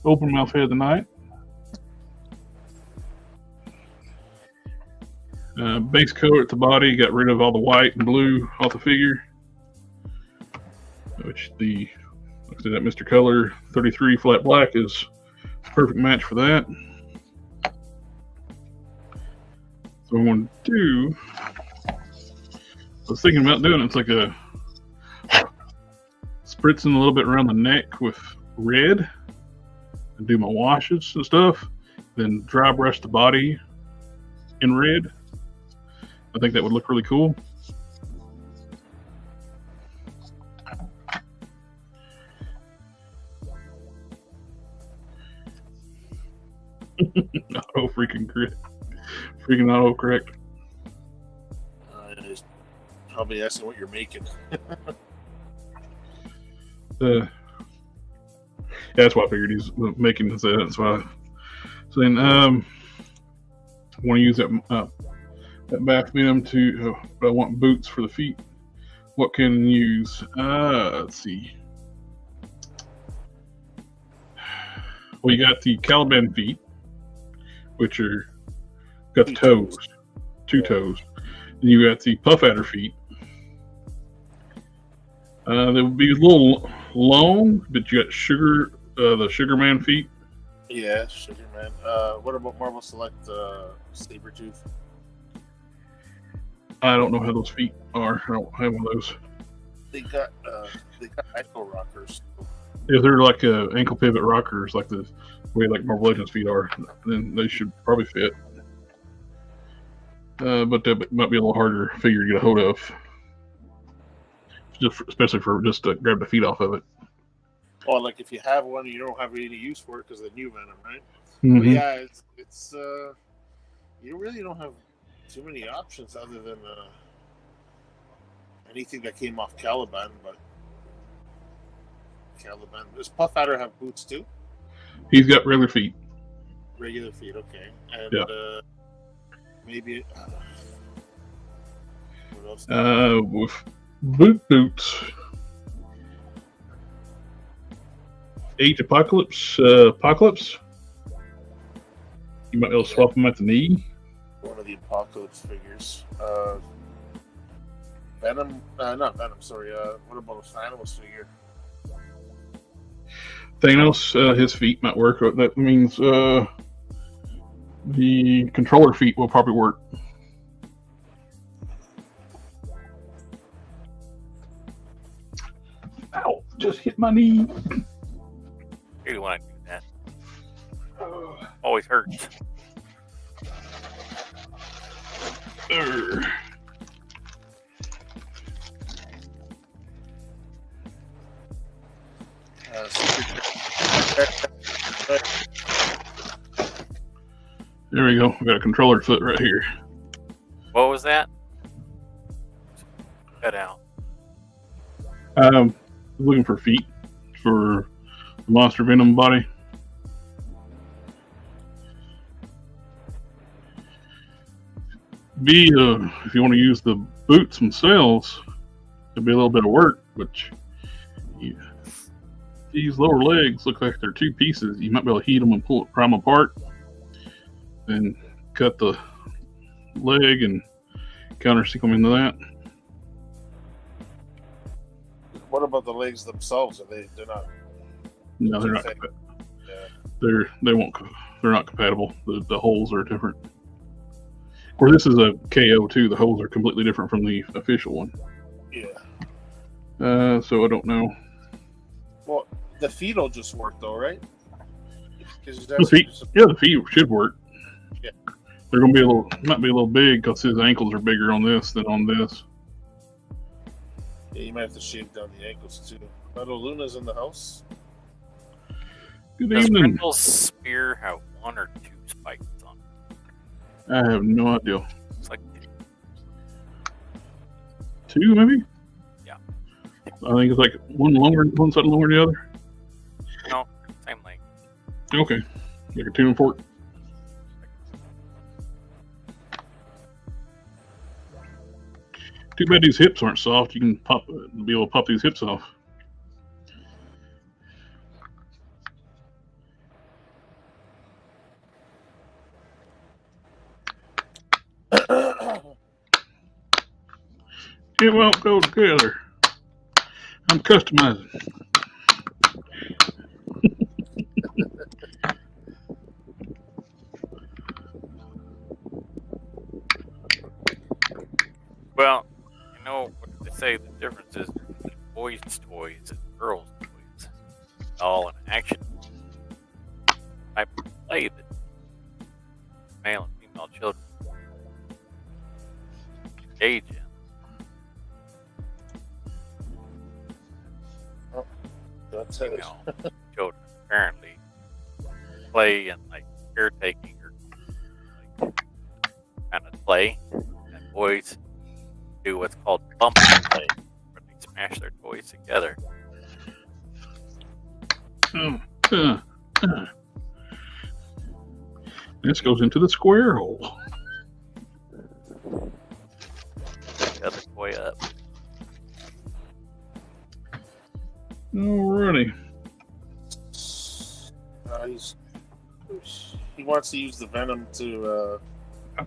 open mouth head tonight. Base coat at the body. Got rid of all the white and blue off the figure. Which that Mr. Color 33 flat black is a perfect match for that. So I'm going to do, I was thinking about doing it's like a spritzing a little bit around the neck with red and do my washes and stuff, then dry brush the body in red. I think that would look really cool. Auto freaking auto correct. Just probably asking what you're making. Yeah, that's why I figured he's making this. That's why. So then, I want to use that That bath minimum to, but I want boots for the feet. What can you use? Let's see. Well, you got the Caliban feet, which are got the toes, two toes. And you got the puff adder feet. They would be a little long, but you got the Sugar Man feet. Yeah, Sugar Man. What about Marble Select Sabertooth? I don't know how those feet are. I don't have one of those. They got ankle rockers. If they're like ankle pivot rockers, like the way like Marble Legends feet are, then they should probably fit. But that might be a little harder figure to get a hold of, especially for just to grab the feet off of it. Or like if you have one, you don't have any use for it because of the new Venom, right? Mm-hmm. But yeah, it's you really don't have too many options other than anything that came off Caliban. But Caliban, does Puff Adder have boots too? He's got regular feet. Regular feet, okay. And yeah. Maybe what else? With boots. Apocalypse. You might be able to swap them at the knee. One of the Apocalypse figures. Venom. Not Venom. Sorry. What about a Thanos figure? Thanos. His feet might work. That means the controller feet will probably work. Ow! Just hit my knee. You don't want to do that. Always hurts. There we go. We got a controller foot right here. What was that? Cut out. Looking for feet for the Monster Venom body. If you want to use the boots themselves, it'll be a little bit of work, but these lower legs look like they're two pieces. You might be able to heat them and pry them apart, and cut the leg and countersink them into that. What about the legs themselves? They're not. No, they're not. Yeah. They're not compatible. The holes are different. Of course, this is a KO too. The holes are completely different from the official one. Yeah. So I don't know. Well, the feet will just work though, right? The feet should work. Yeah. They're gonna be might be a little big because his ankles are bigger on this than on this. Yeah, you might have to shave down the ankles too. Metal Luna's in the house. Good evening. Does Brindle's spear have one or two spikes on it? I have no idea. It's like two, maybe? Yeah. I think it's like one side longer than the other. No, same length. Okay. Like a tuning fork. Too bad these hips aren't soft. You can be able to pop these hips off. It won't go together. I'm customizing. Well, you know what they say, the difference is boys' toys and girls' toys. All an action type of play that male and female children engage in. That's it. Female children apparently play in like caretaking or like, kind of play, and boys do what's called bumping play, where they smash their toys together. This goes into the square hole. way up. Alrighty. He wants to use the venom to. I'm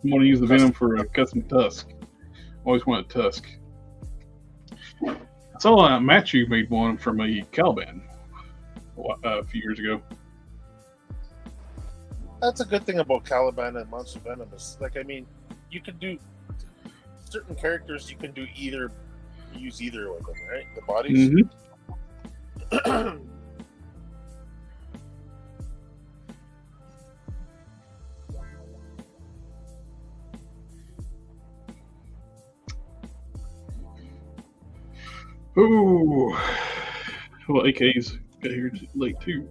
going to use the venom for a custom tusk. Always wanted a tusk. I saw Matthew made one from a Caliban a few years ago. That's a good thing about Caliban and Monster Venom. Is like, I mean, you can do certain characters. You can do use either of them, right? The bodies. Mm-hmm. Ooh. Well, AK's got here late too.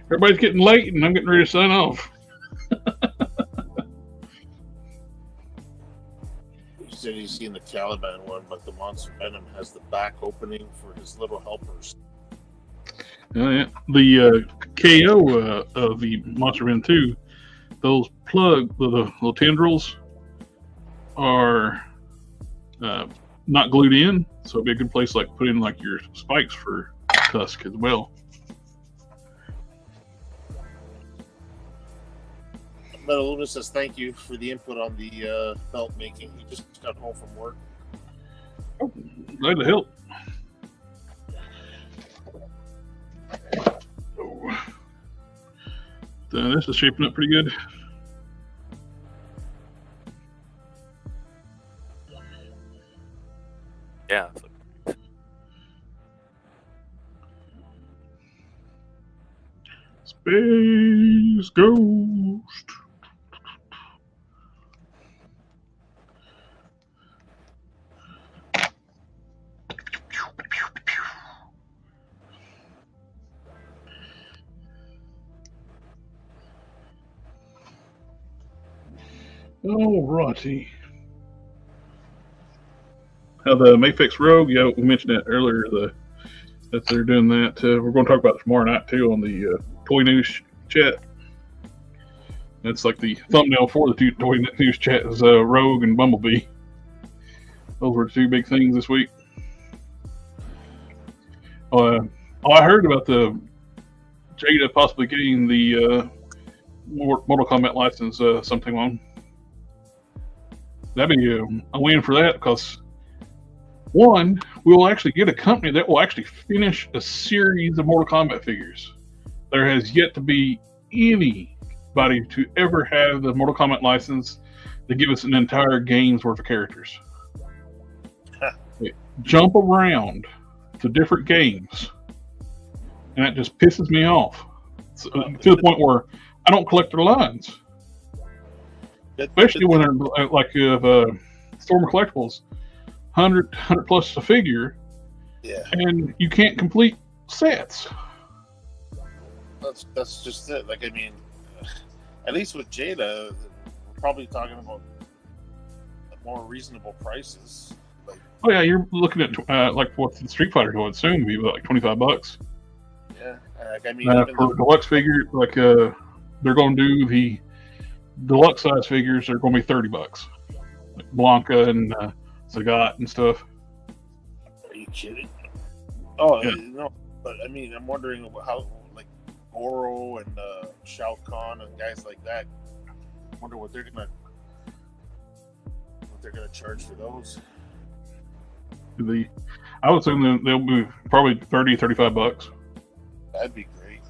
Everybody's getting late, and I'm getting ready to sign off. You said you've seen the Caliban one, but the Monster Venom has the back opening for his little helpers. Yeah. The KO of the Monster Venom 2, those the little tendrils are not glued in, so it'd be a good place to like put in like your spikes for tusk as well. Metal Luna says thank you for the input on the belt making. He just got home from work. Oh, glad to help. Oh. This is shaping up pretty good. Yeah. Space Ghost. Alrighty. The Mayfix Rogue, yeah, we mentioned that earlier, that they're doing that. We're going to talk about it tomorrow night, too, on the Toy News chat. That's like the thumbnail for the Toy News chat is Rogue and Bumblebee. Those were the two big things this week. I heard about the Jada possibly getting the Mortal Kombat license something on. That'd be a win for that, because one, we will actually get a company that will actually finish a series of Mortal Kombat figures. There has yet to be anybody to ever have the Mortal Kombat license to give us an entire game's worth of characters. They jump around to different games, and that just pisses me off. To the point where I don't collect their lines. Especially when they're like Storm Collectibles, 100 plus a figure, yeah, and you can't complete sets. That's just it. Like, I mean, at least with Jada, we're probably talking about more reasonable prices. Like, oh yeah, you're looking at like what the Street Fighter would soon be like $25. Yeah, like, I mean, for deluxe figure, like they're going to do the deluxe size figures. They're going to be $30, like Blanca and Sagat and stuff. Are you kidding? Oh yeah. No, but I mean, I'm wondering how, like, Goro and Shao Kahn and guys like that. I wonder what they're gonna charge for those. I would assume they'll be probably $30-$35. That'd be great.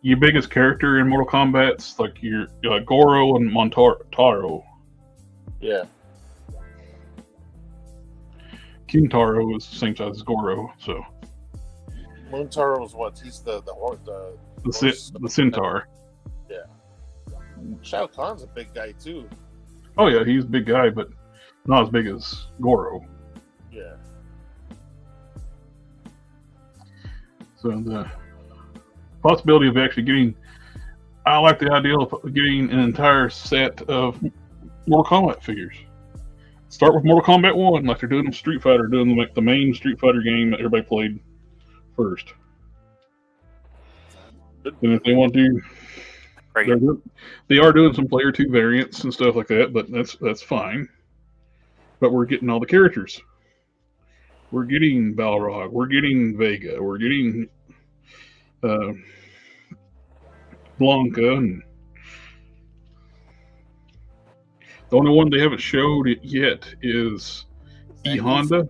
Your biggest character in Mortal Kombat's like your Goro and Montaro. Yeah. Kintaro is the same size as Goro, so. Montaro is what? He's the Centaur. Yeah. Shao Kahn's a big guy too. Oh yeah, he's a big guy, but not as big as Goro. Yeah. So the possibility of actually getting, I like the idea of getting an entire set of Mortal Kombat figures. Start with Mortal Kombat 1, like they're doing in Street Fighter, doing like the main Street Fighter game that everybody played first. And if they want to do They are doing some player 2 variants and stuff like that, but that's fine. But we're getting all the characters. We're getting Balrog. We're getting Vega. We're getting Blanca. And the only one they haven't showed it yet is E Honda.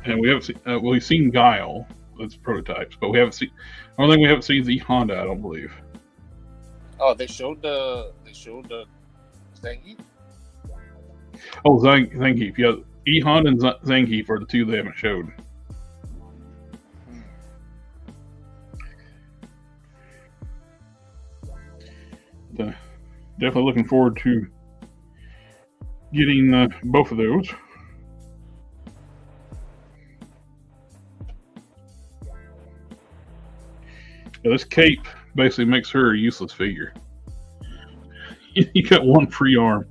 And we haven't seen, we've seen Guile. That's prototypes, but we haven't seen. The only thing we haven't seen is E Honda, I don't believe. Oh, they showed Zangief? Oh, Zangief. Yeah, E Honda and Zangief are the two they haven't showed. Definitely looking forward to getting both of those. Yeah, this cape basically makes her a useless figure. You got one free arm.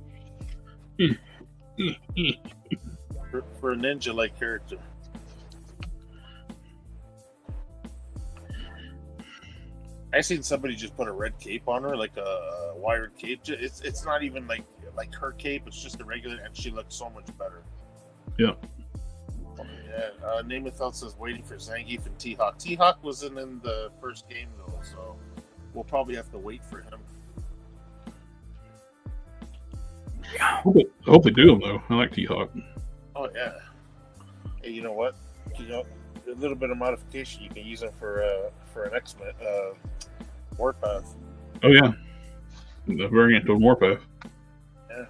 For a ninja-like character. I seen somebody just put a red cape on her, like a wired cape. It's not even like her cape. It's just a regular, and she looks so much better. Yeah. Yeah. Namathel says waiting for Zangief and T-Hawk. T-Hawk wasn't in the first game though, so we'll probably have to wait for him. I hope they do them though. I like T-Hawk. Oh yeah. Hey, you know what? You know, a little bit of modification, you can use them for an X-Men Warpath. Oh yeah, the variant of Warpath. Yeah.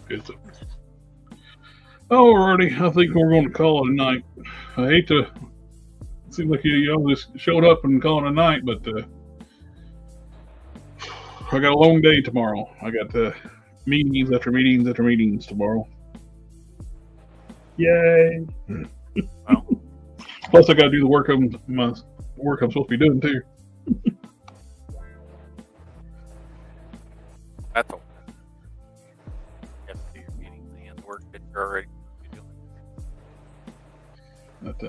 Good stuff. Alrighty, I think we're going to call it a night. I hate to. It seems like you just showed up and calling it a night, but I got a long day tomorrow. I got meetings after meetings after meetings tomorrow. Yay! Well, Plus, I got to do the work I'm supposed to be doing too. that's all. You have to do your meetings and the work that you're already doing. But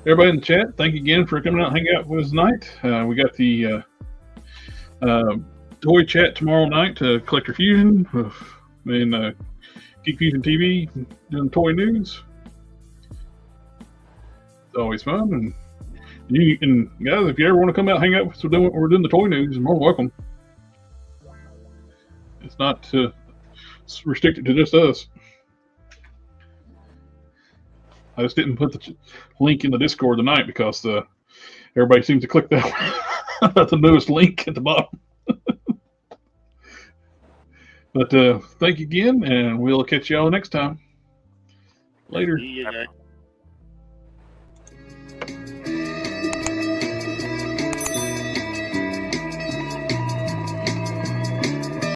everybody in the chat, thank you again for coming out and hanging out with us tonight. We got the toy chat tomorrow night to Collector Fusion and GeekFusionTV doing toy news. It's always fun, and you can, guys, if you ever want to come out and hang out with us, we're doing the toy news, you're more welcome. It's not restricted to just us. I just didn't put the link in the Discord tonight because everybody seems to click that the newest link at the bottom. But thank you again, and we'll catch y'all next time. Later. See you guys.